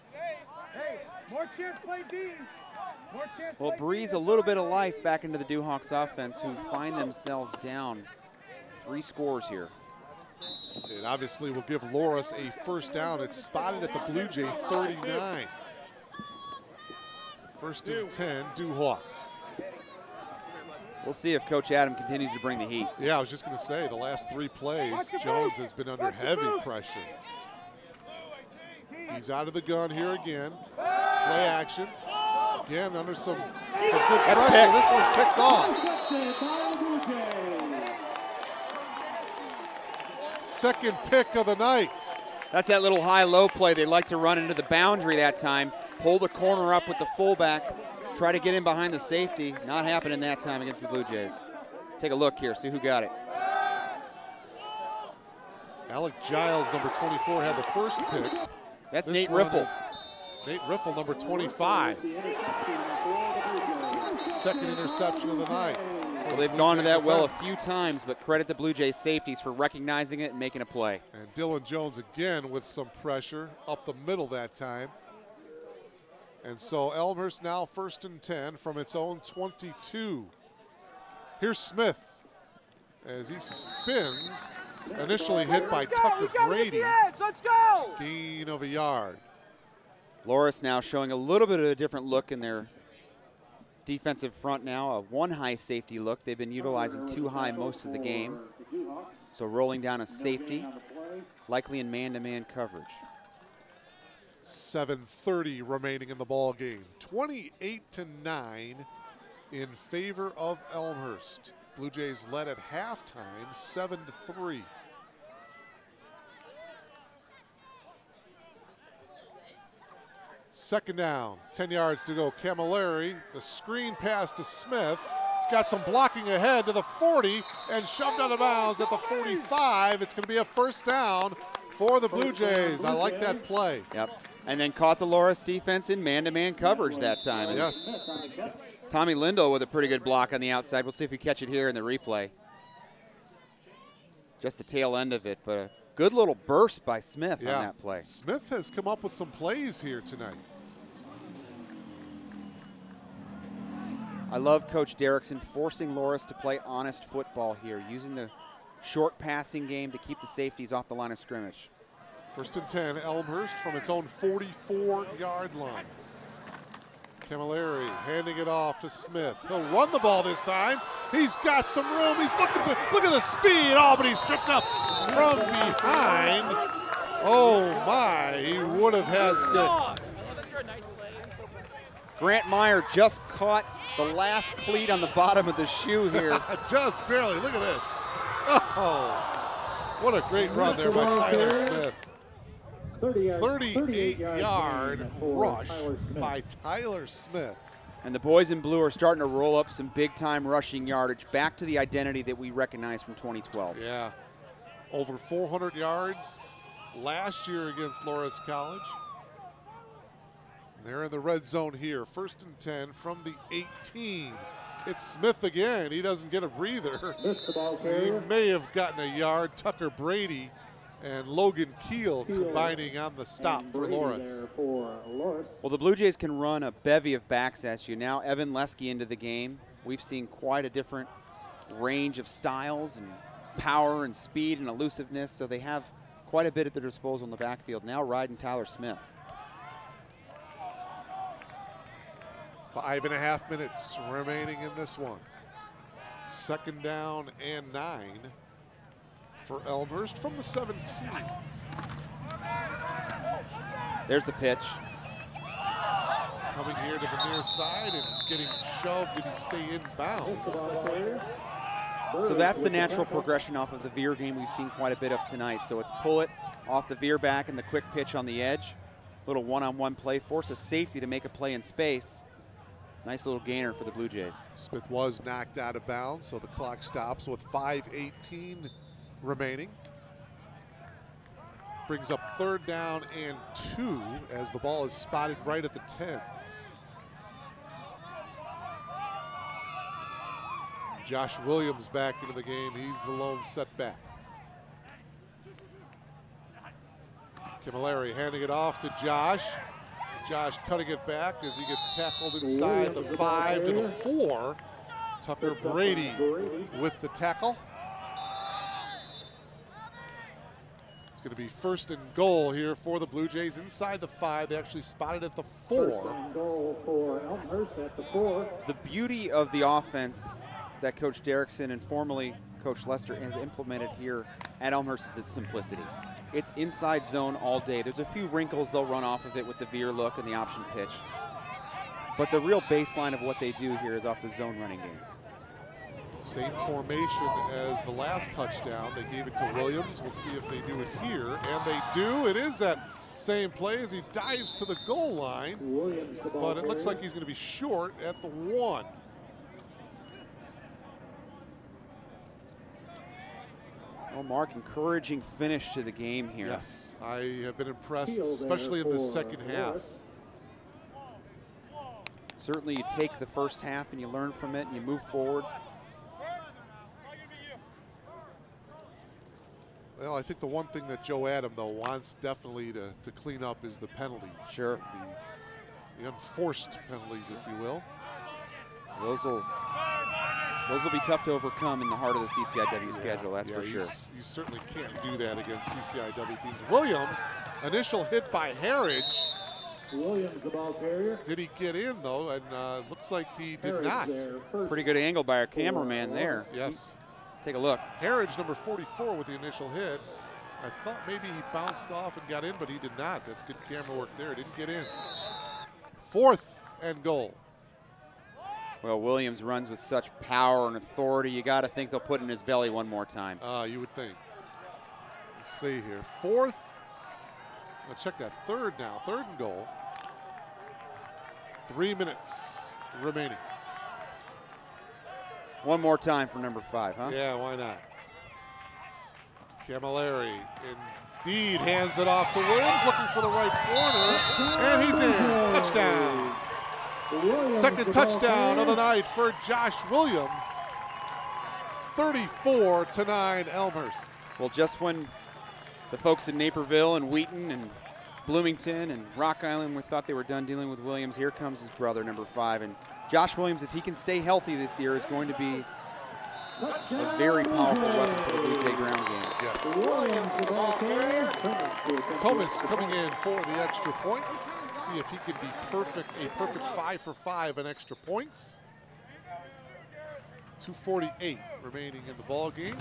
Hey, more chance play D. More chance. Well, breathes a little bit of life back into the Dewhawks offense, who find themselves down 3 scores here. It obviously will give Loras a first down. It's spotted at the Blue Jay 39. 1st and 10, Dewhawks. We'll see if Coach Adam continues to bring the heat. Yeah, I was just going to say, the last 3 plays, Jones has been under heavy pressure. He's out of the gun here again. Play action. Again, under some good pressure. This one's picked off. 2nd pick of the night. That's that little high-low play. They like to run into the boundary that time. Pull the corner up with the fullback. Try to get in behind the safety. Not happening that time against the Blue Jays. Take a look here, see who got it. Alec Giles, number 24, had the first pick. That's Nate Riffle. Nate Riffle, number 25. 2nd interception of the night. Well, they've gone to that well a few times, but credit the Blue Jays safeties for recognizing it and making a play. And Dylan Jones again with some pressure up the middle that time. And so Elmhurst now 1st and 10 from its own 22. Here's Smith as he spins. Initially hit by Tucker Brady. Let's go! Gain of a yard. Loras now showing a little bit of a different look in their defensive front now, a 1 high safety look. They've been utilizing 2 high most of the game. So rolling down a safety, likely in man-to-man coverage. 7:30 remaining in the ball game. 28-9 in favor of Elmhurst. Blue Jays led at halftime, 7-3. Second down, 10 yards to go. Camilleri, the screen pass to Smith. He's got some blocking ahead to the 40 and shoved out of bounds at the 45. It's going to be a first down for the Blue Jays. I like that play. Yep. And then caught the Loras defense in man-to-man coverage that time. And yes. Tommy Lindell with a pretty good block on the outside. We'll see if we catch it here in the replay. Just the tail end of it, but a good little burst by Smith on that play. Smith has come up with some plays here tonight. I love Coach Derrickson forcing Loras to play honest football here, using the short passing game to keep the safeties off the line of scrimmage. First and 10, Elmhurst from its own 44-yard line. Camilleri handing it off to Smith. He'll run the ball this time. He's got some room. He's looking for, look at the speed. Oh, but he's stripped up from behind. Oh my, he would have had 6. Grant Meyer just caught the last cleat on the bottom of the shoe here. Just barely, look at this. Oh, what a great run there by Tyler Smith. 38-yard rush by Tyler Smith. And the boys in blue are starting to roll up some big-time rushing yardage, back to the identity that we recognize from 2012. Yeah, over 400 yards last year against Loras College. They're in the red zone here, first and 10 from the 18. It's Smith again. He doesn't get a breather. He may have gotten a yard. Tucker Brady and Logan Keel combining on the stop for Loras. Well, the Blue Jays can run a bevy of backs at you. Now Evan Lesky into the game. We've seen quite a different range of styles and power and speed and elusiveness, so they have quite a bit at their disposal in the backfield. Now riding Tyler Smith. 5.5 minutes remaining in this one. Second down and 9 for Elmhurst from the 17. There's the pitch. Coming here to the near side and getting shoved. Did he stay in bounds? So that's the natural progression off of the veer game we've seen quite a bit of tonight. So it's pull it off the veer back and the quick pitch on the edge. Little one-on-one play, force a safety to make a play in space. Nice little gainer for the Blue Jays. Smith was knocked out of bounds, so the clock stops with 5:18 remaining. Brings up third down and 2 as the ball is spotted right at the 10. Josh Williams back into the game. He's the lone setback. Camilleri handing it off to Josh. Josh cutting it back as he gets tackled inside the 5 to the 4. Tucker Brady with the tackle. It's going to be first and goal here for the Blue Jays inside the 5. They actually spotted at the 4. First and goal for Elmhurst at the 4. The beauty of the offense that Coach Derrickson and formerly Coach Lester has implemented here at Elmhurst is its simplicity. It's inside zone all day. There's a few wrinkles they'll run off of it with the veer look and the option pitch. But the real baseline of what they do here is off the zone running game. Same formation as the last touchdown. They gave it to Williams. We'll see if they do it here. And they do. It is that same play as he dives to the goal line. But it looks like he's going to be short at the 1. Well, Mark, encouraging finish to the game here. Yes, I have been impressed, especially in the second half. Certainly you take the first half and you learn from it and you move forward. Well, I think the one thing that Joe Adam, though, wants definitely to clean up is the penalties. Sure. The unforced penalties, if you will. Those will be tough to overcome in the heart of the CCIW schedule, that's for sure. You certainly can't do that against CCIW teams. Williams, initial hit by Harridge. Williams, the ball carrier. Did he get in, though? And looks like he did not. Pretty good angle by our cameraman there. Yes. Take a look. Harridge, number 44, with the initial hit. I thought maybe he bounced off and got in, but he did not. That's good camera work there. Didn't get in. 4th and goal. Well, Williams runs with such power and authority. You got to think they'll put it in his belly one more time. You would think. Let's see here. 4th. I'll check that. 3rd now. 3rd and goal. 3 minutes remaining. One more time for number 5, huh? Yeah, why not? Camilleri indeed hands it off to Williams, looking for the right corner, and he's in. Touchdown. Second touchdown of the night for Josh Williams. 34-9 Elmhurst. Well, just when the folks in Naperville and Wheaton and Bloomington and Rock Island thought they were done dealing with Williams, here comes his brother, number 5. And Josh Williams, if he can stay healthy this year, is going to be a very powerful weapon for the Blue Jay ground game. Yes. Thomas coming in for the extra point. See if he can be a perfect 5 for 5 in extra points. 2:48 remaining in the ball game.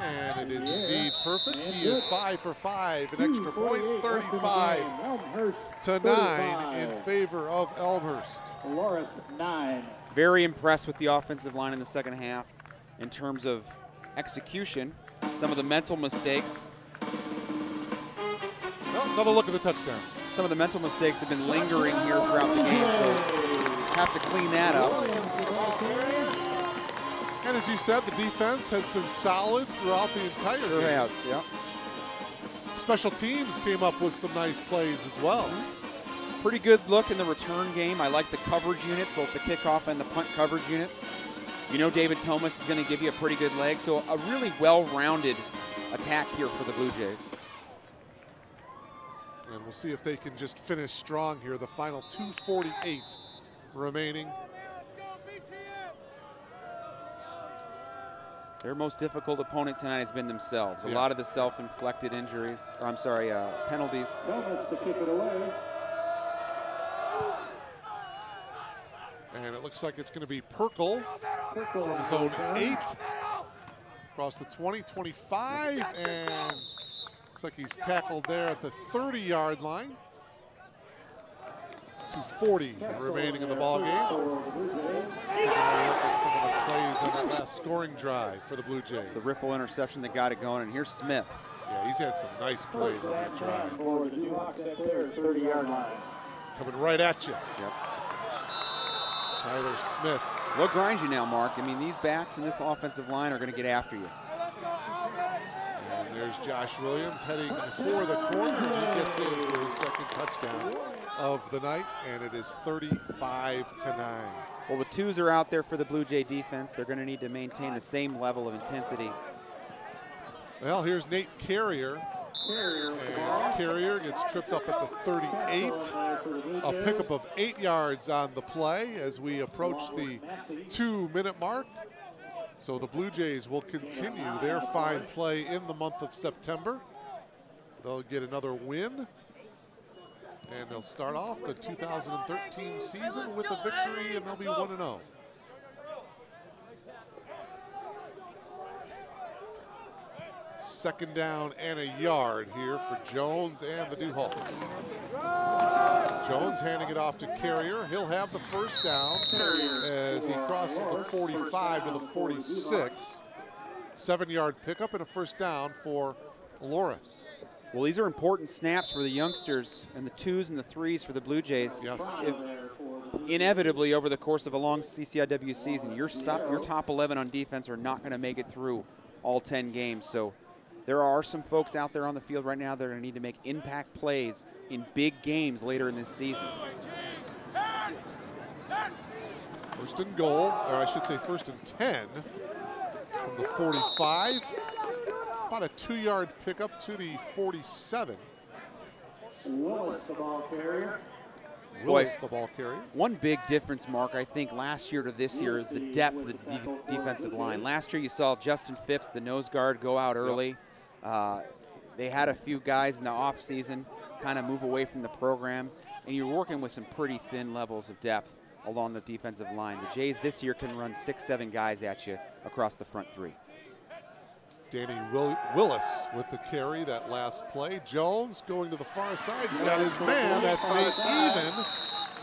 And it is indeed perfect. He is 5 for 5 in extra points, 35-9 in favor of Elmhurst. Loris 9. Very impressed with the offensive line in the second half in terms of execution. Some of the mental mistakes. Well, another look at the touchdown. Some of the mental mistakes have been lingering here throughout the game, so have to clean that up. And as you said, the defense has been solid throughout the entire game. Sure has, yeah. Special teams came up with some nice plays as well. Pretty good look in the return game. I like the coverage units, both the kickoff and the punt coverage units. You know David Thomas is going to give you a pretty good leg, so a really well-rounded attack here for the Blue Jays. And we'll see if they can just finish strong here. The final 2:48 remaining. Their most difficult opponent tonight has been themselves. A lot of the self-inflicted injuries, or I'm sorry, penalties. Thomas to kick it away. And it looks like it's going to be Perkle from zone 8. Across the 20, 25, and looks like he's tackled there at the 30-yard line. 2:40 remaining in the ball game. Taking a look at some of the plays on that last scoring drive for the Blue Jays. The riffle interception that got it going, and here's Smith. Yeah, he's had some nice plays on that drive. For the Duhawks at their 30-yard line. Coming right at you. Yep. Tyler Smith. They'll grind you now, Mark. I mean, these backs and this offensive line are going to get after you. And there's Josh Williams heading for the corner, and he gets in for his second touchdown of the night, and it is 35-9. Well, the twos are out there for the Blue Jay defense. They're going to need to maintain the same level of intensity. Well, here's Nate Carrier. And Carrier gets tripped up at the 38. A pickup of 8 yards on the play as we approach the 2-minute mark. So the Blue Jays will continue their fine play in the month of September. They'll get another win. And they'll start off the 2013 season with a victory, and they'll be 1-0. Second down and a yard here for Jones and the Duhawks. Jones handing it off to Carrier. He'll have the first down as he crosses the 45 to the 46. 7-yard pickup and a first down for Loris. Well, these are important snaps for the youngsters and the 2s and the 3s for the Blue Jays. Yes. Inevitably, over the course of a long CCIW season, your top 11 on defense are not going to make it through all 10 games. So there are some folks out there on the field right now that are going to need to make impact plays in big games later in this season. First and goal, or I should say first and 10 from the 45. About a 2-yard pickup to the 47. Willis, the ball carrier. Willis, the ball carrier. One big difference, Mark, I think last year to this year is the depth of the defensive line. Last year you saw Justin Phipps, the nose guard, go out early. They had a few guys in the offseason kind of move away from the program, and you're working with some pretty thin levels of depth along the defensive line. The Jays this year can run 6-7 guys at you across the front 3. Danny Willis with the carry that last play. Jones going to the far side. He's got his man. That's Nate Even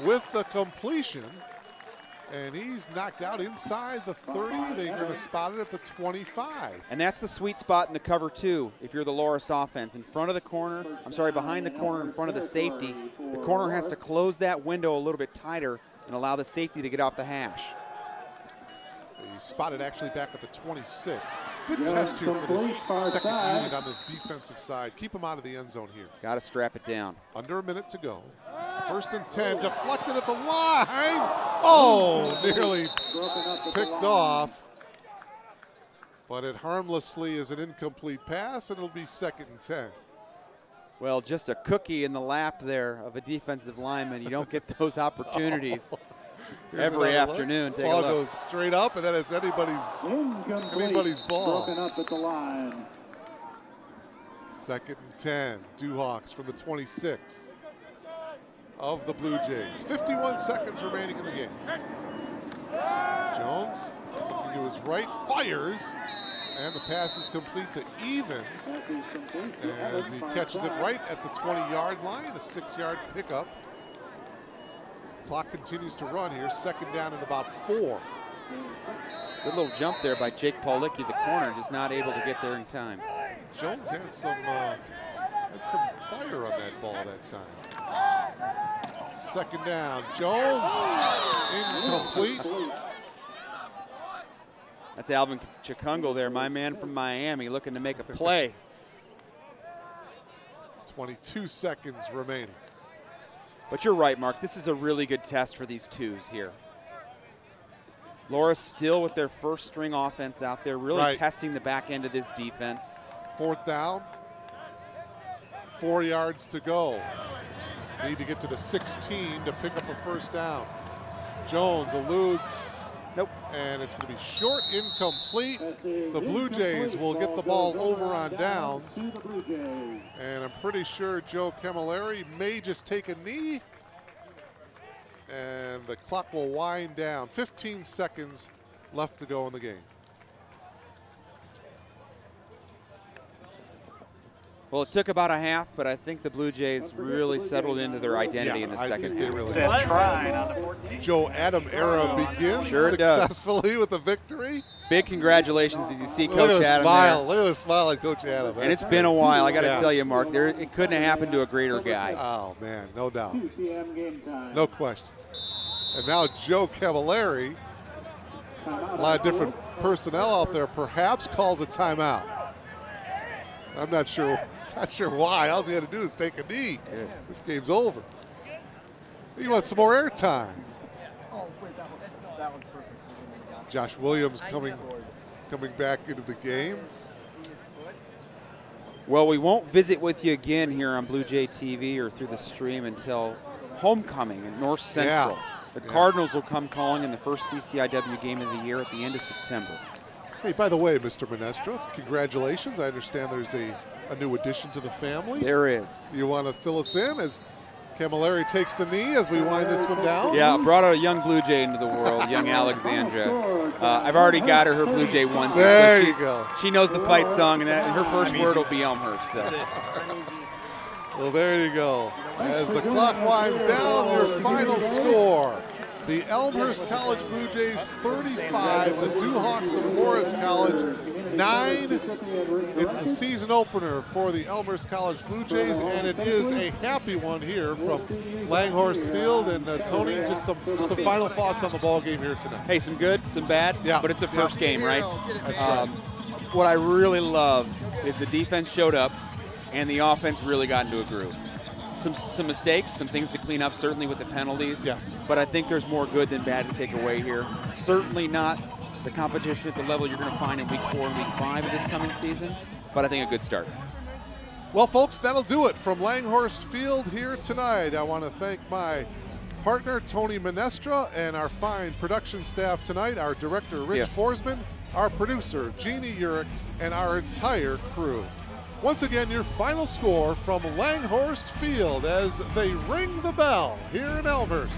with the completion. And he's knocked out inside the 30. They're going to spot it at the 25. And that's the sweet spot in the cover two if you're the Loras offense. In front of the corner, behind the corner, in front of the safety. The corner has to close that window a little bit tighter and allow the safety to get off the hash. He spotted actually back at the 26. Good test here for this second unit on this defensive side. Keep him out of the end zone here. Got to strap it down. Under a minute to go. 1st and 10, deflected at the line. Oh, nearly picked off. But it harmlessly is an incomplete pass, and it'll be 2nd and 10. Well, just a cookie in the lap there of a defensive lineman. You don't get those opportunities every afternoon. Take a look. Ball goes straight up, and then it's anybody's ball. Broken up at the line. 2nd and 10, Duhawks from the 26 of the Blue Jays. 51 seconds remaining in the game. Jones looking to his right, fires, and the pass is complete to Even as he catches it right at the 20-yard line, a 6-yard pickup. Clock continues to run here, 2nd down and about 4. Good little jump there by Jake Paulicki, the corner, just not able to get there in time. Jones had some fire on that ball that time. 2nd down, Jones, incomplete. That's Alvin Chikungo there, my man from Miami, looking to make a play. 22 seconds remaining. But you're right, Mark, this is a really good test for these twos here. Loras still with their first string offense out there, really testing the back end of this defense. 4th down, 4 yards to go. Need to get to the 16 to pick up a 1st down. Jones eludes. Nope. And it's going to be short, incomplete. The Blue Jays will get the ball over on downs. And I'm pretty sure Joe Camilleri may just take a knee. And the clock will wind down. 15 seconds left to go in the game. Well, it took about a half, but I think the Blue Jays really settled into their identity in the second half. Really Joe Adam era begins successfully with a victory. Big congratulations as you see Coach Adam there. Look at the smile at Coach Adam. And it's been a while. I got to tell you, Mark, it couldn't have happened to a greater guy. Oh, man, no doubt. No question. And now Joe Camilleri, a lot of different personnel out there, perhaps calls a timeout. I'm not sure why. All he had to do is take a knee. Yeah. This game's over. You want some more airtime. Josh Williams coming back into the game. Well, we won't visit with you again here on Blue Jay TV or through the stream until homecoming in North Central. Yeah. The Cardinals will come calling in the first CCIW game of the year at the end of September. Hey, by the way, Mr. Menestra, congratulations. I understand there's a new addition to the family. There is. You want to fill us in as Camilleri takes the knee as we wind this one down? Yeah, brought a young Blue Jay into the world, young Alexandra. I've already got her Blue Jay onesie. There you go. She knows the fight song, and her first word will be Elmhurst. So. Well, there you go. As the clock winds down, your final score. The Elmhurst College Blue Jays 35, the Duhawks of Loras College 9. It's the season opener for the Elmhurst College Blue Jays, and it is a happy one here from Langhorse Field. And Tony, just some final thoughts on the ball game here tonight. Hey, some good, some bad, but it's a first game, right? That's right. What I really love is the defense showed up, and the offense really got into a groove. Some mistakes, some things to clean up, certainly with the penalties. Yes. But I think there's more good than bad to take away here. Certainly not the competition at the level you're going to find in Week 4 and Week 5 of this coming season, but I think a good start. Well, folks, that'll do it from Langhorst Field here tonight. I want to thank my partner, Tony Menestra, and our fine production staff tonight, our director, Rich Forsman, our producer, Jeannie Urich, and our entire crew. Once again, your final score from Langhorst Field as they ring the bell here in Elmhurst.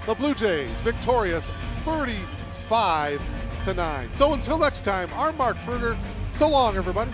The Blue Jays victorious 35-9. So until next time, I'm Mark Kruger So long, everybody.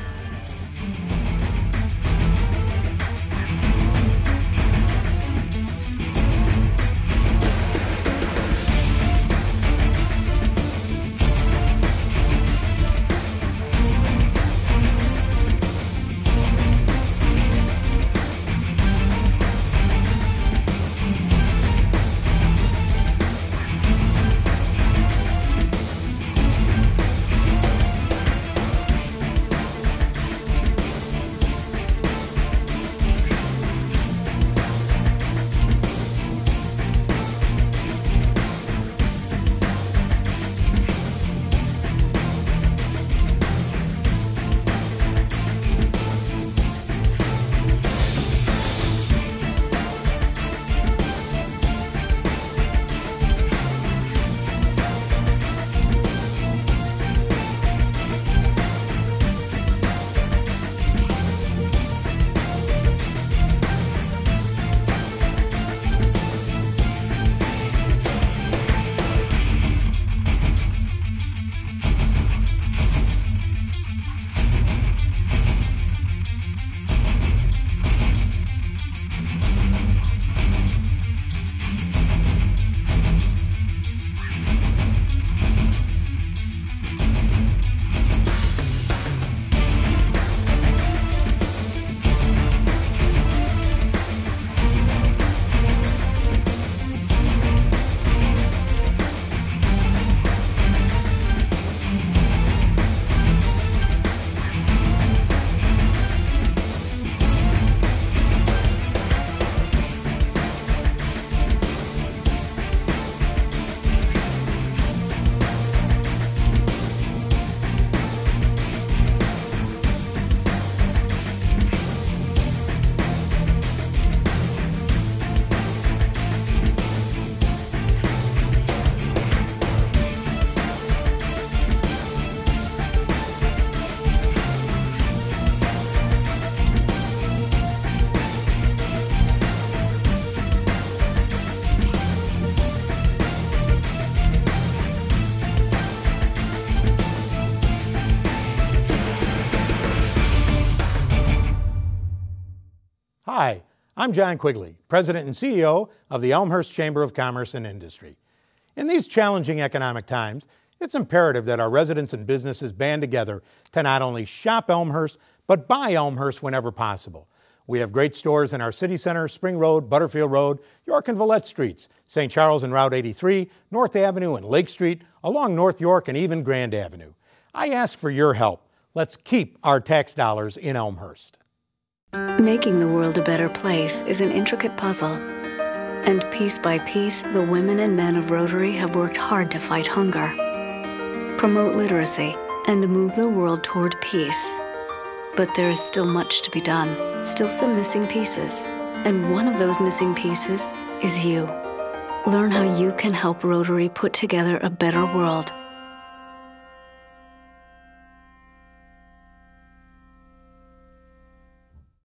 Hi, I'm John Quigley, President and CEO of the Elmhurst Chamber of Commerce and Industry. In these challenging economic times, it's imperative that our residents and businesses band together to not only shop Elmhurst, but buy Elmhurst whenever possible. We have great stores in our city center, Spring Road, Butterfield Road, York and Villette Streets, St. Charles and Route 83, North Avenue and Lake Street, along North York and even Grand Avenue. I ask for your help. Let's keep our tax dollars in Elmhurst. Making the world a better place is an intricate puzzle. And piece by piece, the women and men of Rotary have worked hard to fight hunger, promote literacy, and move the world toward peace. But there is still much to be done, still some missing pieces. And one of those missing pieces is you. Learn how you can help Rotary put together a better world.